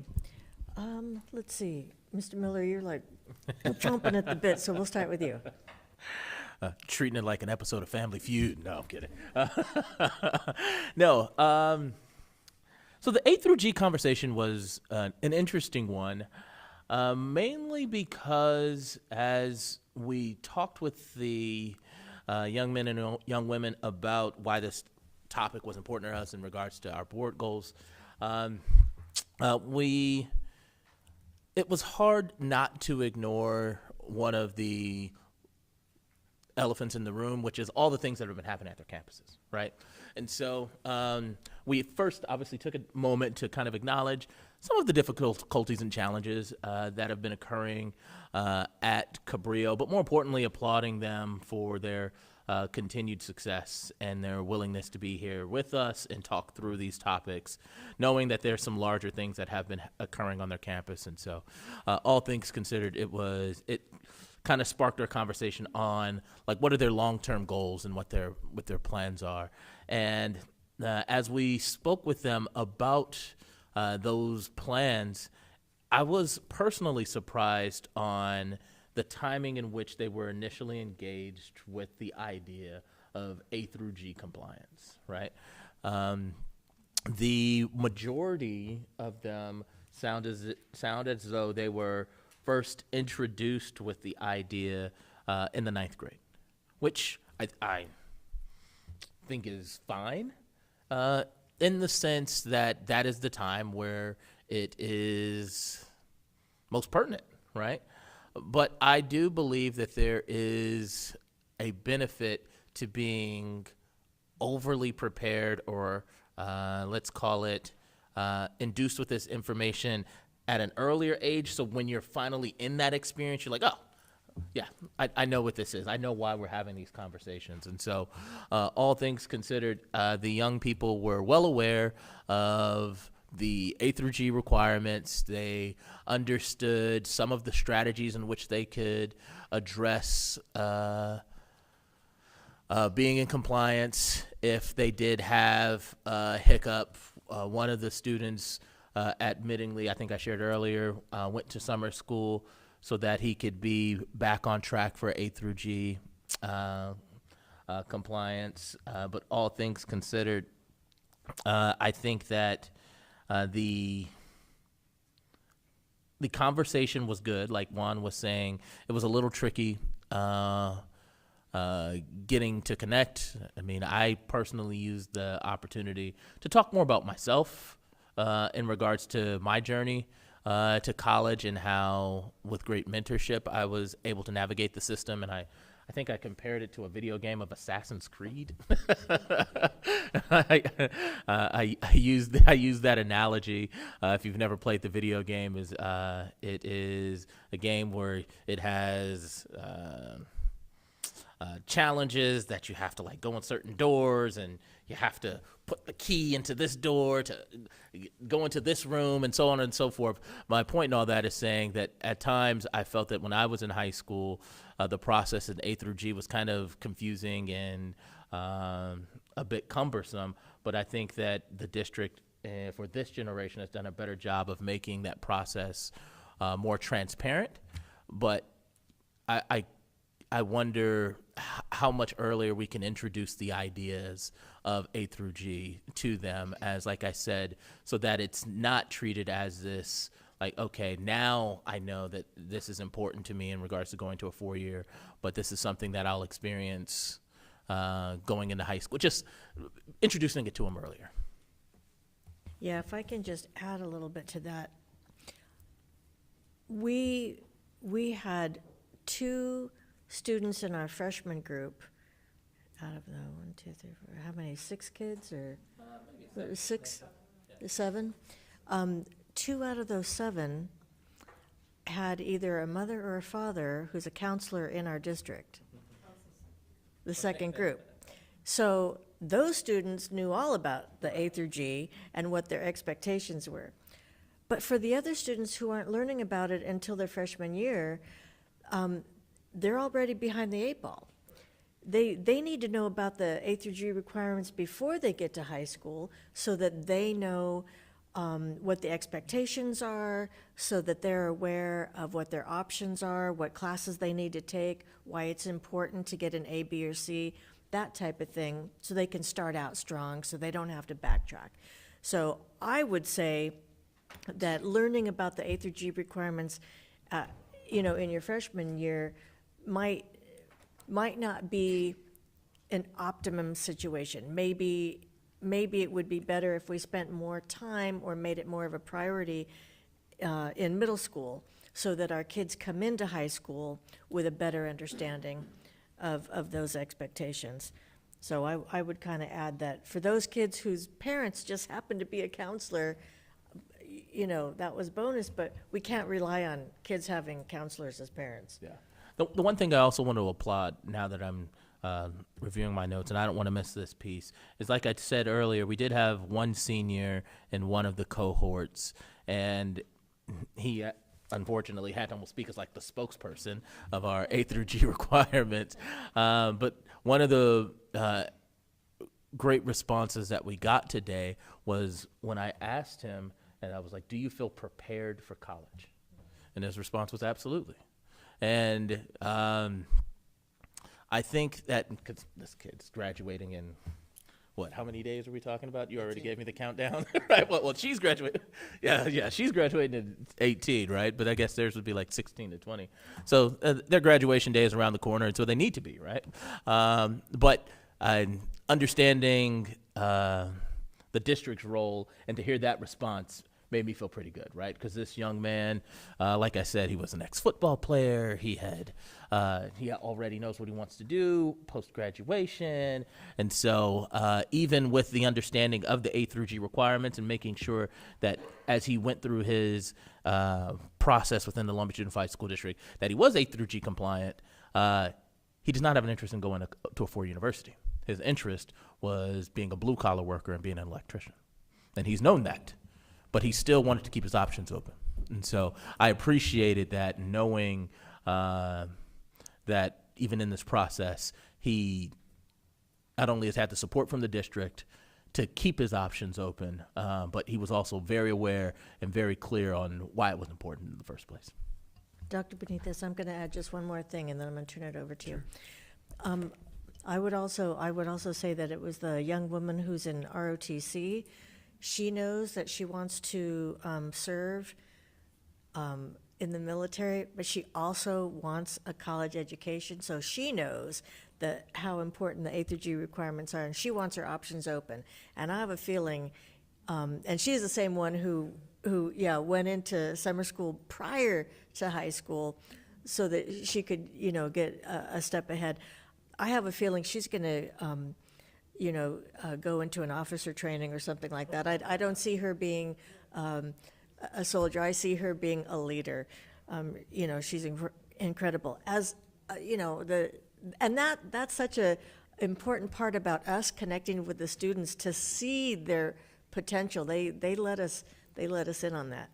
Let's see. Mr. Miller, you're like chomping at the bit, so we'll start with you. Treating it like an episode of Family Feud. No, I'm kidding. No. So the A through G conversation was an interesting one, mainly because as we talked with the young men and young women about why this topic was important to us in regards to our board goals, it was hard not to ignore one of the elephants in the room, which is all the things that have been happening at their campuses, right? And so we first obviously took a moment to kind of acknowledge some of the difficulties and challenges that have been occurring at Cabrillo, but more importantly, applauding them for their continued success and their willingness to be here with us and talk through these topics, knowing that there's some larger things that have been occurring on their campus. And so all things considered, it kind of sparked our conversation on like what are their long-term goals and what their plans are. And as we spoke with them about those plans, I was personally surprised on the timing in which they were initially engaged with the idea of A through G compliance, right? The majority of them sound as though they were first introduced with the idea in the 9th grade, which I think is fine in the sense that that is the time where it is most pertinent, right? But I do believe that there is a benefit to being overly prepared or let's call it induced with this information at an earlier age. So when you're finally in that experience, you're like, oh, yeah, I know what this is. I know why we're having these conversations. And so all things considered, the young people were well aware of the A through G requirements. They understood some of the strategies in which they could address being in compliance. If they did have a hiccup, one of the students, admittingly, I think I shared earlier, went to summer school so that he could be back on track for A through G compliance. But all things considered, I think that the conversation was good. Like Juan was saying, it was a little tricky getting to connect. I mean, I personally used the opportunity to talk more about myself in regards to my journey to college and how, with great mentorship, I was able to navigate the system. And I think I compared it to a video game of Assassin's Creed. I use that analogy. If you've never played the video game, it is a game where it has challenges that you have to like go in certain doors, and you have to put the key into this door to go into this room, and so on and so forth. My point in all that is saying that at times I felt that when I was in high school, the process in A through G was kind of confusing and a bit cumbersome. But I think that the district for this generation has done a better job of making that process more transparent. But I wonder how much earlier we can introduce the ideas of A through G to them, as like I said, so that it's not treated as this, like, okay, now I know that this is important to me in regards to going to a 4-year, but this is something that I'll experience going into high school. Just introducing it to them earlier. Yeah, if I can just add a little bit to that. We had 2 students in our freshman group out of the 1, 2, 3, 4, how many, 6 kids or 6, 7? 2 out of those 7 had either a mother or a father who's a counselor in our district, the second group. So those students knew all about the A through G and what their expectations were. But for the other students who aren't learning about it until their freshman year, they're already behind the 8 ball. They need to know about the A through G requirements before they get to high school, so that they know what the expectations are, so that they're aware of what their options are, what classes they need to take, why it's important to get an A, B, or C, that type of thing, so they can start out strong, so they don't have to backtrack. So I would say that learning about the A through G requirements, in your freshman year might not be an optimum situation. Maybe it would be better if we spent more time or made it more of a priority in middle school, so that our kids come into high school with a better understanding of those expectations. So I would kind of add that for those kids whose parents just happen to be a counselor, that was bonus, but we can't rely on kids having counselors as parents. Yeah. The one thing I also want to applaud, now that I'm reviewing my notes, and I don't want to miss this piece, is like I said earlier, we did have one senior in one of the cohorts, and he unfortunately had to almost speak as like the spokesperson of our A through G requirements. But one of the great responses that we got today was when I asked him, and I was like, do you feel prepared for college? And his response was absolutely. And I think that, because this kid's graduating in, how many days are we talking about? You already gave me the countdown, right? Well, she's graduating. Yeah, she's graduating in 18, right? But I guess theirs would be like 16 to 20. So their graduation day is around the corner, and so they need to be, right? But understanding the district's role, and to hear that response made me feel pretty good, right? Because this young man, like I said, he was an ex-football player. He already knows what he wants to do post-graduation. And so even with the understanding of the A through G requirements and making sure that as he went through his process within the Long Beach Unified School District, that he was A through G compliant, he does not have an interest in going to a 4 university. His interest was being a blue-collar worker and being an electrician. And he's known that. But he still wanted to keep his options open. And so I appreciated that, knowing that even in this process, he not only has had the support from the district to keep his options open, but he was also very aware and very clear on why it was important in the first place. Dr. Benitez, I'm going to add just one more thing, and then I'm going to turn it over to you. I would also say that it was the young woman who's in ROTC. She knows that she wants to serve in the military, but she also wants a college education. So she knows that how important the A through G requirements are, and she wants her options open. And I have a feeling, and she is the same one who went into summer school prior to high school so that she could, get a step ahead. I have a feeling she's going to, go into an officer training or something like that. I don't see her being a soldier. I see her being a leader. She's incredible. As that's such a important part about us connecting with the students to see their potential. They let us in on that.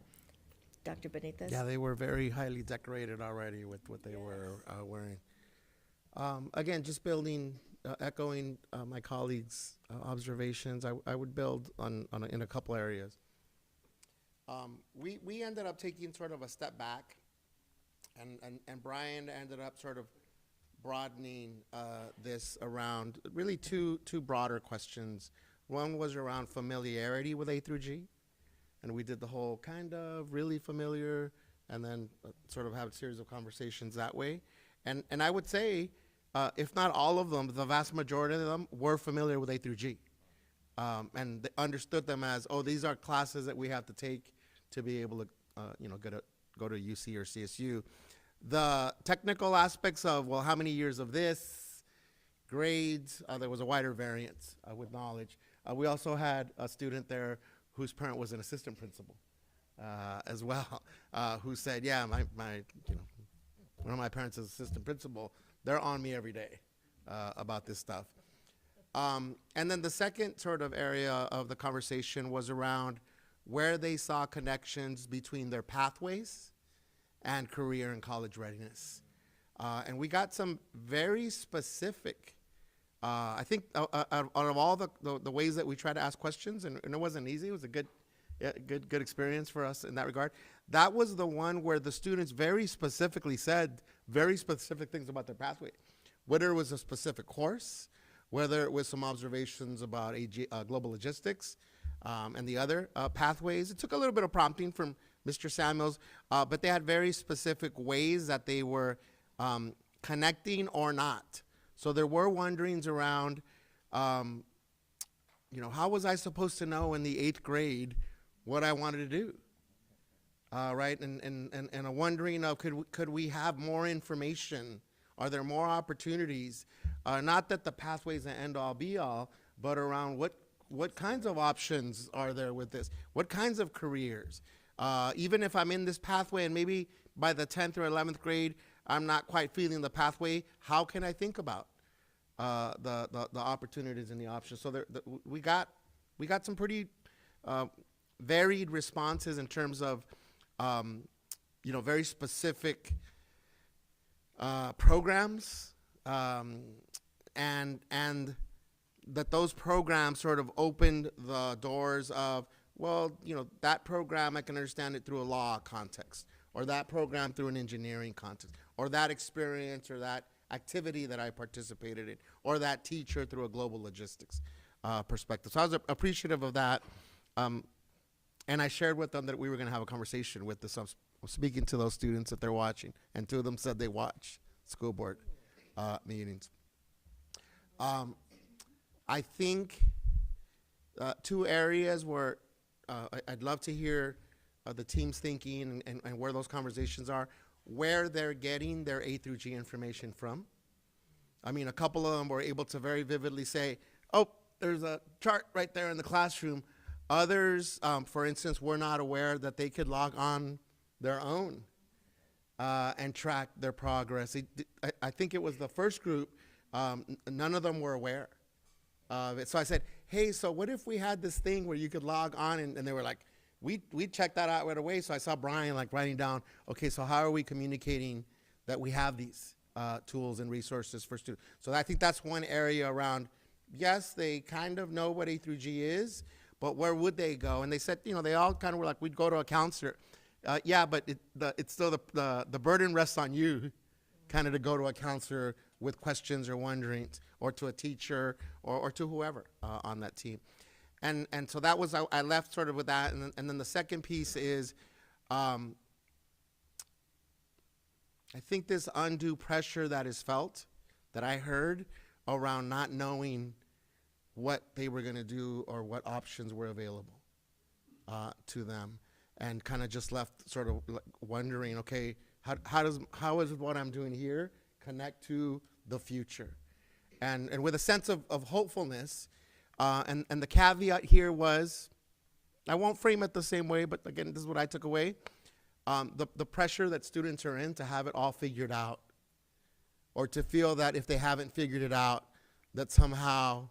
Dr. Benitez? Yeah, they were very highly decorated already with what they were wearing. Again, just echoing my colleagues' observations, I would build in a couple areas. We ended up taking sort of a step back, and Brian ended up sort of broadening this around really two broader questions. One was around familiarity with A through G, and we did the whole kind of really familiar, and then sort of have a series of conversations that way. And I would say, if not all of them, the vast majority of them were familiar with A through G. And they understood them as, these are classes that we have to take to be able to, go to UC or CSU. The technical aspects of, how many years of this, grades, there was a wider variance with knowledge. We also had a student there whose parent was an assistant principal as well, who said, one of my parents is assistant principal. They're on me every day about this stuff. And then the second sort of area of the conversation was around where they saw connections between their pathways and career and college readiness. And we got some very specific, I think out of all the ways that we try to ask questions, and it wasn't easy, it was a good experience for us in that regard. That was the one where the students very specifically said very specific things about their pathway, whether it was a specific course, whether it was some observations about global logistics and the other pathways. It took a little bit of prompting from Mr. Samuels, but they had very specific ways that they were connecting or not. So there were wonderings around, how was I supposed to know in the 8th grade what I wanted to do? Right, and a wondering of could we have more information? Are there more opportunities? Not that the pathways are end all be all, but around what kinds of options are there with this? What kinds of careers? Even if I'm in this pathway and maybe by the 10th or 11th grade I'm not quite feeling the pathway, how can I think about the opportunities and the options? So we got some pretty varied responses in terms of very specific programs, and that those programs sort of opened the doors of, that program, I can understand it through a law context, or that program through an engineering context, or that experience or that activity that I participated in, or that teacher through a global logistics perspective. So I was appreciative of that. And I shared with them that we were going to have a conversation with this. I'm speaking to those students that they're watching, and 2 of them said they watch school board meetings. I think 2 areas where I'd love to hear the team's thinking and where those conversations are, where they're getting their A through G information from. I mean, a couple of them were able to very vividly say, there's a chart right there in the classroom. Others, for instance, were not aware that they could log on their own and track their progress. I think it was the first group, none of them were aware of it. So I said, hey, so what if we had this thing where you could log on? And they were like, we checked that out right away. So I saw Brian writing down, okay, so how are we communicating that we have these tools and resources for students? So I think that's one area around yes, they kind of know what A through G is, but where would they go? And they said, they all kind of were like, we'd go to a counselor. Yeah, but it's still the burden rests on you, kind of to go to a counselor with questions or wonderings, or to a teacher, or to whoever on that team. And so that was, I left sort of with that. And then the second piece is, I think this undue pressure that is felt, that I heard around not knowing what they were going to do or what options were available to them, and kind of just left sort of wondering, okay, how is what I'm doing here connect to the future? And with a sense of hopefulness, and the caveat here was, I won't frame it the same way, but again, this is what I took away. The pressure that students are in to have it all figured out, or to feel that if they haven't figured it out, that somehow,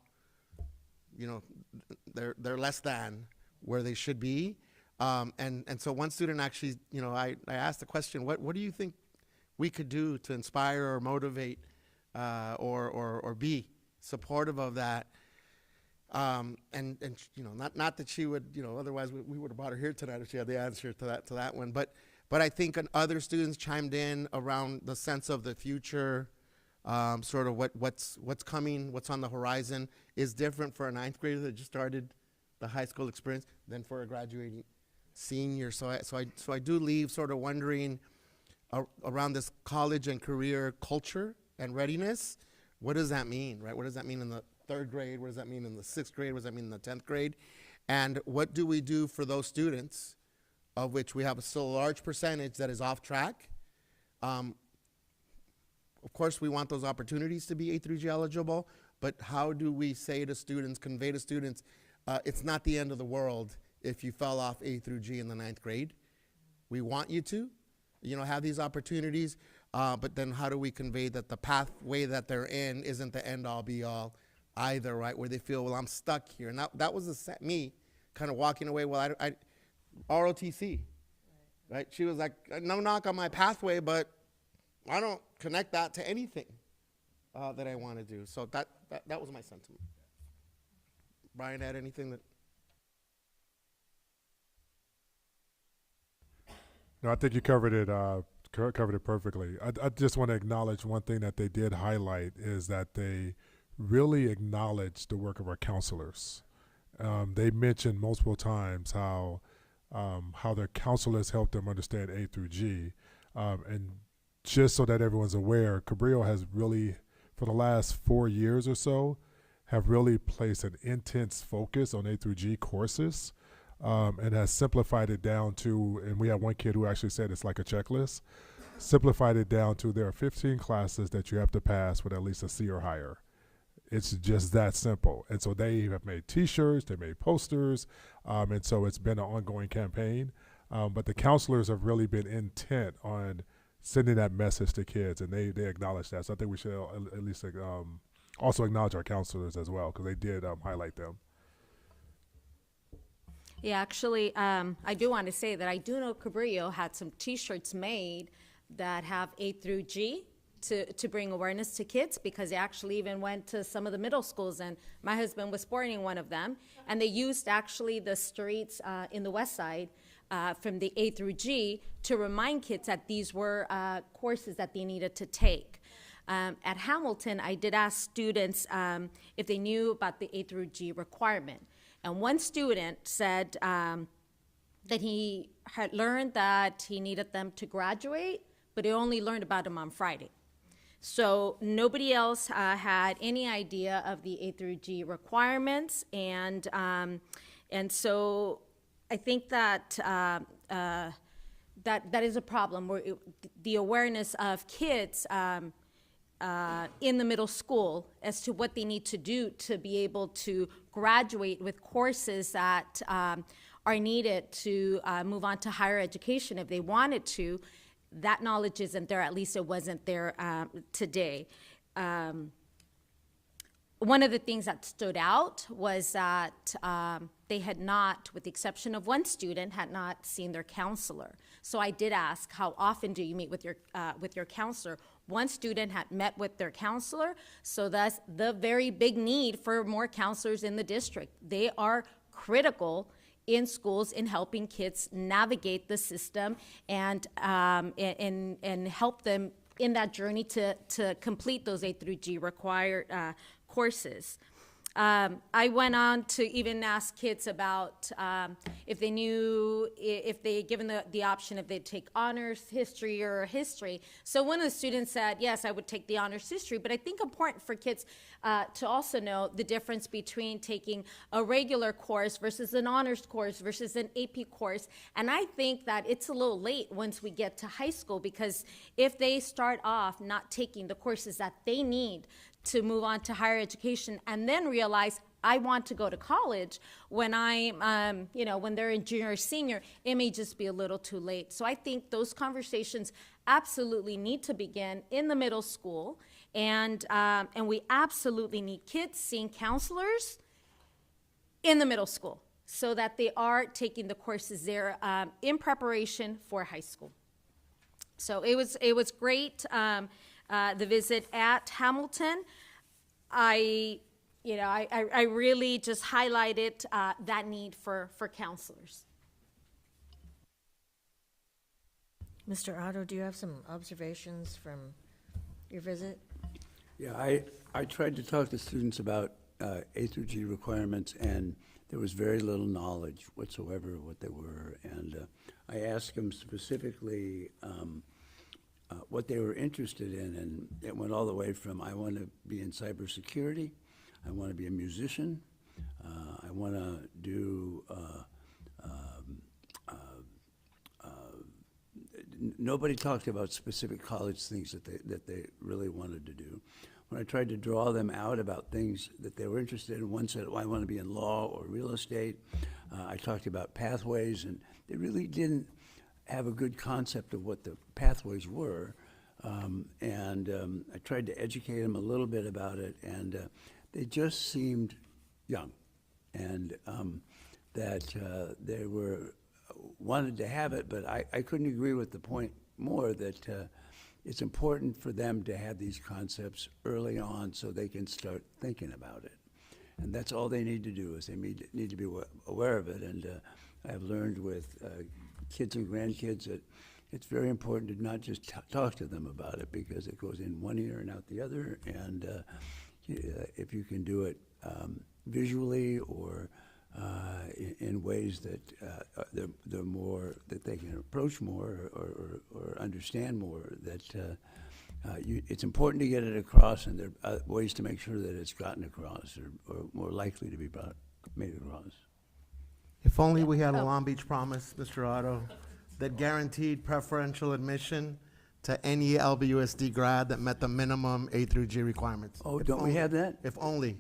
they're less than where they should be. And so one student actually, I asked the question, what do you think we could do to inspire or motivate or be supportive of that? And not that she would, otherwise we would have brought her here tonight if she had the answer to that one. But I think other students chimed in around the sense of the future, sort of what's coming, what's on the horizon is different for a ninth grader that just started the high school experience than for a graduating senior. So I do leave sort of wondering around this college and career culture and readiness. What does that mean, right? What does that mean in the third grade? What does that mean in the sixth grade? What does that mean in the 10th grade? And what do we do for those students, of which we have still a large percentage that is off track? Of course, we want those opportunities to be A through G eligible, but how do we say to students, convey to students, it's not the end of the world if you fell off A through G in the 9th grade. We want you to, have these opportunities, but then how do we convey that the pathway that they're in isn't the end all be all either, right? Where they feel, well, I'm stuck here. And that was me kind of walking away, well, I ROTC, right? She was like, no knock on my pathway, but I don't connect that to anything that I want to do. So that was my sentiment. Brian, had anything that? No, I think you covered it perfectly. I just want to acknowledge one thing that they did highlight is that they really acknowledged the work of our counselors. They mentioned multiple times how their counselors helped them understand A through G. And just so that everyone's aware, Cabrillo has really, for the last 4 years or so, have really placed an intense focus on A through G courses, and has simplified it down to, and we have one kid who actually said it's like a checklist, simplified it down to there are 15 classes that you have to pass with at least a C or higher. It's just that simple. And so they have made T-shirts, they made posters, and so it's been an ongoing campaign. But the counselors have really been intent on sending that message to kids, and they acknowledge that. So I think we should at least also acknowledge our counselors as well, because they did highlight them. Yeah, actually, I do want to say that I do know Cabrillo had some T-shirts made that have A through G to bring awareness to kids, because they actually even went to some of the middle schools, and my husband was sporting one of them, and they used actually the streets in the West Side from the A through G to remind kids that these were courses that they needed to take. At Hamilton, I did ask students if they knew about the A through G requirement. And one student said that he had learned that he needed them to graduate, but he only learned about them on Friday. So nobody else had any idea of the A through G requirements, and so I think that that is a problem, where the awareness of kids in the middle school as to what they need to do to be able to graduate with courses that are needed to move on to higher education if they wanted to. That knowledge isn't there, at least it wasn't there today. One of the things that stood out was that they had not, with the exception of one student, had not seen their counselor. So I did ask, how often do you meet with your counselor? one student had met with their counselor, so that's the very big need for more counselors in the district. They are critical in schools in helping kids navigate the system and help them in that journey to complete those A through G required courses. I went on to even ask kids about if they knew, if they given the option if they'd take honors history or history. So one of the students said, yes, I would take the honors history, but I think important for kids to also know the difference between taking a regular course versus an honors course versus an AP course. And I think that it's a little late once we get to high school, because if they start off not taking the courses that they need to move on to higher education and then realize I want to go to college when I'm, when they're in junior or senior, it may just be a little too late. So I think those conversations absolutely need to begin in the middle school, and we absolutely need kids seeing counselors in the middle school so that they are taking the courses there in preparation for high school. So it was great. The visit at Hamilton, I really just highlighted that need for counselors. Mr. Otto, do you have some observations from your visit? Yeah, I tried to talk to students about A through G requirements, and there was very little knowledge whatsoever of what they were. And I asked them specifically what they were interested in, and it went all the way from I want to be in cybersecurity, I want to be a musician, I want to do, nobody talked about specific college things that they really wanted to do. When I tried to draw them out about things that they were interested in, one said, I want to be in law or real estate. I talked about pathways, and they really didn't have a good concept of what the pathways were. I tried to educate them a little bit about it, and they just seemed young, and that they wanted to have it, but I couldn't agree with the point more that it's important for them to have these concepts early on so they can start thinking about it. And that's all they need to do, is they need to be aware of it. And I've learned with kids and grandkids that it's very important to not just talk to them about it, because it goes in one ear and out the other. And if you can do it visually or in ways that they're more, that they can approach more or understand more, that it's important to get it across, and there are ways to make sure that it's gotten across or more likely to be made across. If only we had a Long Beach promise, Mr. Otto, that guaranteed preferential admission to any LBUSD grad that met the minimum A through G requirements. Oh, don't we have that? If only.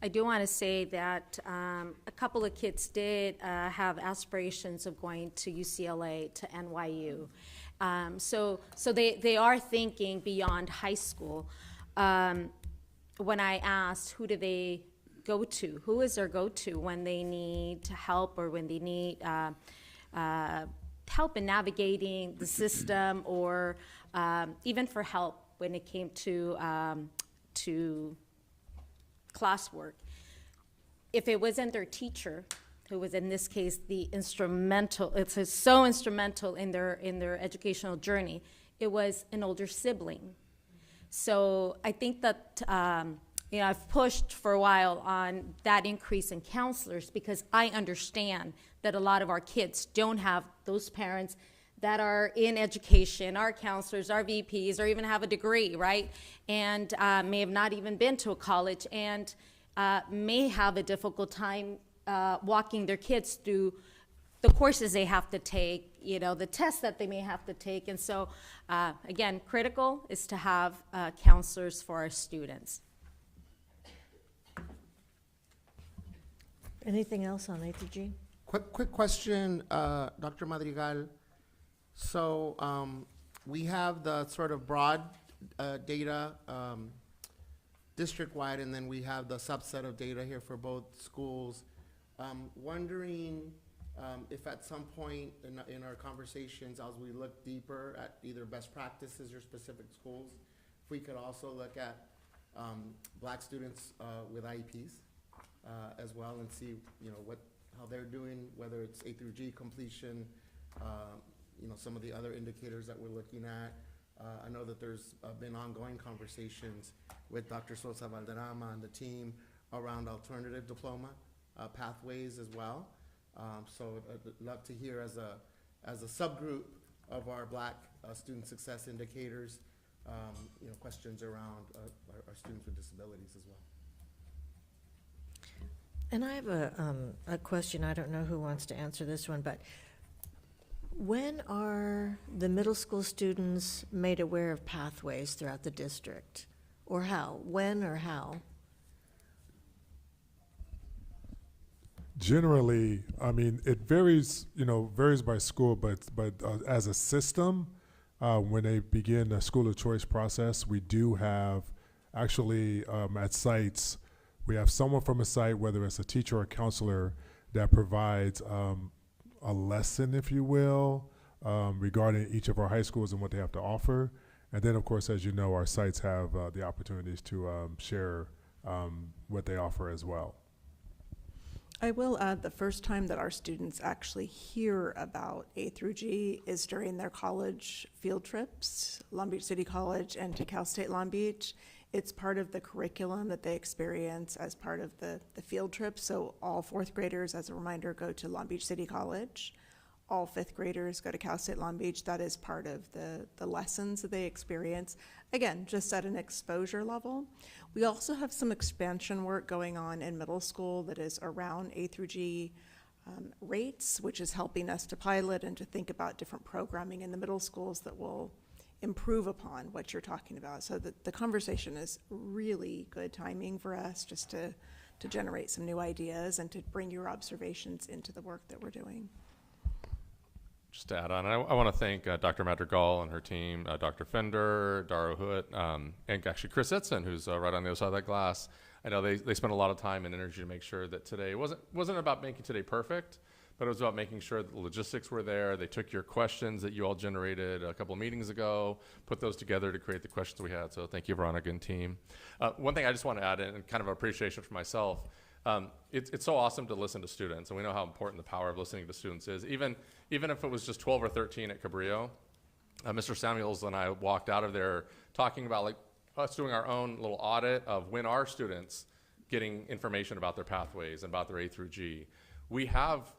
I do want to say that a couple of kids did have aspirations of going to UCLA, to NYU. So they are thinking beyond high school. When I asked, who do they go to? Who is their go-to when they need help or when they need help in navigating the system, or even for help when it came to classwork? If it wasn't their teacher, who was in this case it's so instrumental in their educational journey, it was an older sibling. So I think that I've pushed for a while on that increase in counselors, because I understand that a lot of our kids don't have those parents that are in education, our counselors, our VPs, or even have a degree, right? And may have not even been to a college, and may have a difficult time walking their kids through the courses they have to take, the tests that they may have to take. And so, again, critical is to have counselors for our students. Anything else on A through G? Quick question, Dr. Madrigal. So we have the sort of broad data district-wide, and then we have the subset of data here for both schools. Wondering, If at some point in our conversations, as we look deeper at either best practices or specific schools, if we could also look at black students with IEPs as well, and see, you know, how they're doing, whether it's A through G completion, you know, some of the other indicators that we're looking at. I know that there's been ongoing conversations with Dr. Sosa Valderrama and the team around alternative diploma pathways as well. So I'd love to hear as a subgroup of our black student success indicators, you know, questions around our students with disabilities as well. And I have a question. I don't know who wants to answer this one, but when are the middle school students made aware of pathways throughout the district? Or how? When or how? Generally, I mean, it varies, you know, varies by school, but as a system, when they begin the school of choice process, we do have actually at sites, we have someone from a site, whether it's a teacher or a counselor, that provides a lesson, if you will, regarding each of our high schools and what they have to offer. And then, of course, as you know, our sites have the opportunities to share what they offer as well. I will add the first time that our students actually hear about A through G is during their college field trips, Long Beach City College and to Cal State Long Beach. It's part of the curriculum that they experience as part of the field trip. So all fourth graders, as a reminder, go to Long Beach City College. All fifth graders go to Cal State Long Beach. That is part of the lessons that they experience. Again, just at an exposure level. We also have some expansion work going on in middle school that is around A through G rates, which is helping us to pilot and to think about different programming in the middle schools that will improve upon what you're talking about. So the conversation is really good timing for us just to generate some new ideas and to bring your observations into the work that we're doing. Just to add on, I want to thank Dr. Madrigal and her team, Dr. Fender, Dara Hood, and actually Chris Itzen, who's right on the other side of that glass. I know they spent a lot of time and energy to make sure that today wasn't about making today perfect, but it was about making sure that the logistics were there. They took your questions that you all generated a couple of meetings ago, put those together to create the questions we had. So thank you, Veronica and team. One thing I just want to add in, kind of appreciation for myself, it's so awesome to listen to students, and we know how important the power of listening to students is. Even if it was just 12 or 13 at Cabrillo, Mr. Samuels and I walked out of there talking about like us doing our own little audit of when our students getting information about their pathways and about their A through G. We have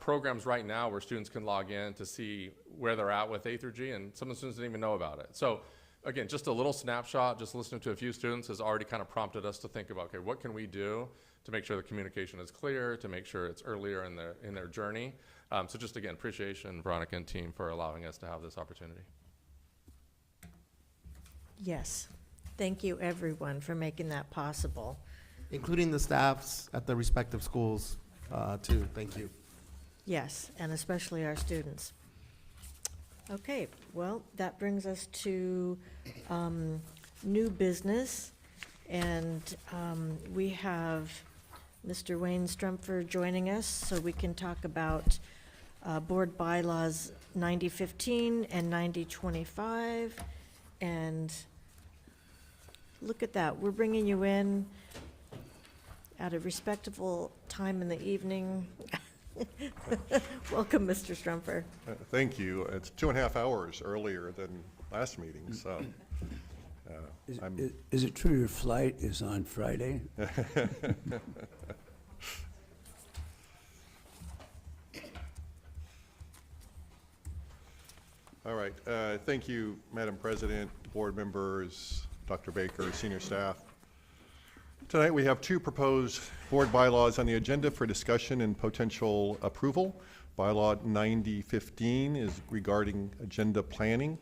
programs right now where students can log in to see where they're at with A through G, and some of the students didn't even know about it. So again, just a little snapshot, just listening to a few students has already kind of prompted us to think about, okay, what can we do to make sure the communication is clear, to make sure it's earlier in their journey. So just again, appreciation, Veronica and team, for allowing us to have this opportunity. Yes. Thank you, everyone, for making that possible. Including the staffs at the respective schools, too. Thank you. Yes, and especially our students. Okay, well, that brings us to new business, and we have Mr. Wayne Strumpfer joining us so we can talk about Board Bylaws 9015 and 9025, and look at that, we're bringing you in at a respectable time in the evening. Welcome, Mr. Strumpfer. Thank you. It's 2.5 hours earlier than last meeting, so. Is it true your flight is on Friday? All right. Thank you, Madam President, board members, Dr. Baker, senior staff. Tonight we have 2 proposed board bylaws on the agenda for discussion and potential approval. Bylaw 9015 is regarding agenda planning,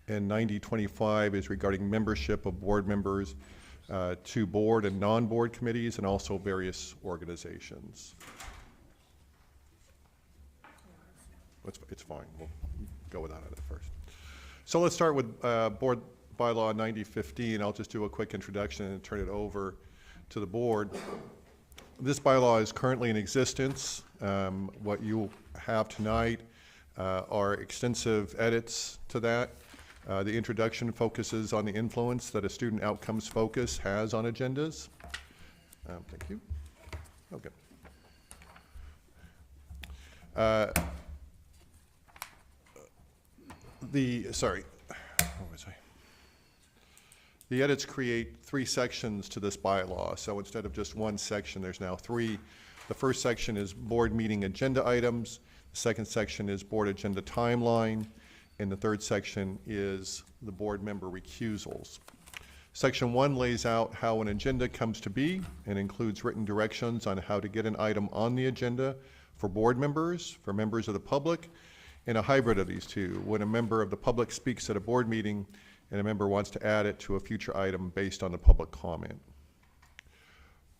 and 9025 is regarding membership of board members to board and non-board committees and also various organizations. It's fine. We'll go without it at first. So let's start with board bylaw 9015. I'll just do a quick introduction and turn it over to the board. This bylaw is currently in existence. What you have tonight are extensive edits to that. The introduction focuses on the influence that a student outcomes focus has on agendas. Thank you. Okay. What was I? The edits create 3 sections to this bylaw. So instead of just one section, there's now 3. The first section is board meeting agenda items. The second section is board agenda timeline. And the third section is the board member recusals. Section 1 lays out how an agenda comes to be and includes written directions on how to get an item on the agenda for board members, for members of the public, and a hybrid of these two, when a member of the public speaks at a board meeting and a member wants to add it to a future item based on the public comment.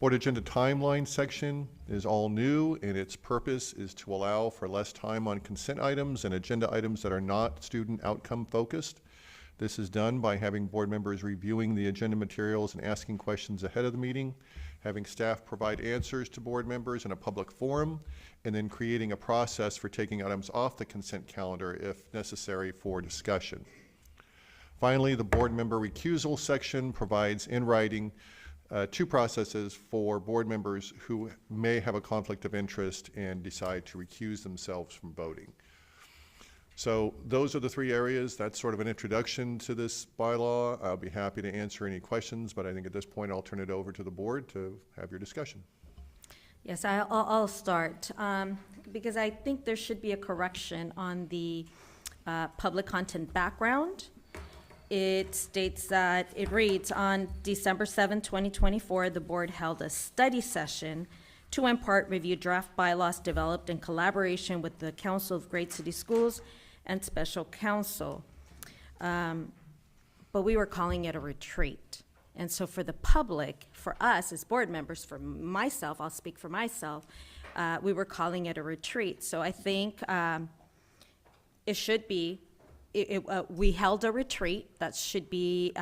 Board agenda timeline section is all new, and its purpose is to allow for less time on consent items and agenda items that are not student outcome focused. This is done by having board members reviewing the agenda materials and asking questions ahead of the meeting, having staff provide answers to board members in a public forum, and then creating a process for taking items off the consent calendar if necessary for discussion. Finally, the board member recusal section provides in writing 2 processes for board members who may have a conflict of interest and decide to recuse themselves from voting. So those are the 3 areas. That's sort of an introduction to this bylaw. I'll be happy to answer any questions, but I think at this point I'll turn it over to the board to have your discussion. Yes, I'll start, because I think there should be a correction on the public content background. It states that, it reads, on December 7, 2024, the board held a study session to in part review draft bylaws developed in collaboration with the Council of Great City Schools and Special Counsel. But we were calling it a retreat. And so for the public, for us as board members, for myself, I'll speak for myself, we were calling it a retreat. So I think it should be, we held a retreat. That should be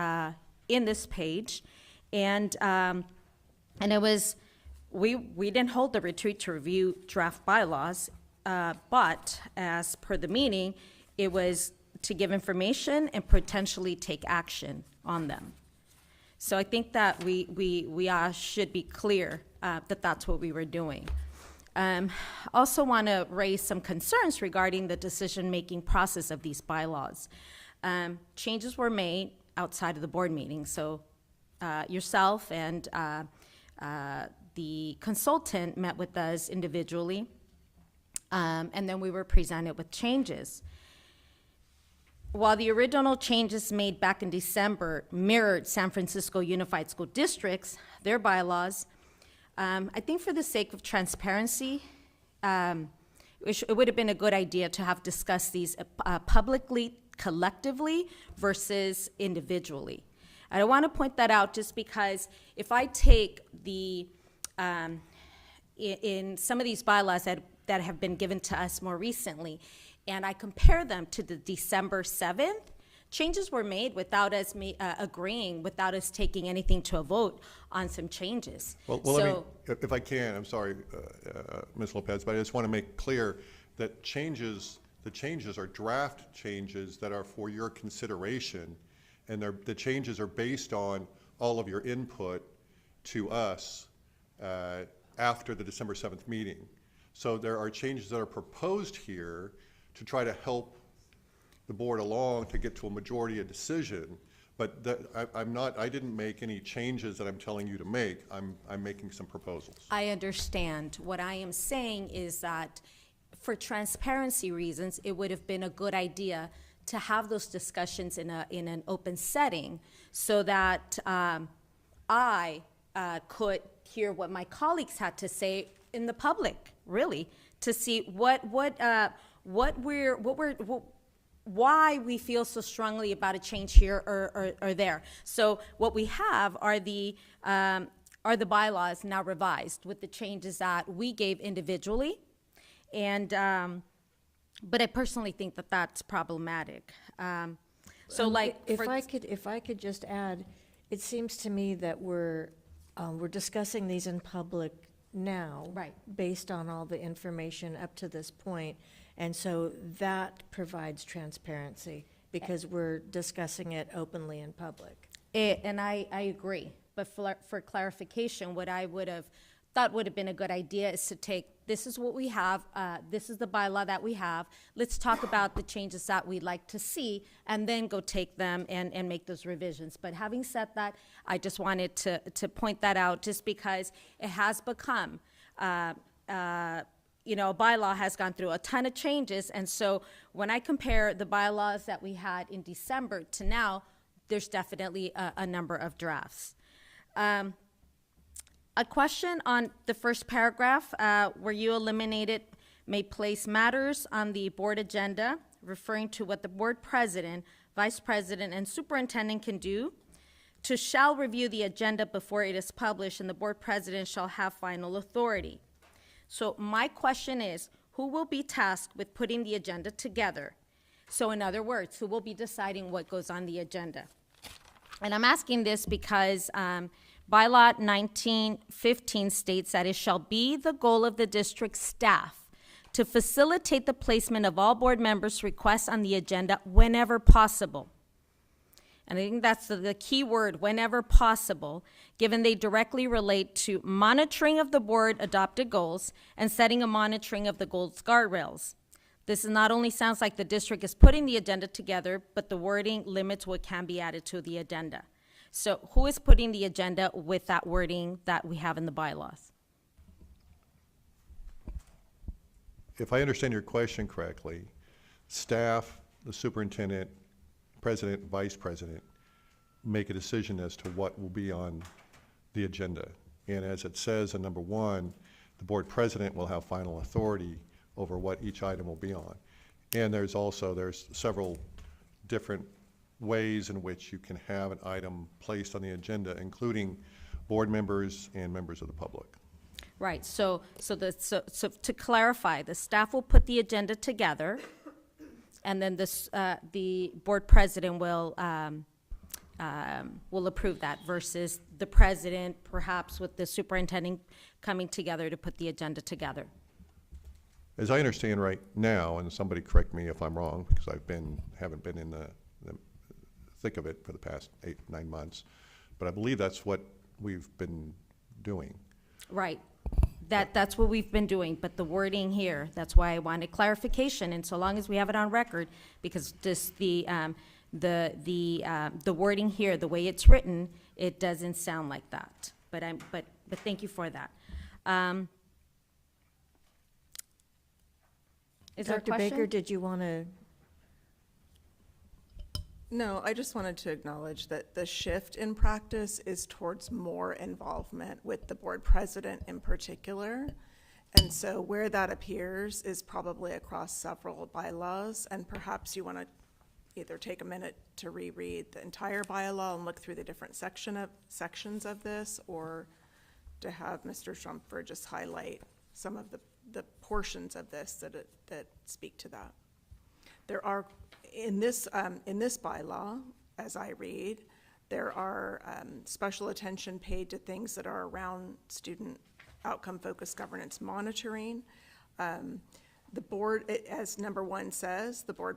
in this page. And it was, we didn't hold the retreat to review draft bylaws, but as per the meeting, it was to give information and potentially take action on them. So I think that we should be clear that that's what we were doing. Also want to raise some concerns regarding the decision-making process of these bylaws. Changes were made outside of the board meeting, so yourself and the consultant met with us individually, and then we were presented with changes. While the original changes made back in December mirrored San Francisco Unified School District's, their bylaws, I think for the sake of transparency, it would have been a good idea to have discussed these publicly, collectively, versus individually. And I want to point that out just because if I take the, in some of these bylaws that have been given to us more recently, and I compare them to the December 7th, changes were made without us agreeing, without us taking anything to a vote on some changes. Well, so, let me, if I can, I'm sorry, Ms. Lopez, but I just want to make clear that the changes are draft changes that are for your consideration, and the changes are based on all of your input to us after the December 7th meeting. So there are changes that are proposed here to try to help the board along to get to a majority of decision, but I didn't make any changes that I'm telling you to make. I'm making some proposals. I understand. What I am saying is that for transparency reasons, it would have been a good idea to have those discussions in an open setting so that I could hear what my colleagues had to say in the public, really, to see why we feel so strongly about a change here or there. So what we have are the bylaws now revised with the changes that we gave individually, and but I personally think that that's problematic. So, like, if I could just add, it seems to me that we're discussing these in public now. Right. Based on all the information up to this point. And so that provides transparency because we're discussing it openly in public. And I agree, but for clarification, what I would have thought would have been a good idea is to take, this is what we have, this is the bylaw that we have, let's talk about the changes that we'd like to see, and then go take them and make those revisions. But having said that, I just wanted to point that out, just because it has become, a bylaw has gone through a ton of changes, and so when I compare the bylaws that we had in December to now, there's definitely a number of drafts. A question on the first paragraph, where you eliminated may place matters on the board agenda, referring to what the board president, vice president, and superintendent can do, to shall review the agenda before it is published, and the board president shall have final authority. So my question is, who will be tasked with putting the agenda together? So in other words, who will be deciding what goes on the agenda? And I'm asking this because bylaw 1915 states that it shall be the goal of the district staff to facilitate the placement of all board members' requests on the agenda whenever possible. And I think that's the key word, whenever possible, given they directly relate to monitoring of the board adopted goals and setting a monitoring of the goals guardrails. This not only sounds like the district is putting the agenda together, but the wording limits what can be added to the agenda. So who is putting the agenda with that wording that we have in the bylaws? If I understand your question correctly, staff, the superintendent, president, vice president, make a decision as to what will be on the agenda. And as it says in number 1, the board president will have final authority over what each item will be on. And there's several different ways in which you can have an item placed on the agenda, including board members and members of the public. Right, so to clarify, the staff will put the agenda together, and then the board president will approve that, versus the president, perhaps with the superintendent coming together to put the agenda together. As I understand right now, and somebody correct me if I'm wrong, because haven't been in the thick of it for the past 8-9 months, but I believe that's what we've been doing. Right. That's what we've been doing, but the wording here, that's why I wanted clarification, and so long as we have it on record, because just the wording here, the way it's written, it doesn't sound like that. But thank you for that. Is there a Dr. question? Baker, did you want to? No, I just wanted to acknowledge that the shift in practice is towards more involvement with the board president in particular. And so where that appears is probably across several bylaws, and perhaps you want to either take a minute to reread the entire bylaw and look through the different sections of this, or to have Mr. Shumford just highlight some of the portions of this that speak to that. There are, in this bylaw, as I read, there are special attention paid to things that are around student outcome-focused governance monitoring. The board, as number 1 says, the board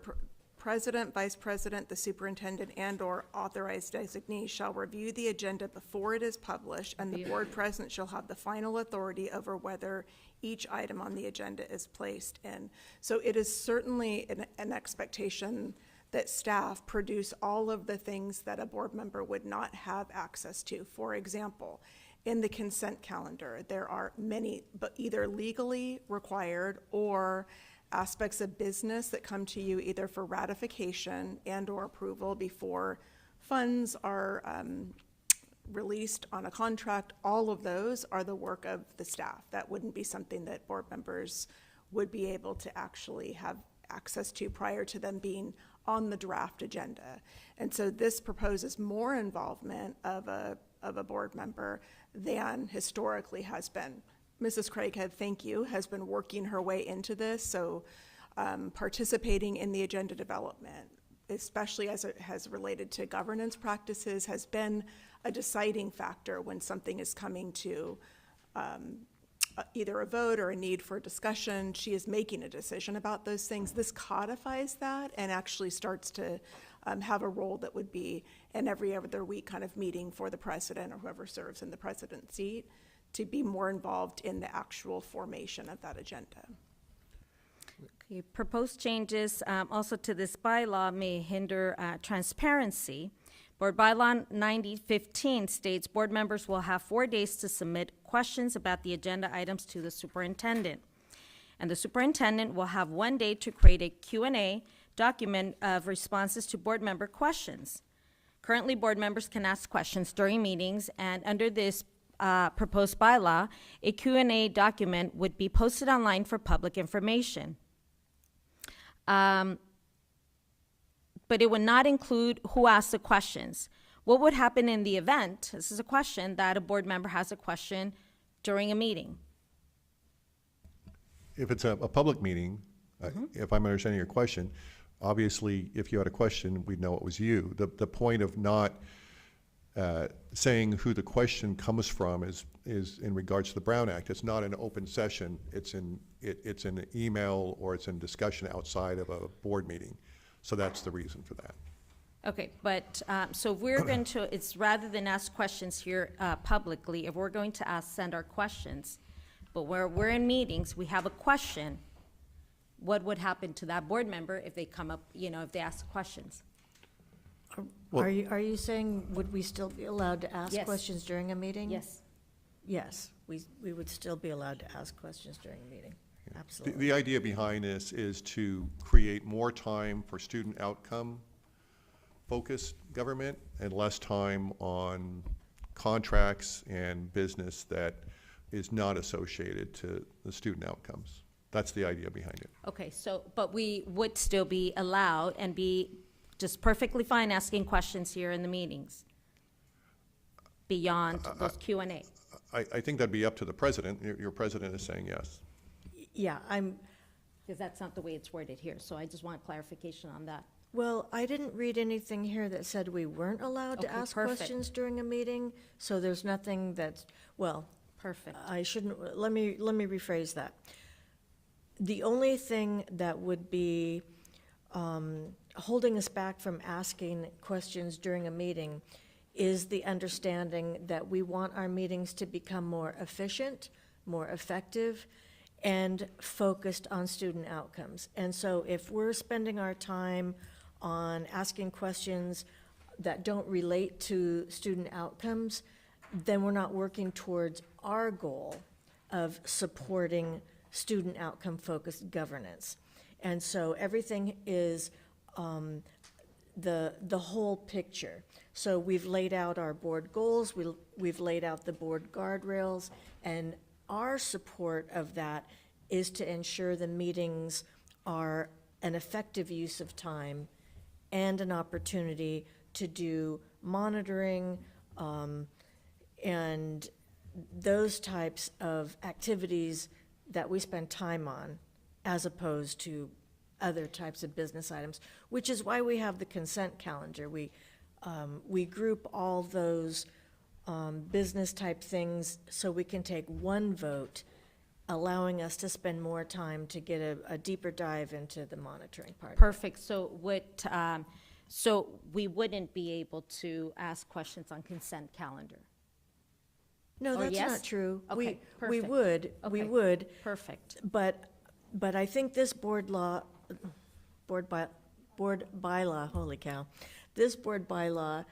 president, vice president, the superintendent, and/or authorized designee shall review the agenda before it is published, and the board president shall have the final authority over whether each item on the agenda is placed in. So it is certainly an expectation that staff produce all of the things that a board member would not have access to. For example, in the consent calendar, there are many, but either legally required or aspects of business that come to you either for ratification and/or approval before funds are released on a contract. All of those are the work of the staff. That wouldn't be something that board members would be able to actually have access to prior to them being on the draft agenda. And so this proposes more involvement of a board member than historically has been. Mrs. Craighead, thank you, has been working her way into this, so participating in the agenda development, especially as it has related to governance practices, has been a deciding factor when something is coming to either a vote or a need for discussion, she is making a decision about those things. This codifies that and actually starts to have a role that would be an every other week kind of meeting for the president or whoever serves in the president's seat to be more involved in the actual formation of that agenda. Okay, proposed changes also to this bylaw may hinder transparency. Board Bylaw 9015 states board members will have 4 days to submit questions about the agenda items to the superintendent. And the superintendent will have 1 day to create a Q&A document of responses to board member questions. Currently, board members can ask questions during meetings, and under this proposed bylaw, a Q&A document would be posted online for public information. But it would not include who asked the questions. What would happen in the event, this is a question, that a board member has a question during a meeting? If it's a public meeting, if I'm understanding your question, obviously, if you had a question, we'd know it was you. The point of not saying who the question comes from is in regards to the Brown Act. It's not an open session. It's in an email or it's in discussion outside of a board meeting. So that's the reason for that. Okay, but, so if we're going to, it's rather than ask questions here publicly, if we're going to send our questions, but where we're in meetings, we have a question, what would happen to that board member if they come up, if they ask questions? Are you saying, would we still be allowed to ask Yes. questions during a meeting? Yes. Yes, we would still be allowed to ask questions during a meeting, absolutely. The idea behind this is to create more time for student outcome focused government and less time on contracts and business that is not associated to the student outcomes. That's the idea behind it. Okay, so, but we would still be allowed and be just perfectly fine asking questions here in the meetings beyond those Q&A. I think that'd be up to the president. Your president is saying yes. Yeah, Because that's not the way it's worded here, so I just want clarification on that. well, I didn't read anything here that said we weren't allowed to Okay, ask perfect. questions during a meeting, so there's nothing that's, well, Perfect. I shouldn't, let me rephrase that. The only thing that would be holding us back from asking questions during a meeting is the understanding that we want our meetings to become more efficient, more effective, and focused on student outcomes. And so if we're spending our time on asking questions that don't relate to student outcomes, then we're not working towards our goal of supporting student outcome-focused governance. And so everything is the whole picture. So we've laid out our board goals, we've laid out the board guardrails, and our support of that is to ensure the meetings are an effective use of time and an opportunity to do monitoring and those types of activities that we spend time on as opposed to other types of business items, which is why we have the consent calendar. We group all those business type things so we can take one vote, allowing us to spend more time to get a deeper dive into the monitoring part. Perfect, so so we wouldn't be able to ask questions on consent calendar? No, Or that's yes? not true. Okay, We perfect. we Okay, would. Perfect. But I think this board bylaw, holy cow, this board bylaw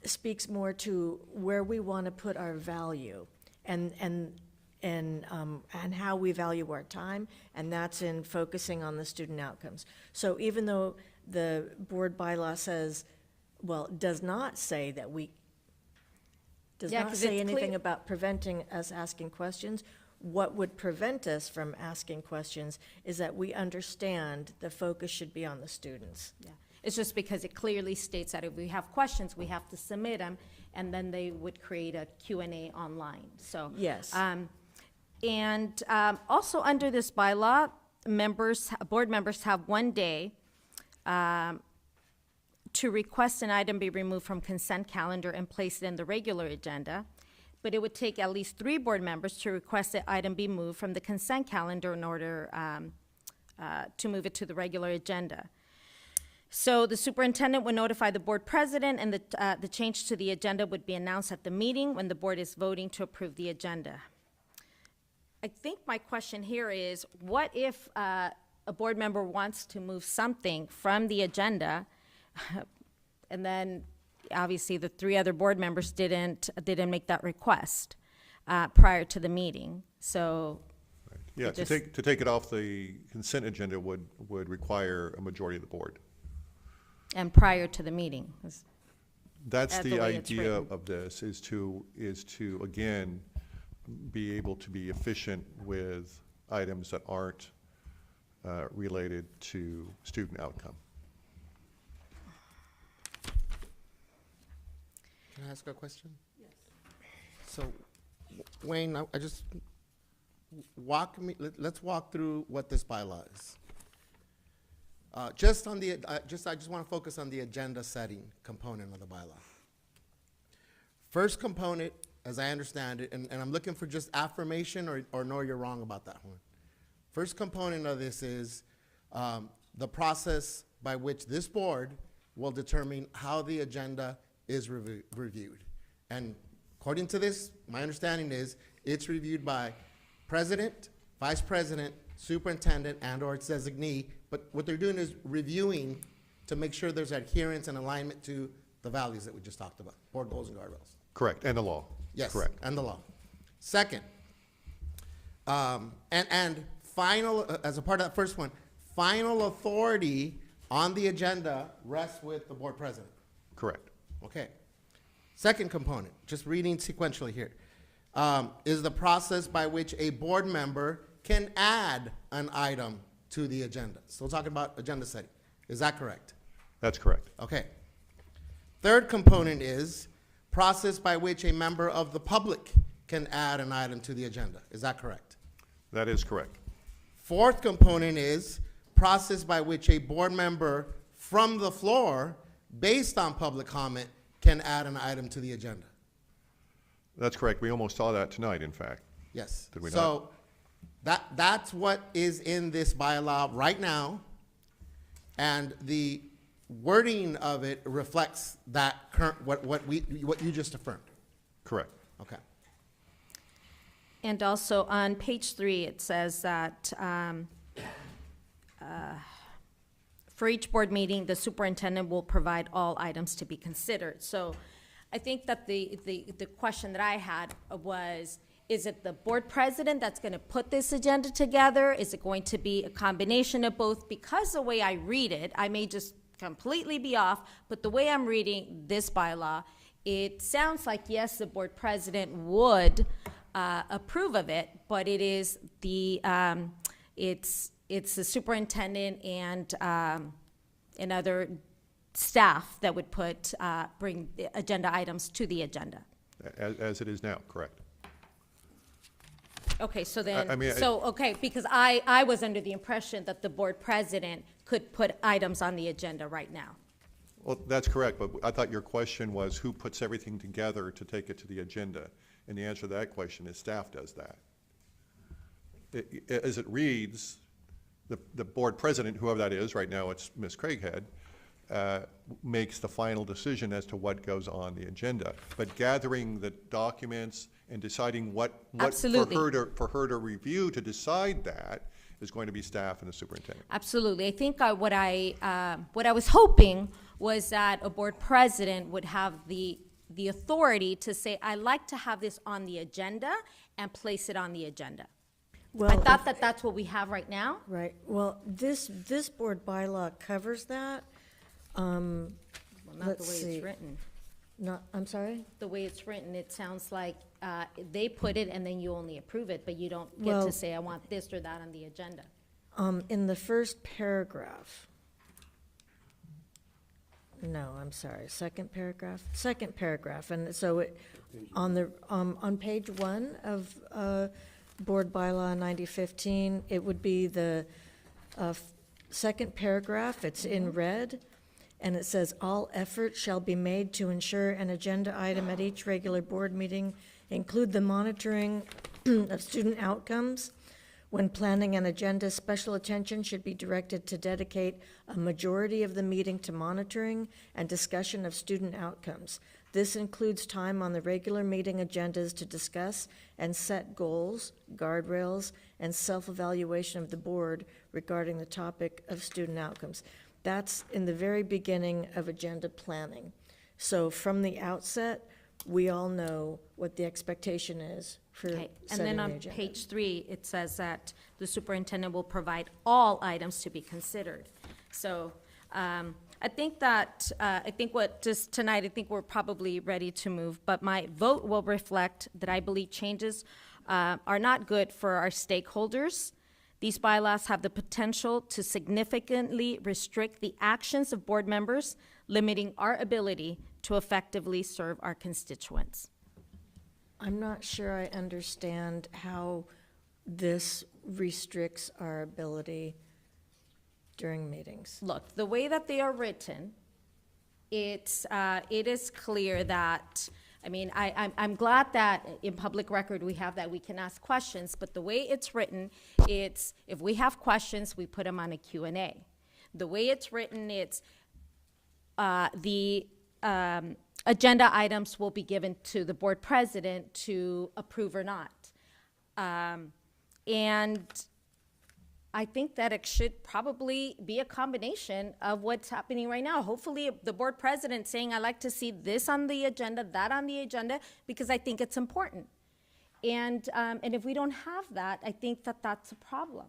speaks more to where we want to put our value and how we value our time, and that's in focusing on the student outcomes. So even though the board bylaw says, well, does not say that does Yeah, not 'cause say it's anything clear- about preventing us asking questions. What would prevent us from asking questions is that we understand the focus should be on the students. Yeah, it's just because it clearly states that if we have questions, we have to submit them, and then they would create a Q&A online, so. Yes. And also under this bylaw, board members have 1 day to request an item be removed from consent calendar and place it in the regular agenda. but it would take at least 3 board members to request the item be moved from the consent calendar in order to move it to the regular agenda. So the superintendent would notify the board president, and the change to the agenda would be announced at the meeting when the board is voting to approve the agenda. I think my question here is, what if a board member wants to move something from the agenda, and then obviously the 3 other board members didn't make that request prior to the meeting? So Yeah, to take it off the consent agenda would require a majority of the board. And prior to the meeting. That's the the way it's idea written. of this, is to again, be able to be efficient with items that aren't related to student outcome. Can I ask a question? Yes. So, Wayne, I just let's walk through what this bylaw is. I just want to focus on the agenda setting component of the bylaw. First component, as I understand it, and I'm looking for just affirmation or no, you're wrong about that one. First component of this is the process by which this board will determine how the agenda is reviewed. And according to this, my understanding is it's reviewed by president, vice president, superintendent, and/or its designee, but what they're doing is reviewing to make sure there's adherence and alignment to the values that we just talked about, board goals and guardrails. Correct, and the law. Yes, correct, and the law. Second, and final, as a part of that first one, final authority on the agenda rests with the board president. correct. Okay. Second component, just reading sequentially here, is the process by which a board member can add an item to the agenda. So we're talking about agenda setting. Is that correct? That's correct. Okay. Third component is process by which a member of the public can add an item to the agenda. Is that correct? That is correct. Fourth component is process by which a board member from the floor, based on public comment, can add an item to the agenda. That's correct. We almost saw that tonight, in fact. Yes. Did we not? So that's what is in this bylaw right now, and the wording of it reflects that current what you just affirmed. Correct. Okay. And also on page 3, it says that for each board meeting, the superintendent will provide all items to be considered. So I think that the question that I had was, is it the board president that's going to put this agenda together? Is it going to be a combination of both? Because the way I read it, I may just completely be off, but the way I'm reading this bylaw, it sounds like, yes, the board president would approve of it, but it is the it's the superintendent and other staff that would bring the agenda items to the agenda. As it is now, correct. Okay, so then, I- because I was under the impression that the board president could put items on the agenda right now. Well, that's correct, but I thought your question was who puts everything together to take it to the agenda? And the answer to that question is staff does that. As it reads, the board president, whoever that is, right now it's Ms. Craighead, makes the final decision as to what goes on the agenda. But gathering the documents and deciding what for her to review to decide that is going to be staff and the superintendent. Absolutely. I think what I was hoping was that a board president would have the authority to say, I like to have this on the agenda and place it on the agenda. Well, I thought that that's what we have right now. Right, well, this board bylaw covers that. Well, not Let's the way see. it's written. I'm sorry? The way it's written, it sounds like they put it and then you only approve it, but you don't get Well- to say, I want this or that on the agenda. In the first paragraph. No, I'm sorry, second paragraph? Second paragraph, and so on page 1 of Board Bylaw 9015, it would be the second paragraph, it's in red, and it says, "All effort shall be made to ensure an agenda item at each regular board meeting include the monitoring of student outcomes. When planning an agenda, special attention should be directed to dedicate a majority of the meeting to monitoring and discussion of student outcomes. This includes time on the regular meeting agendas to discuss and set goals, guardrails, and self-evaluation of the board regarding the topic of student outcomes. That's in the very beginning of agenda planning. So from the outset, we all know what the expectation is for Okay, and setting then the on agenda. page 3, it says that the superintendent will provide all items to be considered. So I think that, tonight, I think we're probably ready to move, but my vote will reflect that I believe changes are not good for our stakeholders. These bylaws have the potential to significantly restrict the actions of board members, limiting our ability to effectively serve our constituents. I'm not sure I understand how this restricts our ability during meetings. Look, the way that they are written, it is clear that, I mean, I'm glad that in public record we have that we can ask questions, but the way it's written, it's, if we have questions, we put them on a Q&A. The way it's written, it's the agenda items will be given to the board president to approve or not. And I think that it should probably be a combination of what's happening right now. Hopefully, the board president saying, I'd like to see this on the agenda, that on the agenda, because I think it's important. And if we don't have that, I think that that's a problem.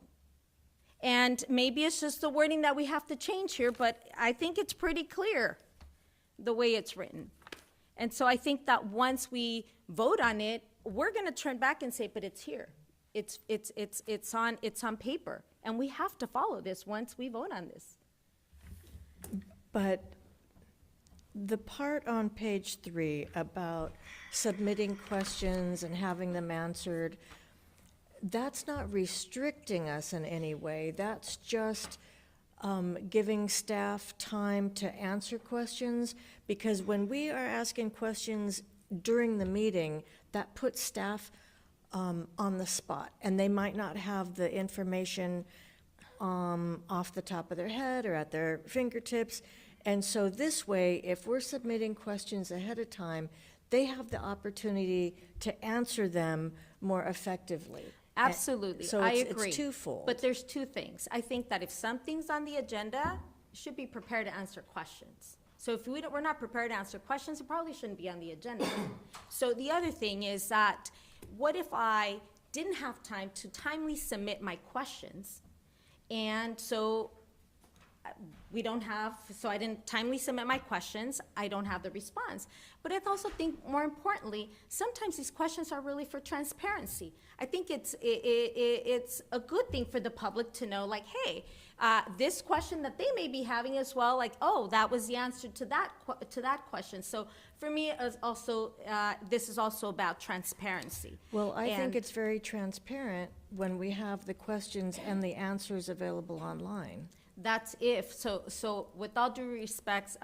And maybe it's just the wording that we have to change here, but I think it's pretty clear the way it's written. And so I think that once we vote on it, we're going to turn back and say, but it's here. It's on paper. And we have to follow this once we vote on this. But the part on page 3 about submitting questions and having them answered, that's not restricting us in any way. That's just giving staff time to answer questions, because when we are asking questions during the meeting, that puts staff on the spot, and they might not have the information off the top of their head or at their fingertips. And so this way, if we're submitting questions ahead of time, they have the opportunity to answer them more effectively. Absolutely, So I it's agree. twofold. But there's two things. I think that if something's on the agenda, you should be prepared to answer questions. So if we're not prepared to answer questions, it probably shouldn't be on the agenda. So the other thing is that, what if I didn't have time to timely submit my questions, and so I didn't timely submit my questions, I don't have the response. But I also think, more importantly, sometimes these questions are really for transparency. I think it's a good thing for the public to know, like, hey, this question that they may be having as well, like, oh, that was the answer to that question. So for me, this is also about transparency. Well, I think And- it's very transparent when we have the questions and the answers available online. That's if, so with all due respect,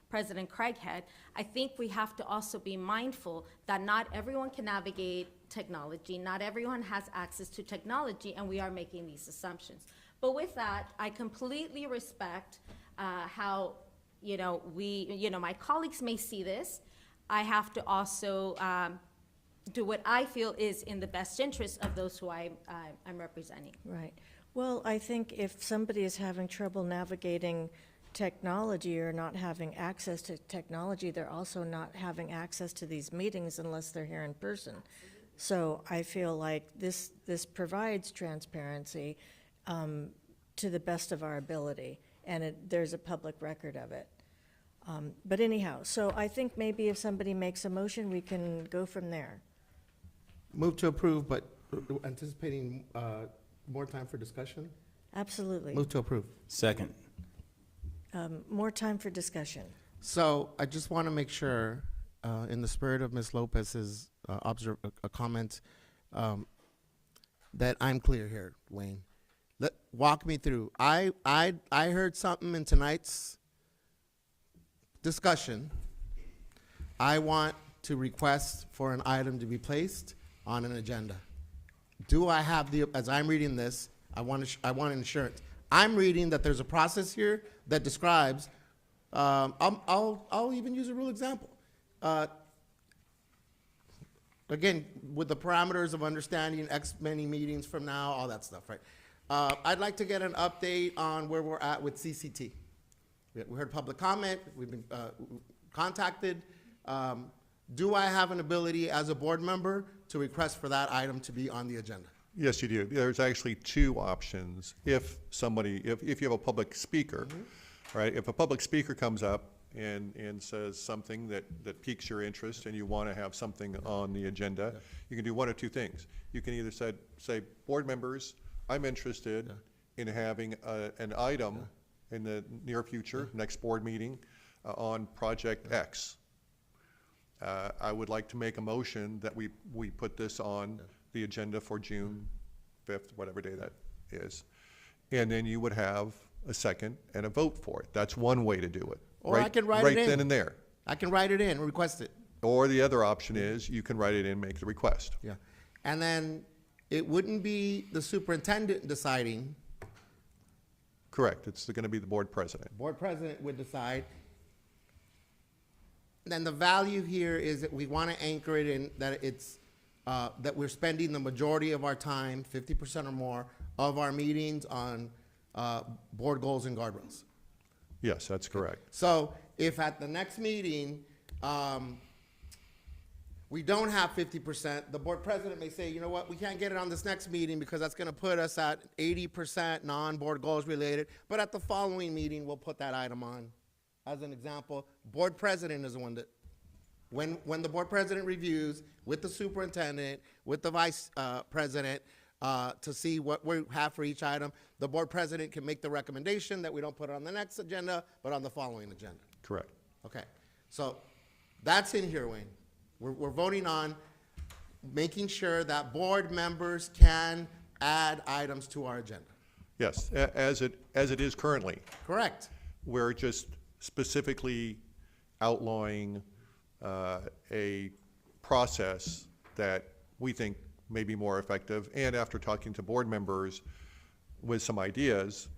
President Craighead, I think we have to also be mindful that not everyone can navigate technology, not everyone has access to technology, and we are making these assumptions. But with that, I completely respect how, my colleagues may see this. I have to also do what I feel is in the best interest of those who I'm representing. Right. Well, I think if somebody is having trouble navigating technology or not having access to technology, they're also not having access to these meetings unless they're here in person. So I feel like this provides transparency to the best of our ability, and there's a public record of it. But anyhow, so I think maybe if somebody makes a motion, we can go from there. Move to approve, but anticipating more time for discussion? Absolutely. Move to approve. Second. More time for discussion. So I just want to make sure, in the spirit of Ms. Lopez's comment, that I'm clear here, Wayne. Walk me through. I heard something in tonight's discussion. I want to request for an item to be placed on an agenda. Do I have the, as I'm reading this, I want insurance. I'm reading that there's a process here that describes, I'll even use a real example. Again, with the parameters of understanding X many meetings from now, all that stuff, right? I'd like to get an update on where we're at with CCT. We heard public comment, we've been contacted. Do I have an ability as a board member to request for that item to be on the agenda? Yes, you do. There's actually two options. If you have a public speaker, right? If a public speaker comes up and says something that piques your interest and you want to have something on the agenda, you can do one of two things. You can either say, board members, I'm interested in having an item in the near future, next board meeting, on project X. I would like to make a motion that we put this on the agenda for June 5th, whatever day that is. And then you would have a second and a vote for it. That's one way to do it. Or I can write it in. Right then and there. I can write it in, request it. Or the other option is you can write it in, make the request. Yeah. And then it wouldn't be the superintendent deciding. Correct. It's going to be the board president. Board president would decide. Then the value here is that we want to anchor it in that it's that we're spending the majority of our time, 50% or more, of our meetings on board goals and guardrails. Yes, that's correct. So if at the next meeting we don't have 50%, the board president may say, you know what, we can't get it on this next meeting because that's going to put us at 80% non-board goals related, but at the following meeting we'll put that item on. As an example, board president is the one that, when the board president reviews with the superintendent, with the vice president, to see what we have for each item, the board president can make the recommendation that we don't put it on the next agenda, but on the following agenda. Correct. Okay, so that's in here, Wayne. We're voting on making sure that board members can add items to our agenda. Yes, as it is currently. Correct. We're just specifically outlawing a process that we think may be more effective. And after talking to board members with some ideas,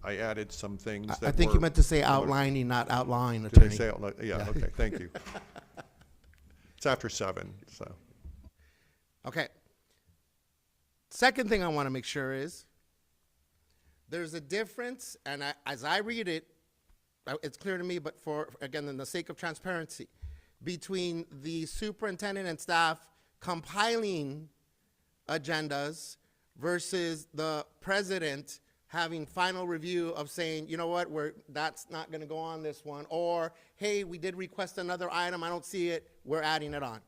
I added some things that I think you meant to say outlining, not outlawing, Did attorney. I say outline? Yeah, okay, thank you. It's after 7, so. Okay. Second thing I want to make sure is there's a difference, and as I read it, it's clear to me, but for, again, in the sake of transparency, between the superintendent and staff compiling agendas versus the president having final review of saying, you know what, that's not going to go on this one, or, hey, we did request another item, I don't see it, we're adding it on.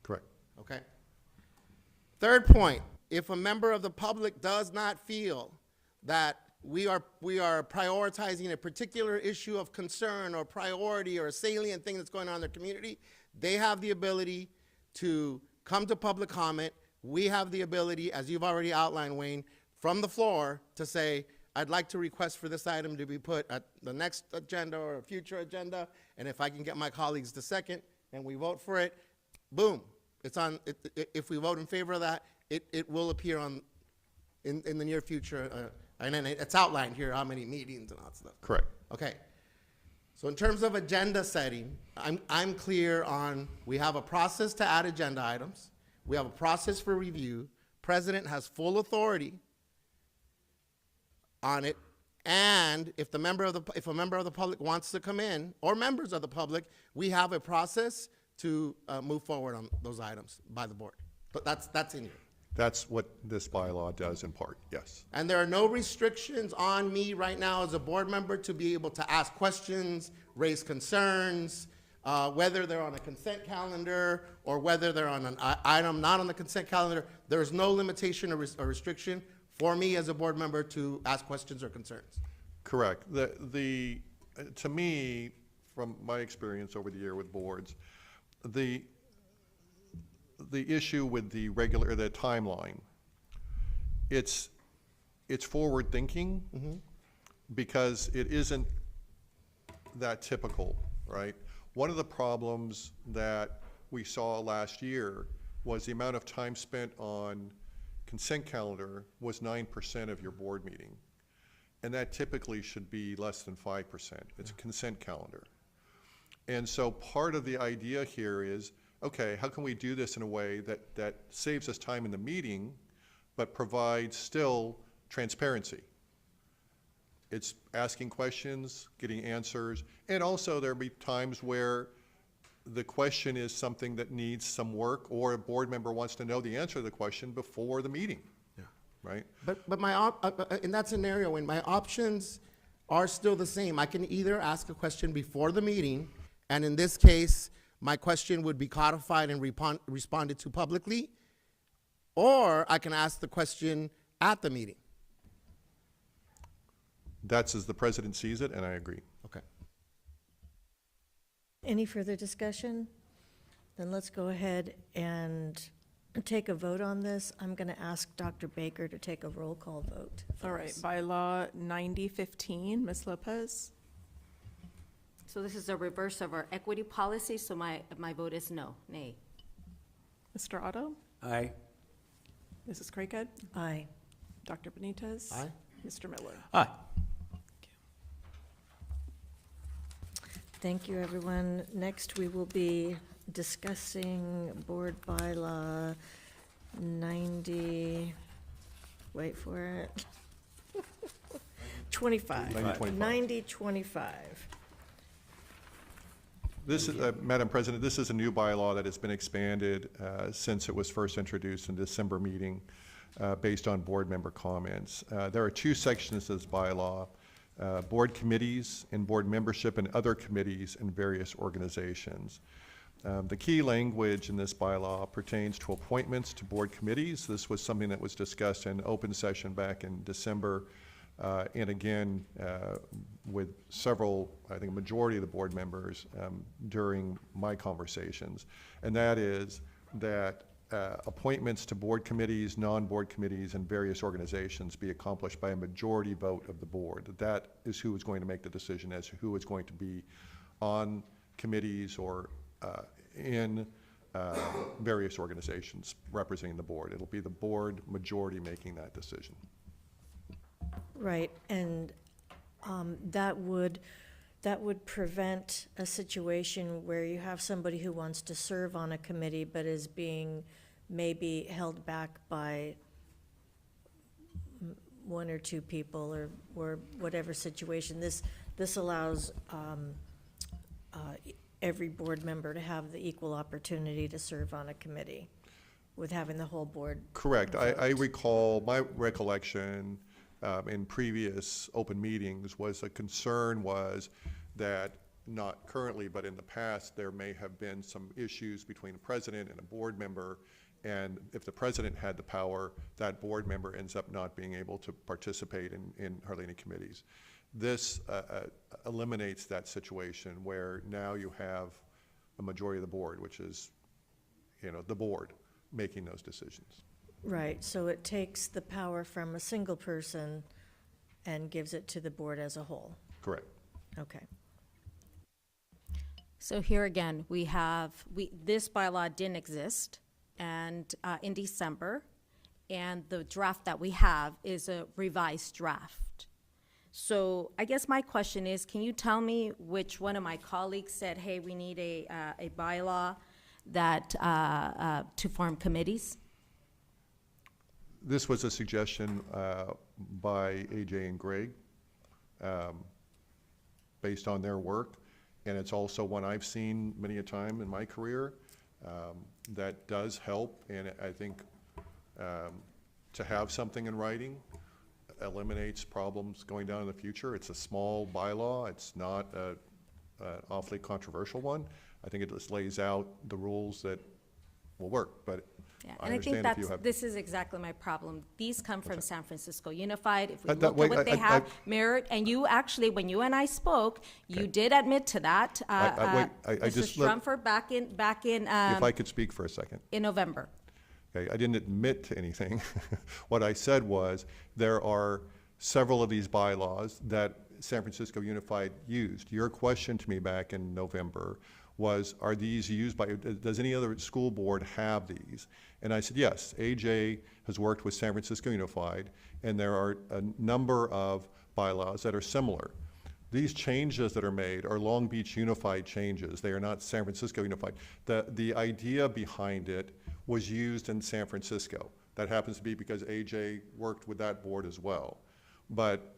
Correct. Okay. Third point, if a member of the public does not feel that we are prioritizing a particular issue of concern or priority or a salient thing that's going on in their community, they have the ability to come to public comment. We have the ability, as you've already outlined, Wayne, from the floor to say, I'd like to request for this item to be put at the next agenda or a future agenda, and if I can get my colleagues to second and we vote for it, boom, it's on. If we vote in favor of that, it will appear on in the near future. And then it's outlined here how many meetings and all that stuff. Correct. Okay. So in terms of agenda setting, I'm clear on we have a process to add agenda items. We have a process for review. President has full authority on it. And if a member of the public wants to come in, or members of the public, we have a process to move forward on those items by the board. But that's in here. That's what this bylaw does in part, yes. And there are no restrictions on me right now as a board member to be able to ask questions, raise concerns, whether they're on a consent calendar or whether they're on an item not on the consent calendar. There is no limitation or restriction for me as a board member to ask questions or concerns. Correct. To me, from my experience over the year with boards, the issue with the timeline, it's forward thinking because it isn't that typical, right? One of the problems that we saw last year was the amount of time spent on consent calendar was 9% of your board meeting. And that typically should be less than 5%. It's a consent calendar. And so part of the idea here is, okay, how can we do this in a way that saves us time in the meeting, but provides still transparency? It's asking questions, getting answers, and also there'll be times where the question is something that needs some work, or a board member wants to know the answer to the question before the meeting. Yeah. Right? But my in that scenario, when my options are still the same, I can either ask a question before the meeting, and in this case, my question would be codified and responded to publicly, or I can ask the question at the meeting. That's as the president sees it, and I agree. Okay. Any further discussion? Then let's go ahead and take a vote on this. I'm going to ask Dr. Baker to take a roll call vote. All right, bylaw 9015, Ms. Lopez. So this is a reverse of our equity policy, so my vote is no, nay. Mr. Otto? Aye. Mrs. Craighead? Aye. Dr. Benitez? Aye. Mr. Miller? Aye. Thank you, everyone. Next, we will be discussing board bylaw 90, wait for it, 25. 9025. This is, Madam President, this is a new bylaw that has been expanded since it was first introduced in December meeting based on board member comments. There are two sections of this bylaw, board committees and board membership and other committees and various organizations. The key language in this bylaw pertains to appointments to board committees. This was something that was discussed in open session back in December, and again with several, I think a majority of the board members during my conversations. And that is that appointments to board committees, non-board committees, and various organizations be accomplished by a majority vote of the board. That is who is going to make the decision as to who is going to be on committees or in various organizations representing the board. It'll be the board majority making that decision. Right, and that would prevent a situation where you have somebody who wants to serve on a committee but is being maybe held back by one or two people or whatever situation. This allows every board member to have the equal opportunity to serve on a committee with having the whole board. Correct. I recall, my recollection in previous open meetings was a concern was that not currently, but in the past, there may have been some issues between the president and a board member, and if the president had the power, that board member ends up not being able to participate in hardly any committees. This eliminates that situation where now you have a majority of the board, which is, the board making those decisions. Right, so it takes the power from a single person and gives it to the board as a whole. Correct. Okay. So here again, this bylaw didn't exist and in December, and the draft that we have is a revised draft. So I guess my question is, can you tell me which one of my colleagues said, hey, we need a bylaw that to form committees? This was a suggestion by AJ and Greg based on their work, and it's also one I've seen many a time in my career that does help, and I think to have something in writing eliminates problems going down in the future. It's a small bylaw. It's not an awfully controversial one. I think it just lays out the rules that will work, but Yeah, I and I think understand if you have. this is exactly my problem. These come from San Francisco Unified. If we That look way, at what they I- have mirrored, and you actually, when you and I spoke, you did admit to that. I Mr. just Strumfer, back in If I could speak for a second. in November. Okay, I didn't admit to anything. What I said was there are several of these bylaws that San Francisco Unified used. Your question to me back in November was, are these used by, does any other school board have these? And I said, yes, AJ has worked with San Francisco Unified, and there are a number of bylaws that are similar. These changes that are made are Long Beach Unified changes. They are not San Francisco Unified. The idea behind it was used in San Francisco. That happens to be because AJ worked with that board as well. But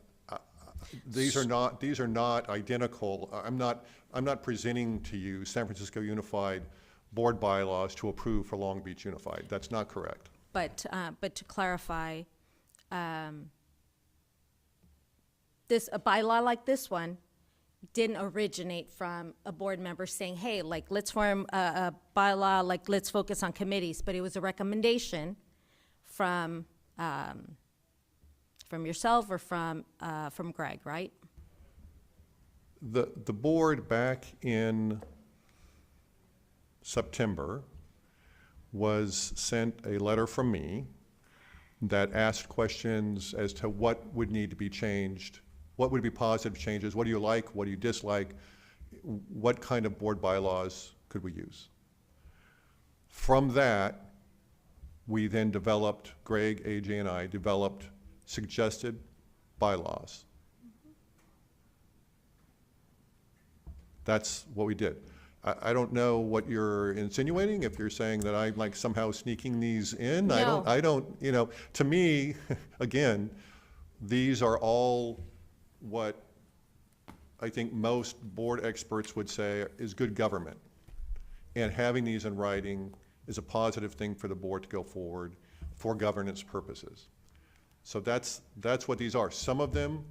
these are not identical. I'm not presenting to you San Francisco Unified board bylaws to approve for Long Beach Unified. That's not correct. But to clarify, a bylaw like this one didn't originate from a board member saying, hey, like, let's form a bylaw, like, let's focus on committees, but it was a recommendation from yourself or from Greg, right? The board back in September was sent a letter from me that asked questions as to what would need to be changed, what would be positive changes, what do you like, what do you dislike, what kind of board bylaws could we use. From that, we then developed, Greg, AJ, and I developed suggested bylaws. That's what we did. I don't know what you're insinuating, if you're saying that I'm like somehow sneaking these in. No. I don't, you know, to me, again, these are all what I think most board experts would say is good government. And having these in writing is a positive thing for the board to go forward for governance purposes. So that's what these are. Some of them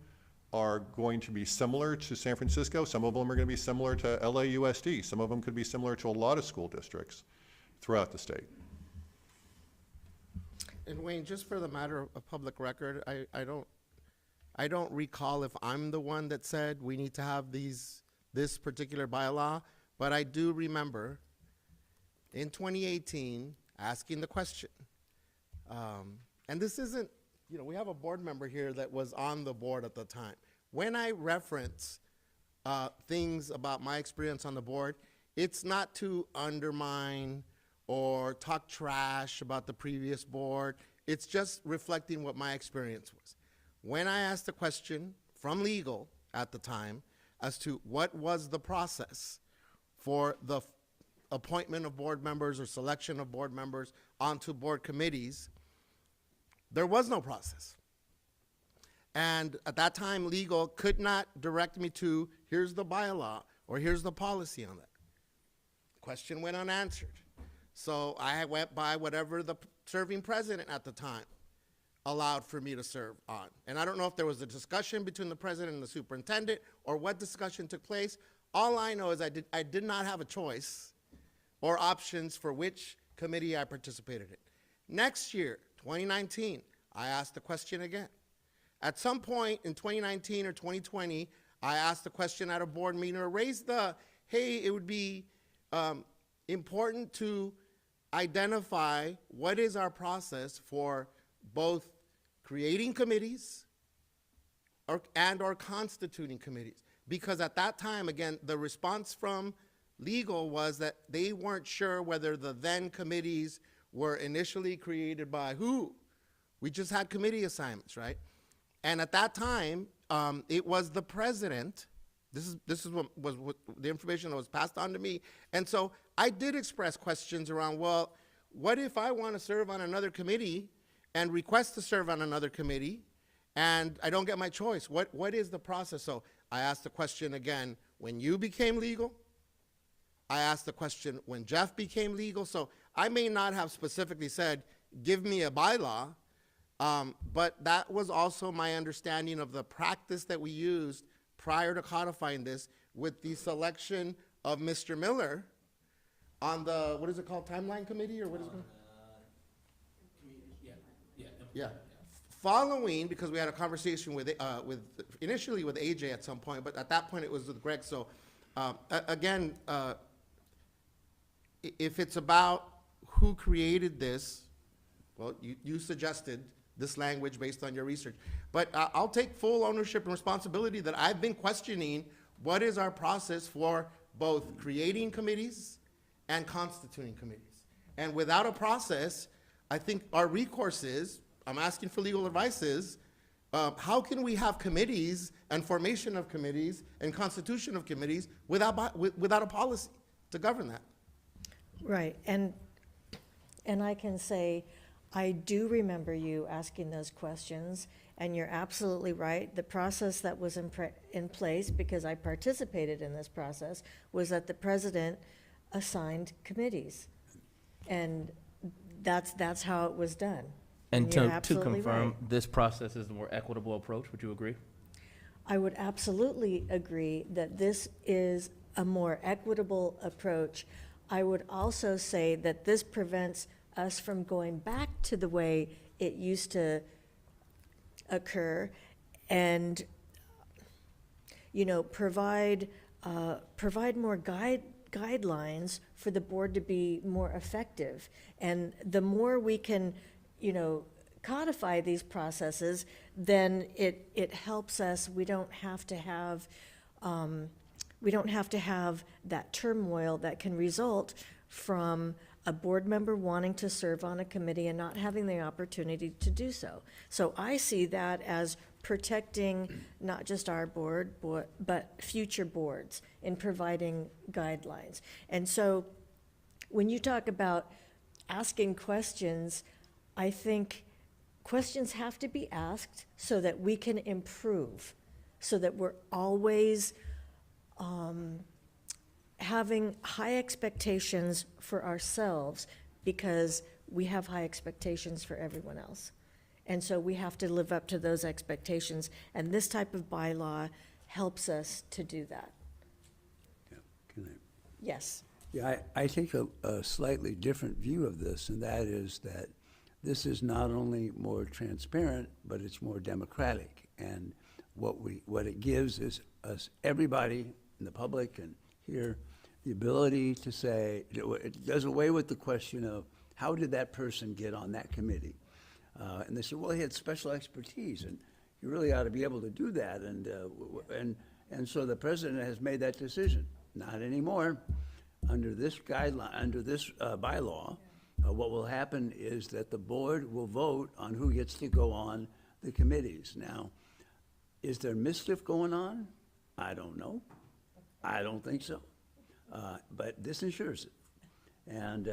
are going to be similar to San Francisco. Some of them are going to be similar to LAUSD. Some of them could be similar to a lot of school districts throughout the state. And Wayne, just for the matter of public record, I don't recall if I'm the one that said we need to have this particular bylaw, but I do remember in 2018 asking the question. And this isn't, you know, we have a board member here that was on the board at the time. When I reference things about my experience on the board, it's not to undermine or talk trash about the previous board. It's just reflecting what my experience was. When I asked the question from legal at the time as to what was the process for the appointment of board members or selection of board members onto board committees, there was no process. And at that time, legal could not direct me to, here's the bylaw, or here's the policy on that. Question went unanswered. So I went by whatever the serving president at the time allowed for me to serve on. And I don't know if there was a discussion between the president and the superintendent, or what discussion took place. All I know is I did not have a choice or options for which committee I participated in. Next year, 2019, I asked the question again. At some point in 2019 or 2020, I asked the question at a board meeting or raised the, hey, it would be important to identify what is our process for both creating committees and/or constituting committees. Because at that time, again, the response from legal was that they weren't sure whether the then committees were initially created by who. We just had committee assignments, right? And at that time, it was the president. This is what the information that was passed on to me. And so I did express questions around, well, what if I want to serve on another committee and request to serve on another committee and I don't get my choice? What is the process? So I asked the question again when you became legal. I asked the question when Jeff became legal. So I may not have specifically said, give me a bylaw, but that was also my understanding of the practice that we used prior to codifying this with the selection of Mr. Miller on the, what is it called, timeline committee, or what is it called? Yeah. Following, because we had a conversation with initially with AJ at some point, but at that point it was with Greg. So again, if it's about who created this, well, you suggested this language based on your research. But I'll take full ownership and responsibility that I've been questioning what is our process for both creating committees and constituting committees. And without a process, I think our recourse is, I'm asking for legal advice, is how can we have committees and formation of committees and constitution of committees without a policy to govern that? Right, and I can say, I do remember you asking those questions, and you're absolutely right. The process that was in place, because I participated in this process, was that the president assigned committees. And that's how it was done. And you're to absolutely confirm, right. this process is the more equitable approach. Would you agree? I would absolutely agree that this is a more equitable approach. I would also say that this prevents us from going back to the way it used to occur and, provide more guidelines for the board to be more effective. And the more we can, codify these processes, then it helps us. We don't have to have that turmoil that can result from a board member wanting to serve on a committee and not having the opportunity to do so. So I see that as protecting not just our board, but future boards in providing guidelines. And so when you talk about asking questions, I think questions have to be asked so that we can improve, so that we're always having high expectations for ourselves, because we have high expectations for everyone else. And so we have to live up to those expectations, and this type of bylaw helps us to do that. Yeah, can I? Yes. Yeah, I take a slightly different view of this, and that is that this is not only more transparent, but it's more democratic. And what it gives is us, everybody in the public and here, the ability to say, it does away with the question of how did that person get on that committee? And they said, well, he had special expertise, and you really ought to be able to do that. And so the president has made that decision. Not anymore. Under this guideline, under this bylaw, what will happen is that the board will vote on who gets to go on the committees. Now, is there mischief going on? I don't know. I don't think so. But this ensures it. And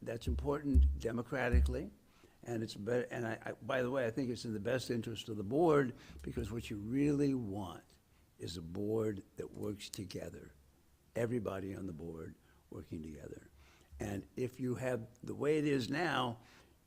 that's important democratically. And it's better, and I, by the way, I think it's in the best interest of the board, because what you really want is a board that works together. Everybody on the board working together. And if you have, the way it is now,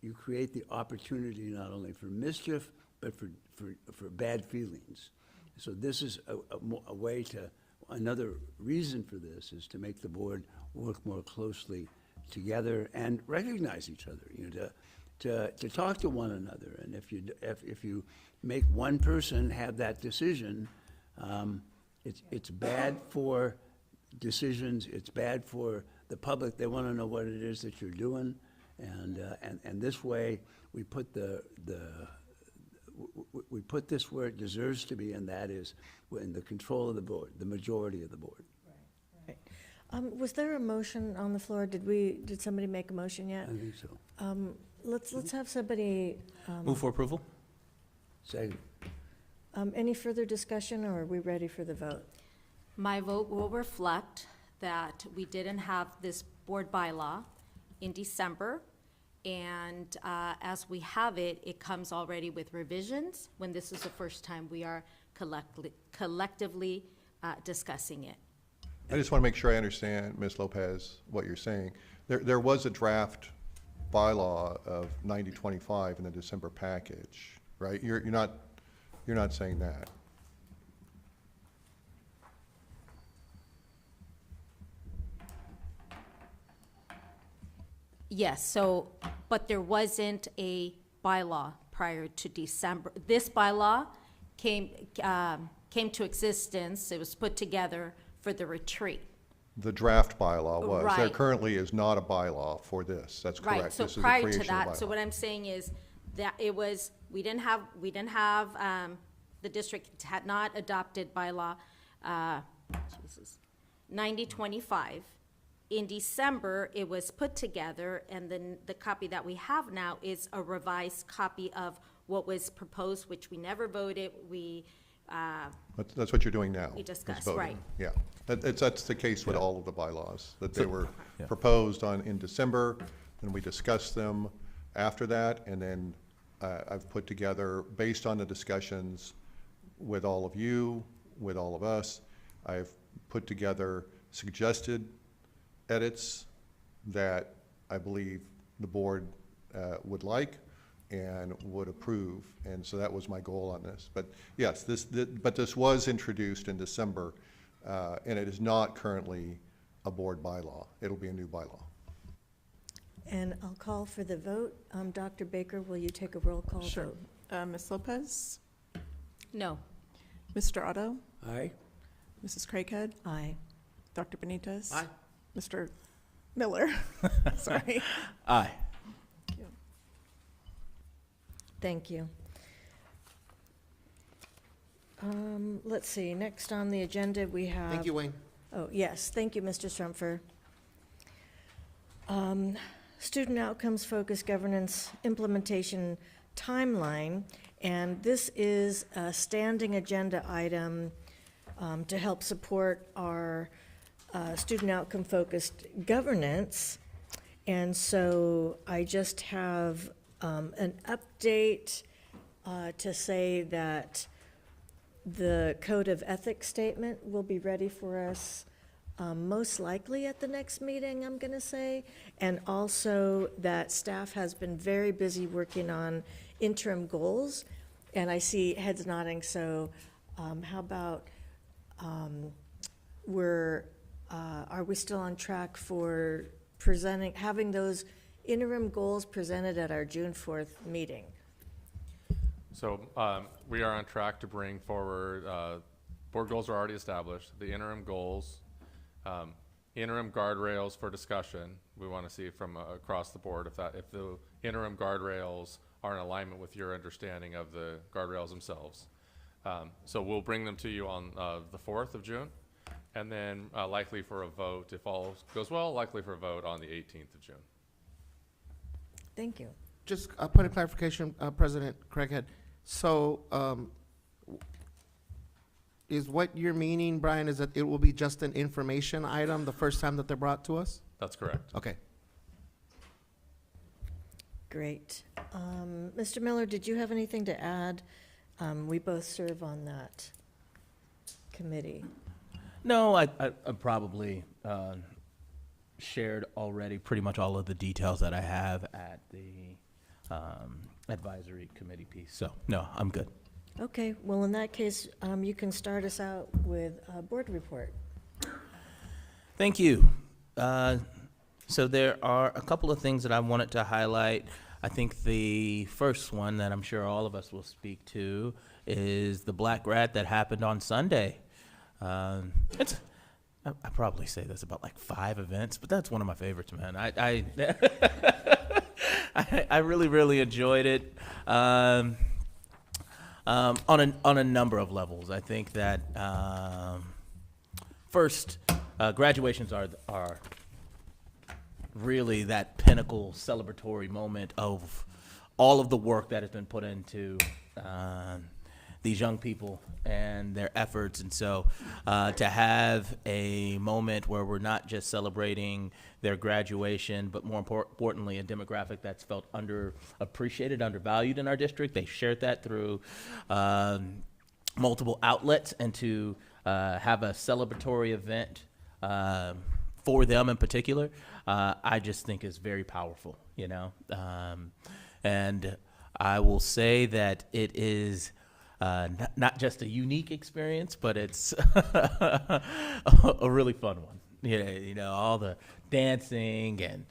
you create the opportunity not only for mischief, but for bad feelings. So this is a way to, another reason for this is to make the board work more closely together and recognize each other, to talk to one another. And if you make one person have that decision, it's bad for decisions, it's bad for the public. They want to know what it is that you're doing, and this way we put we put this where it deserves to be, and that is in the control of the board, the majority of the board. Right. Was there a motion on the floor? Did somebody make a motion yet? I think so. Let's have somebody. Move for approval? Second. Any further discussion, or are we ready for the vote? My vote will reflect that we didn't have this board bylaw in December, and as we have it, it comes already with revisions when this is the first time we are collectively discussing it. I just want to make sure I understand, Ms. Lopez, what you're saying. There was a draft bylaw of 9025 in the December package, right? You're not saying that. Yes, so, but there wasn't a bylaw prior to December. This bylaw came to existence, it was put together for the retreat. The draft bylaw was. There Right. currently is not a bylaw for this. That's correct. Right, so This is the prior to creation of that, so bylaw. what I'm saying is that it was, we didn't have, the district had not adopted bylaw, 9025. In December, it was put together, and then the copy that we have now is a revised copy of what was proposed, which we never voted. That's what you're doing now. We is discussed, voting. right. Yeah, that's the case with all of the bylaws, that they were Yeah. proposed in December, and we discussed them after that, and then I've put together, based on the discussions with all of you, with all of us, I've put together suggested edits that I believe the board would like and would approve, and so that was my goal on this. But yes, but this was introduced in December, and it is not currently a board bylaw. It'll be a new bylaw. And I'll call for the vote. Dr. Baker, will you take a roll call Sure. vote? Ms. Lopez? No. Mr. Otto? Aye. Mrs. Craighead? Aye. Dr. Benitez? Aye. Mr. Miller? Sorry. Aye. Thank you. Let's see, next on the agenda, we have. Thank you, Wayne. Oh, yes, thank you, Mr. Strumpfer. Student outcomes focused governance implementation timeline, and this is a standing agenda item to help support our student outcome focused governance. And so I just have an update to say that the Code of Ethics statement will be ready for us most likely at the next meeting, I'm going to say, and also that staff has been very busy working on interim goals, and I see heads nodding, so how about are we still on track for having those interim goals presented at our June 4th meeting? So we are on track to bring forward, board goals are already established, the interim goals, interim guardrails for discussion. We want to see from across the board if the interim guardrails are in alignment with your understanding of the guardrails themselves. So we'll bring them to you on the 4th of June, and then likely for a vote, if all goes well, likely for a vote on the 18th of June. Thank you. Just a point of clarification, President Craighead. So is what you're meaning, Brian, is that it will be just an information item the first time that they're brought to us? That's correct. Okay. Great. Mr. Miller, did you have anything to add? We both serve on that committee. No, I probably shared already pretty much all of the details that I have at the advisory committee piece. So, no, I'm good. Okay, well, in that case, you can start us out with a board report. Thank you. So there are a couple of things that I wanted to highlight. I think the first one that I'm sure all of us will speak to is the Black Rat that happened on Sunday. I probably say this about like 5 events, but that's one of my favorites, man. I really, really enjoyed it on a number of levels. I think that first, graduations are really that pinnacle celebratory moment of all of the work that has been put into these young people and their efforts. And so to have a moment where we're not just celebrating their graduation, but more importantly, a demographic that's felt underappreciated, undervalued in our district. They shared that through multiple outlets, and to have a celebratory event for them in particular, I just think is very powerful, you know. And I will say that it is not just a unique experience, but it's a really fun one. You know, all the dancing and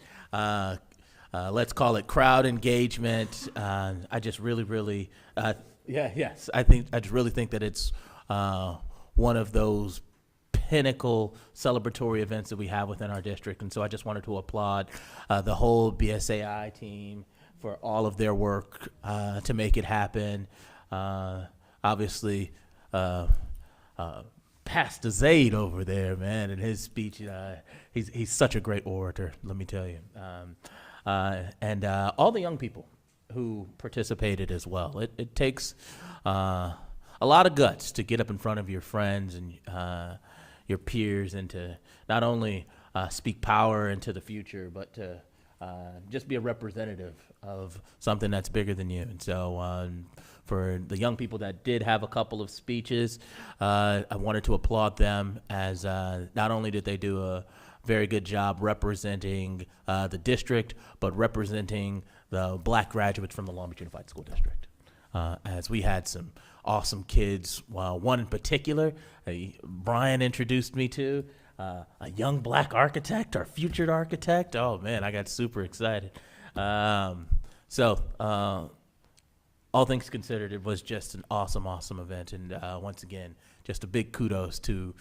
let's call it crowd engagement. I just really, I just really think that it's one of those pinnacle celebratory events that we have within our district. And so I just wanted to applaud the whole BSAI team for all of their work to make it happen. Obviously, Pastor Zaid over there, man, and his speech. He's such a great orator, let me tell you. And all the young people who participated as well. It takes a lot of guts to get up in front of your friends and your peers and to not only speak power into the future, but to just be a representative of something that's bigger than you. And so for the young people that did have a couple of speeches, I wanted to applaud them as not only did they do a very good job representing the district, but representing the black graduates from the Long Beach Unified School District. As we had some awesome kids, one in particular, Brian introduced me to, a young black architect, our future architect. Oh man, I got super excited. So all things considered, it was just an awesome, awesome event. And once again, just a big kudos to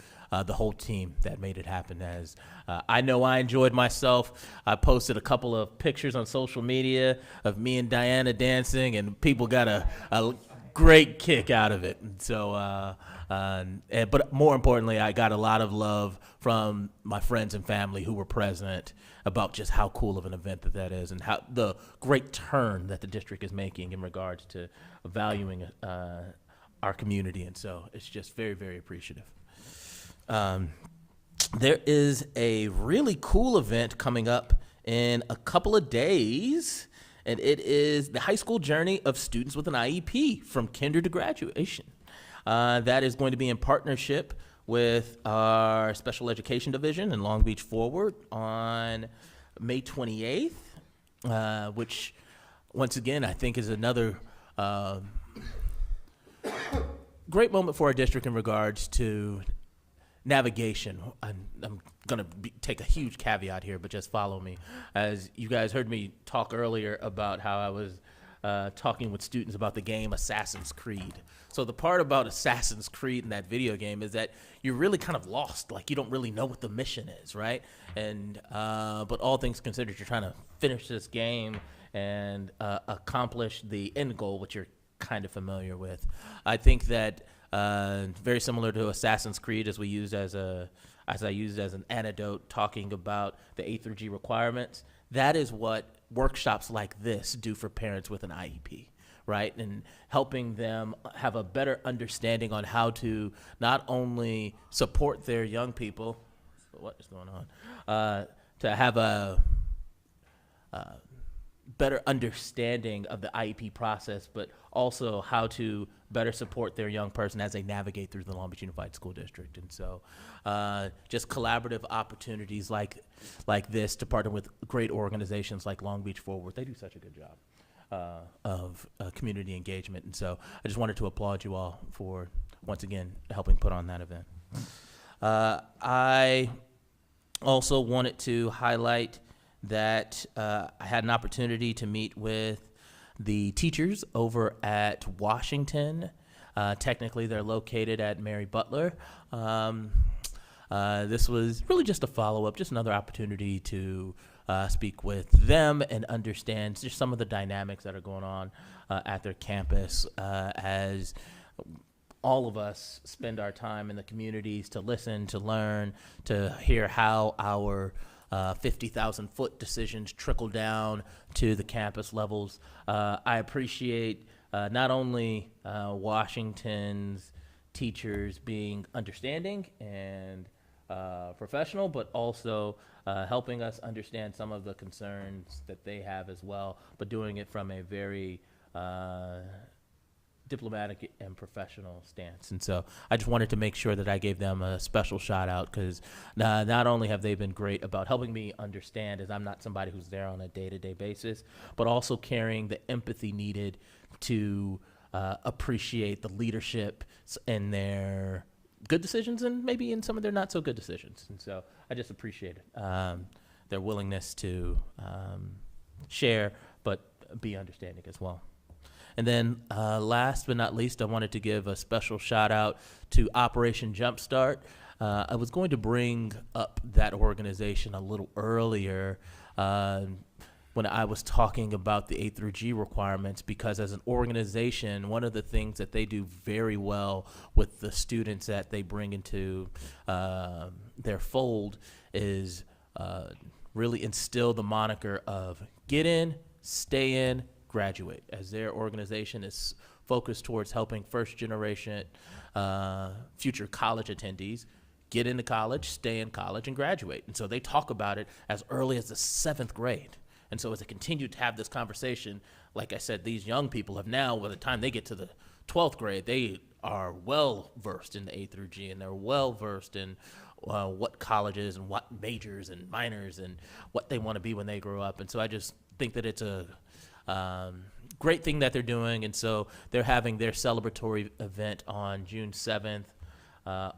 the whole team that made it happen. As I know I enjoyed myself. I posted a couple of pictures on social media of me and Diana dancing, and people got a great kick out of it. And so, but more importantly, I got a lot of love from my friends and family who were present about just how cool of an event that is, and how the great turn that the district is making in regards to valuing our community. And so it's just very, very appreciative. There is a really cool event coming up in a couple of days, and it is the high school journey of students with an IEP from kinder to graduation. That is going to be in partnership with our special education division in Long Beach Forward on May 28th, which once again, I think is another great moment for our district in regards to navigation. I'm going to take a huge caveat here, but just follow me. As you guys heard me talk earlier about how I was talking with students about the game Assassin's Creed. So the part about Assassin's Creed in that video game is that you're really kind of lost. Like, you don't really know what the mission is, right? And but all things considered, you're trying to finish this game and accomplish the end goal, which you're kind of familiar with. I think that very similar to Assassin's Creed, as I used as an antidote, talking about the A through G requirements. That is what workshops like this do for parents with an IEP, right? And helping them have a better understanding on how to not only support their young people, what is going on, to have a better understanding of the IEP process, but also how to better support their young person as they navigate through the Long Beach Unified School District. And so just collaborative opportunities like this to partner with great organizations like Long Beach Forward. They do such a good job of community engagement. And so I just wanted to applaud you all for, once again, helping put on that event. I also wanted to highlight that I had an opportunity to meet with the teachers over at Washington. Technically, they're located at Mary Butler. This was really just a follow-up, just another opportunity to speak with them and understand just some of the dynamics that are going on at their campus as all of us spend our time in the communities to listen, to learn, to hear how our 50,000-foot decisions trickle down to the campus levels. I appreciate not only Washington's teachers being understanding and professional, but also helping us understand some of the concerns that they have as well, but doing it from a very diplomatic and professional stance. And so I just wanted to make sure that I gave them a special shout out, because not only have they been great about helping me understand, as I'm not somebody who's there on a day-to-day basis, but also carrying the empathy needed to appreciate the leadership in their good decisions and maybe in some of their not so good decisions. And so I just appreciate it, their willingness to share, but be understanding as well. And then last but not least, I wanted to give a special shout out to Operation Jumpstart. I was going to bring up that organization a little earlier. when I was talking about the A through G requirements, because as an organization, one of the things that they do very well with the students that they bring into their fold is really instill the moniker of get in, stay in, graduate, as their organization is focused towards helping first generation future college attendees get into college, stay in college, and graduate. And so they talk about it as early as the 7th grade. And so as they continue to have this conversation, like I said, these young people have now, by the time they get to the 12th grade, they are well versed in the A through G, and they're well versed in what colleges and what majors and minors and what they want to be when they grow up. And so I just think that it's a great thing that they're doing. And so they're having their celebratory event on June 7th.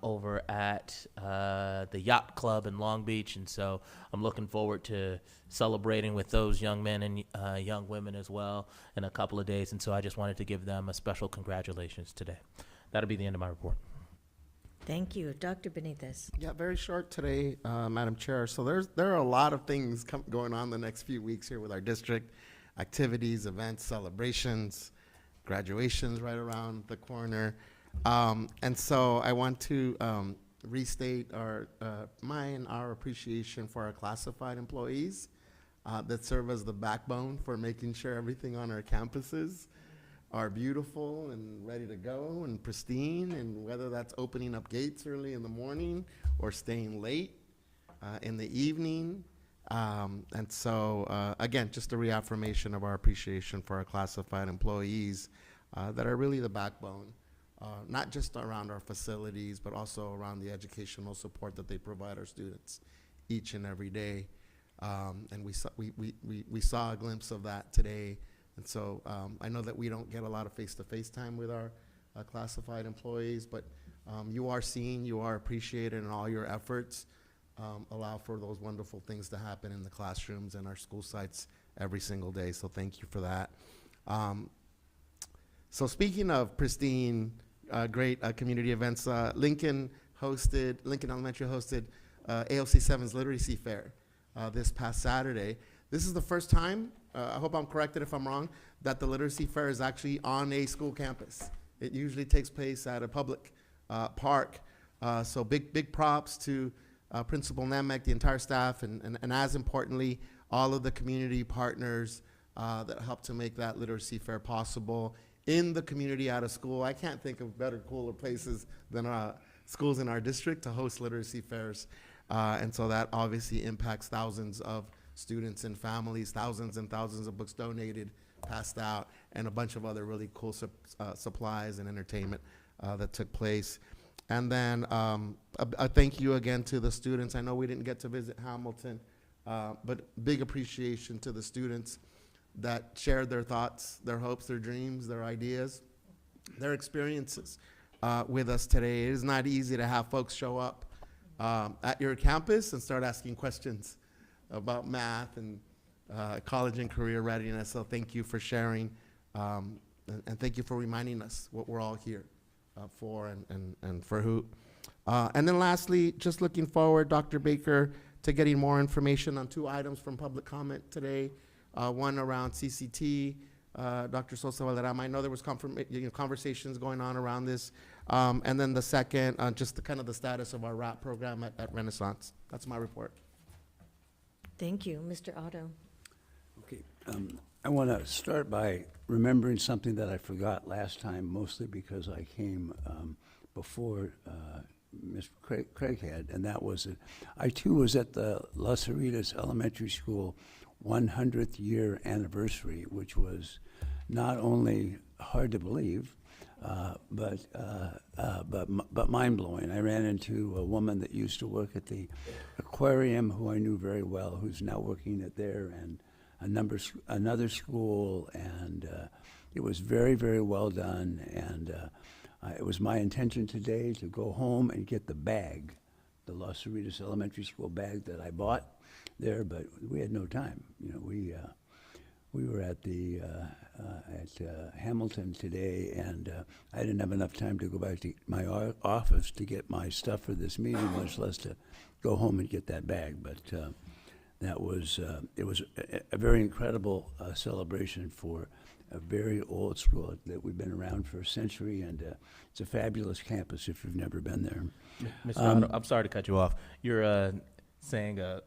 Over at the Yacht Club in Long Beach. And so I'm looking forward to celebrating with those young men and young women as well in a couple of days. And so I just wanted to give them a special congratulations today. That'll be the end of my report. Thank you. Dr. Benitez. Yeah, very short today, Madam Chair. So there are a lot of things going on the next few weeks here with our district, activities, events, celebrations, graduations right around the corner. And so I want to restate our appreciation for our classified employees that serve as the backbone for making sure everything on our campuses are beautiful and ready to go and pristine, and whether that's opening up gates early in the morning or staying late in the evening. And so, again, just a reaffirmation of our appreciation for our classified employees that are really the backbone. Not just around our facilities, but also around the educational support that they provide our students each and every day. And we saw a glimpse of that today. And so I know that we don't get a lot of face-to-face time with our classified employees, but you are seen, you are appreciated, and all your efforts allow for those wonderful things to happen in the classrooms and our school sites every single day. So thank you for that. So speaking of pristine, great community events, Lincoln Elementary hosted AOC 7's Literacy Fair this past Saturday. This is the first time, I hope I'm corrected if I'm wrong, that the Literacy Fair is actually on a school campus. It usually takes place at a public park. So big props to Principal Nemec, the entire staff, and as importantly, all of the community partners that helped to make that Literacy Fair possible in the community out of school. I can't think of better, cooler places than schools in our district to host literacy fairs. And so that obviously impacts thousands of students and families, thousands and thousands of books donated, passed out, and a bunch of other really cool supplies and entertainment that took place. And then a thank you again to the students. I know we didn't get to visit Hamilton, but big appreciation to the students that shared their thoughts, their hopes, their dreams, their ideas, their experiences with us today. It is not easy to have folks show up at your campus and start asking questions about math and college and career readiness. So thank you for sharing, and thank you for reminding us what we're all here for and for who. And then lastly, just looking forward, Dr. Baker, to getting more information on 2 items from public comment today. One around CCT, Dr. Sosa Valderrama. I know there was conversations going on around this. And then the second, just kind of the status of our RAP program at Renaissance. That's my report. Thank you. Mr. Otto. Okay. I want to start by remembering something that I forgot last time, mostly because I came before Mr. Craighead, and that was it. I, too, was at the Las Cerritas Elementary School 100th year anniversary, which was not only hard to believe, but mind-blowing. I ran into a woman that used to work at the aquarium who I knew very well, who's now working at there and another school, and it was very, very well done. And it was my intention today to go home and get the bag, the Las Cerritas Elementary School bag that I bought there, but we had no time. You know, we were at the at Hamilton today, and I didn't have enough time to go back to my office to get my stuff for this meeting, much less to go home and get that bag. But that was, it was a very incredible celebration for a very old school that we've been around for a century, and it's a fabulous campus if you've never been there. Mr. Otto, I'm sorry to cut you off. You're saying a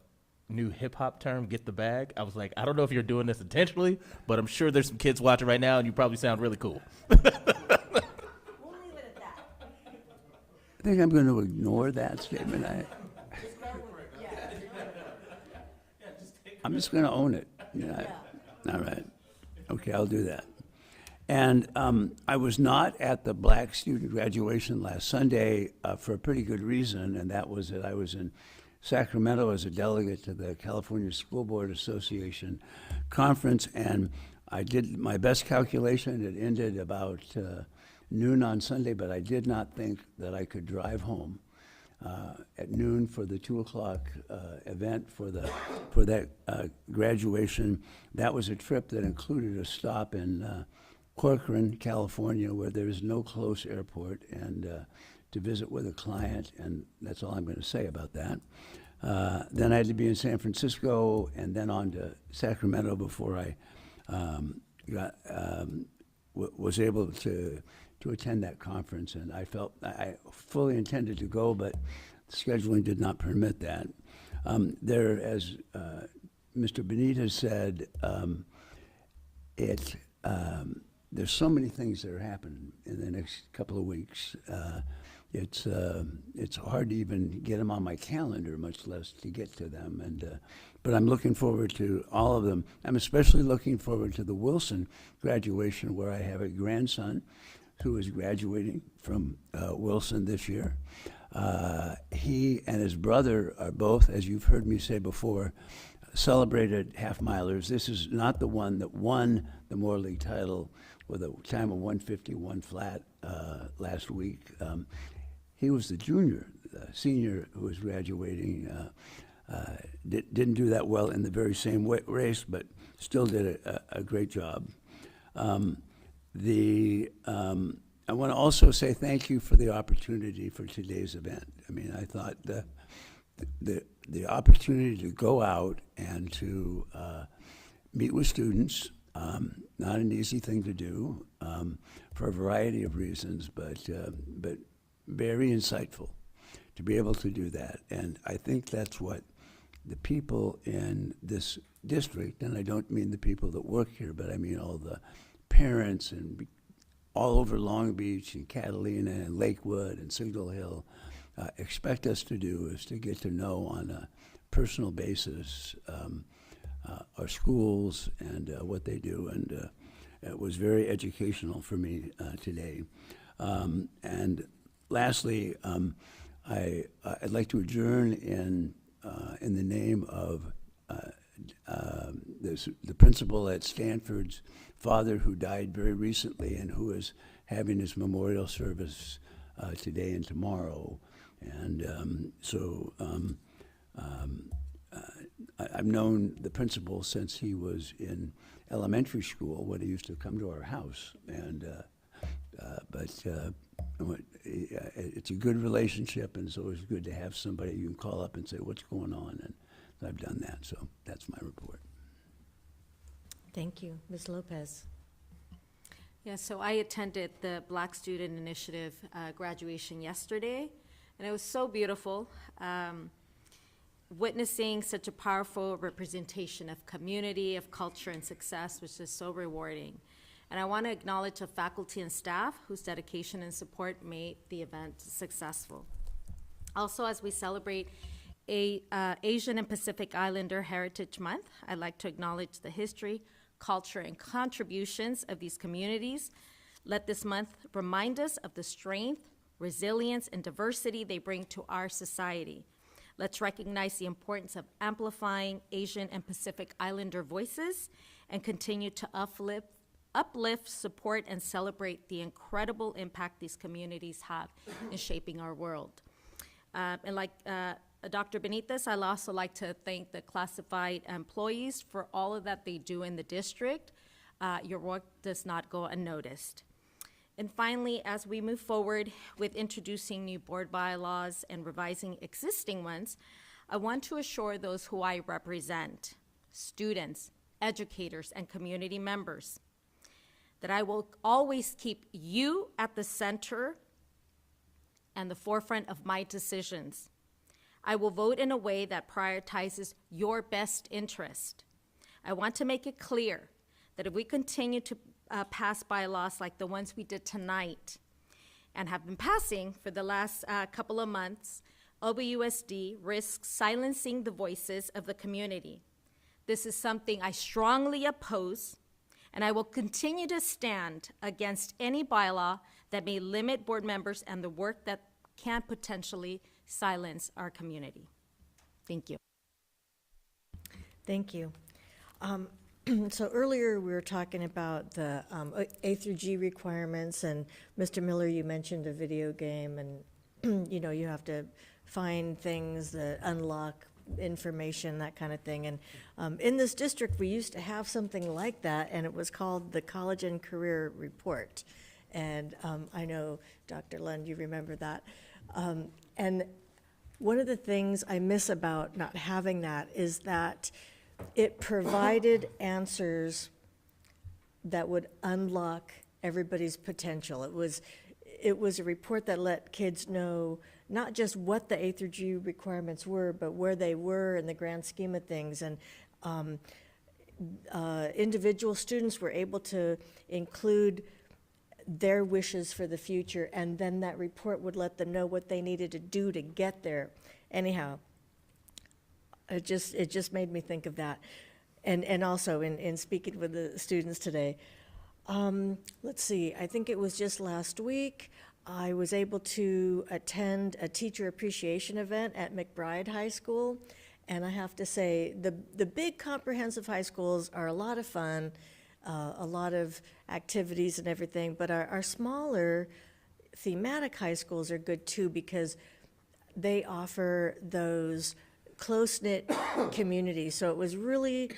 new hip-hop term, get the bag. I was like, I don't know if you're doing this intentionally, but I'm sure there's some kids watching right now, and you probably sound really cool. I think I'm going to ignore that statement. I'm just going to own it. All right. Okay, I'll do that. And I was not at the black student graduation last Sunday for a pretty good reason, and that was that I was in Sacramento as a delegate to the California School Board Association conference, and I did my best calculation. It ended about noon on Sunday, but I did not think that I could drive home at noon for the 2 o'clock event for that graduation. That was a trip that included a stop in Corcoran, California, where there is no close airport, and to visit with a client, and that's all I'm going to say about that. Then I had to be in San Francisco and then on to Sacramento before I was able to attend that conference, and I felt I fully intended to go, but scheduling did not permit that. There, as Mr. Benitez said, there's so many things that are happening in the next couple of weeks. It's hard to even get them on my calendar, much less to get to them. And but I'm looking forward to all of them. I'm especially looking forward to the Wilson graduation, where I have a grandson who is graduating from Wilson this year. He and his brother are both, as you've heard me say before, celebrated half-milers. This is not the one that won the Moore League title with a time of 1:51 flat last week. He was the junior. The senior who was graduating didn't do that well in the very same race, but still did a great job. I want to also say thank you for the opportunity for today's event. I mean, I thought the opportunity to go out and to meet with students, not an easy thing to do for a variety of reasons, but very insightful to be able to do that. And I think that's what the people in this district, and I don't mean the people that work here, but I mean all the parents and all over Long Beach and Catalina and Lakewood and Signal Hill expect us to do, is to get to know on a personal basis our schools and what they do. And it was very educational for me today. And lastly, I'd like to adjourn in the name of the principal at Stanford's father, who died very recently and who is having his memorial service today and tomorrow. And I've known the principal since he was in elementary school, when he used to come to our house. And it's a good relationship, and it's always good to have somebody you can call up and say, what's going on? And I've done that, so that's my report. Thank you. Ms. Lopez. Yeah, so I attended the Black Student Initiative graduation yesterday, and it was so beautiful. Witnessing such a powerful representation of community, of culture, and success was just so rewarding. And I want to acknowledge the faculty and staff whose dedication and support made the event successful. Also, as we celebrate Asian and Pacific Islander Heritage Month, I'd like to acknowledge the history, culture, and contributions of these communities. Let this month remind us of the strength, resilience, and diversity they bring to our society. Let's recognize the importance of amplifying Asian and Pacific Islander voices and continue to uplift, support, and celebrate the incredible impact these communities have in shaping our world. And like Dr. Benitez, I'd also like to thank the classified employees for all of that they do in the district. Your work does not go unnoticed. And finally, as we move forward with introducing new board bylaws and revising existing ones, I want to assure those who I represent, students, educators, and community members, that I will always keep you at the center and the forefront of my decisions. I will vote in a way that prioritizes your best interest. I want to make it clear that if we continue to pass bylaws like the ones we did tonight and have been passing for the last couple of months, LBUSD risks silencing the voices of the community. This is something I strongly oppose, and I will continue to stand against any bylaw that may limit board members and the work that can potentially silence our community. Thank you. Thank you. So earlier we were talking about the A through G requirements, and Mr. Miller, you mentioned a video game, and you know, you have to find things that unlock information, that kind of thing. And in this district, we used to have something like that, and it was called the College and Career Report. And I know, Dr. Lund, you remember that. And one of the things I miss about not having that is that it provided answers that would unlock everybody's potential. It was a report that let kids know not just what the A through G requirements were, but where they were in the grand scheme of things. And individual students were able to include their wishes for the future, and then that report would let them know what they needed to do to get there. Anyhow, it just made me think of that. And also in speaking with the students today, let's see, I think it was just last week, I was able to attend a teacher appreciation event at McBride High School. And I have to say, the big comprehensive high schools are a lot of fun, a lot of activities and everything, but our smaller thematic high schools are good too, because they offer those close-knit communities. So it was really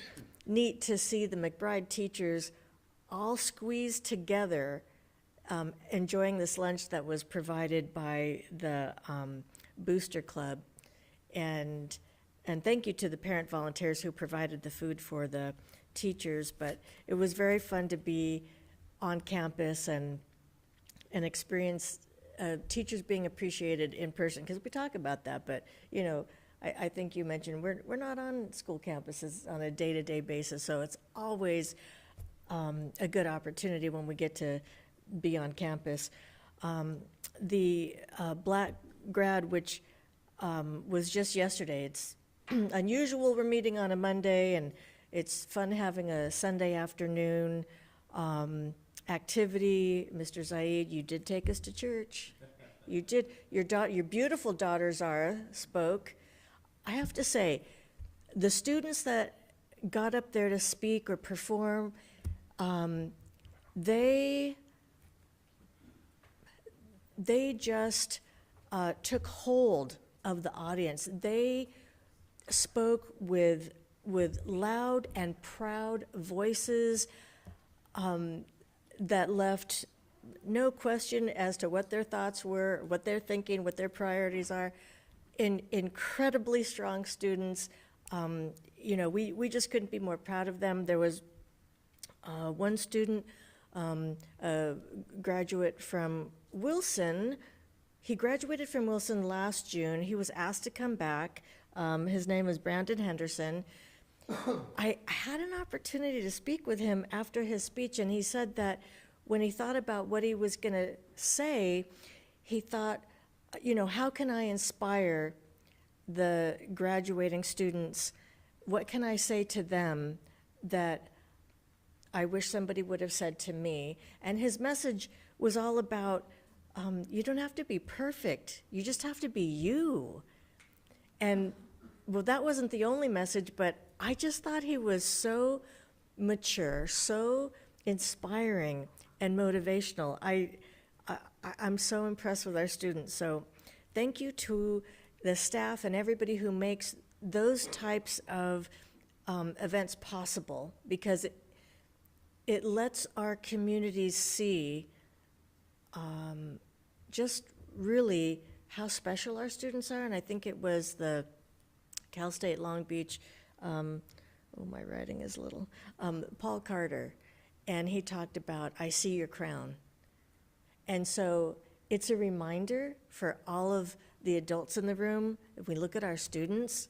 neat to see the McBride teachers all squeezed together, enjoying this lunch that was provided by the Booster Club. And thank you to the parent volunteers who provided the food for the teachers. But it was very fun to be on campus and experience teachers being appreciated in person, because we talk about that, but you know, I think you mentioned we're not on school campuses on a day-to-day basis, so it's always a good opportunity when we get to be on campus. The Black Grad, which was just yesterday, it's unusual we're meeting on a Monday, and it's fun having a Sunday afternoon activity. Mr. Zaid, you did take us to church. You did. Your beautiful daughter Zara spoke. I have to say, the students that got up there to speak or perform, they just took hold of the audience. They spoke with loud and proud voices that left no question as to what their thoughts were, what they're thinking, what their priorities are. Incredibly strong students. You know, we just couldn't be more proud of them. There was one student, a graduate from Wilson. He graduated from Wilson last June. He was asked to come back. His name is Brandon Henderson. I had an opportunity to speak with him after his speech, and he said that when he thought about what he was going to say, he thought, you know, how can I inspire the graduating students? What can I say to them that I wish somebody would have said to me? And his message was all about, you don't have to be perfect. You just have to be you. And, well, that wasn't the only message, but I just thought he was so mature, so inspiring and motivational. I'm so impressed with our students. So thank you to the staff and everybody who makes those types of events possible, because it lets our communities see just really how special our students are. And I think it was the Cal State Long Beach, my writing is little, Paul Carter, and he talked about, I see your crown. And so it's a reminder for all of the adults in the room, if we look at our students,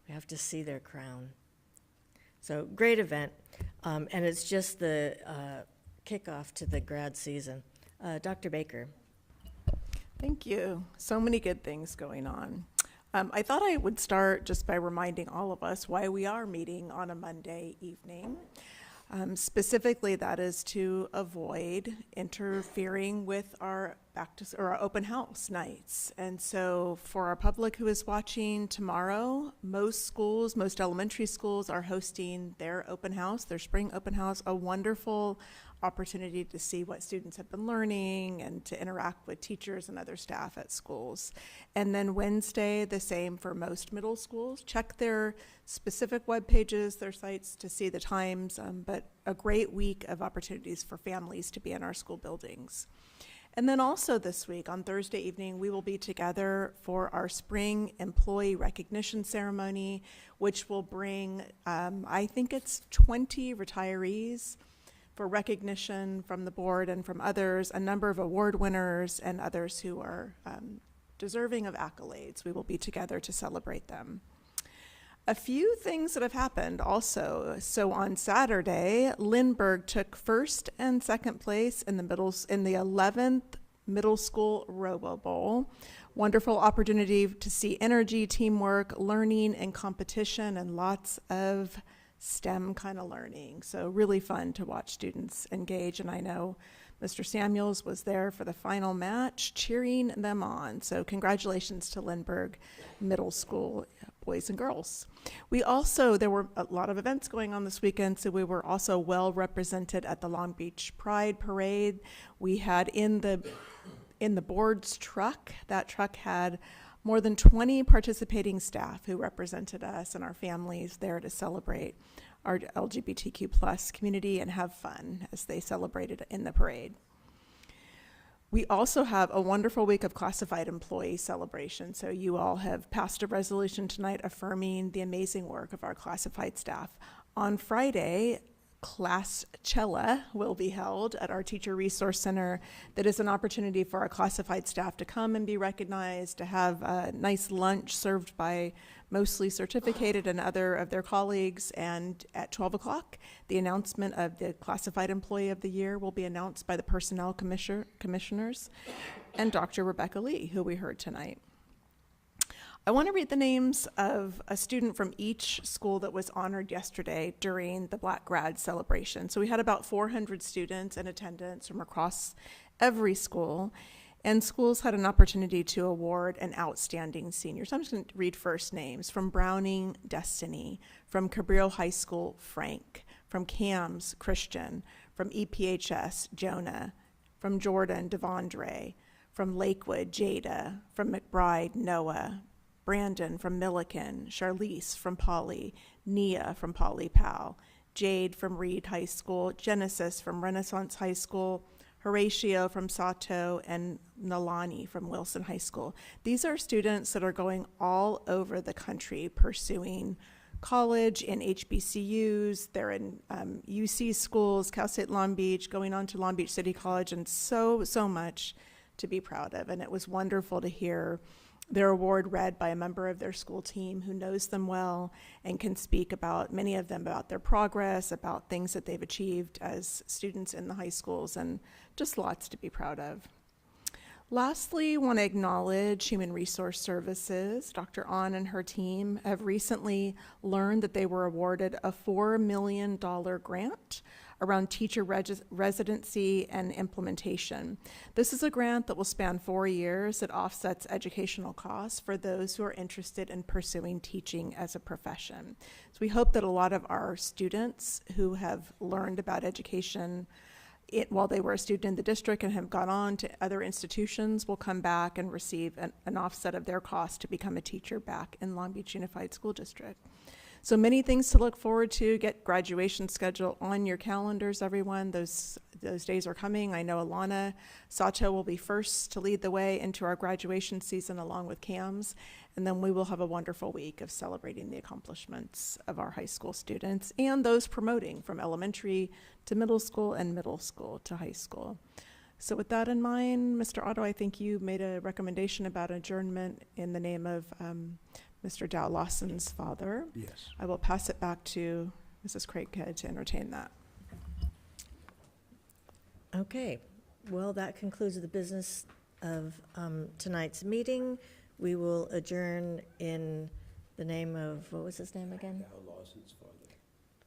we have to see their crown. So great event, and it's just the kickoff to the grad season. Dr. Baker. Thank you. So many good things going on. I thought I would start just by reminding all of us why we are meeting on a Monday evening. Specifically, that is to avoid interfering with our our open house nights. And so for our public who is watching tomorrow, most elementary schools are hosting their open house, their spring open house, a wonderful opportunity to see what students have been learning and to interact with teachers and other staff at schools. And then Wednesday, the same for most middle schools. Check their specific web pages, their sites to see the times, but a great week of opportunities for families to be in our school buildings. And then also this week, on Thursday evening, we will be together for our spring employee recognition ceremony, which will bring, I think it's 20 retirees for recognition from the board and from others, a number of award winners and others who are deserving of accolades. We will be together to celebrate them. A few things that have happened also. So on Saturday, Lindbergh took first and second place in the 11th Middle School Robo Bowl. Wonderful opportunity to see energy, teamwork, learning, and competition, and lots of STEM kind of learning. So really fun to watch students engage, and I know Mr. Samuels was there for the final match, cheering them on. So congratulations to Lindbergh Middle School boys and girls. There were a lot of events going on this weekend, so we were also well represented at the Long Beach Pride Parade. We had in the board's truck, that truck had more than 20 participating staff who represented us and our families there to celebrate our LGBTQ plus community and have fun as they celebrated in the parade. We also have a wonderful week of classified employee celebration. So you all have passed a resolution tonight affirming the amazing work of our classified staff. On Friday, Classcella will be held at our Teacher Resource Center. That is an opportunity for our classified staff to come and be recognized, to have a nice lunch served by mostly certificated and other of their colleagues. And at 12 o'clock, the announcement of the Classified Employee of the Year will be announced by the Personnel Commissioners and Dr. Rebecca Lee, who we heard tonight. I want to read the names of a student from each school that was honored yesterday during the Black Grad celebration. So we had about 400 students in attendance from across every school, and schools had an opportunity to award an outstanding senior. So I'm just going to read first names. From Browning, Destiny. From Cabrillo High School, Frank. From CAMS, Christian. From EPHS, Jonah. From Jordan, Devondre. From Lakewood, Jada. From McBride, Noah. Brandon from Milliken, Charlize from Poly, Nia from Poly Pal, Jade from Reed High School, Genesis from Renaissance High School, Horatio from Sato, and Nalani from Wilson High School. These are students that are going all over the country pursuing college in HBCUs. They're in UC schools, Cal State Long Beach, going on to Long Beach City College, and so much to be proud of. And it was wonderful to hear their award read by a member of their school team who knows them well and can speak about, many of them, about their progress, about things that they've achieved as students in the high schools, and just lots to be proud of. Lastly, I want to acknowledge Human Resource Services. Dr. Ahn and her team have recently learned that they were awarded a $4 million grant around teacher residency and implementation. This is a grant that will span 4 years. It offsets educational costs for those who are interested in pursuing teaching as a profession. So we hope that a lot of our students who have learned about education while they were a student in the district and have gone on to other institutions will come back and receive an offset of their cost to become a teacher back in Long Beach Unified School District. So many things to look forward to. Get graduation schedule on your calendars, everyone. Those days are coming. I know Alana Sato will be first to lead the way into our graduation season along with CAMS. And then we will have a wonderful week of celebrating the accomplishments of our high school students and those promoting from elementary to middle school and middle school to high school. So with that in mind, Mr. Otto, I think you made a recommendation about adjournment in the name of Mr. Dow Lawson's father. Yes. I will pass it back to Mrs. Craighead to entertain that. Okay, well, that concludes the business of tonight's meeting. We will adjourn in the name of, what was his name again? Dow Lawson's father.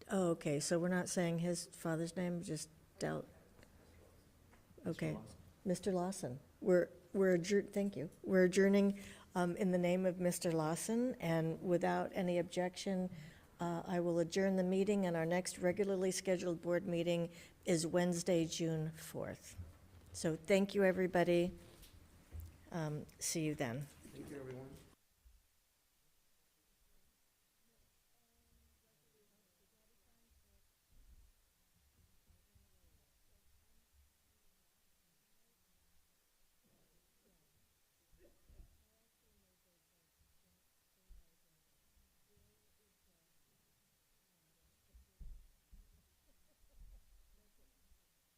Oh, okay, so we're not saying his father's name, just Dow. Okay, Mr. Lawson. We're thank you. We're adjourning in the name of Mr. Lawson, and without any objection, I will adjourn the meeting, and our next regularly scheduled board meeting is Wednesday, June 4th. So thank you, everybody. See you then.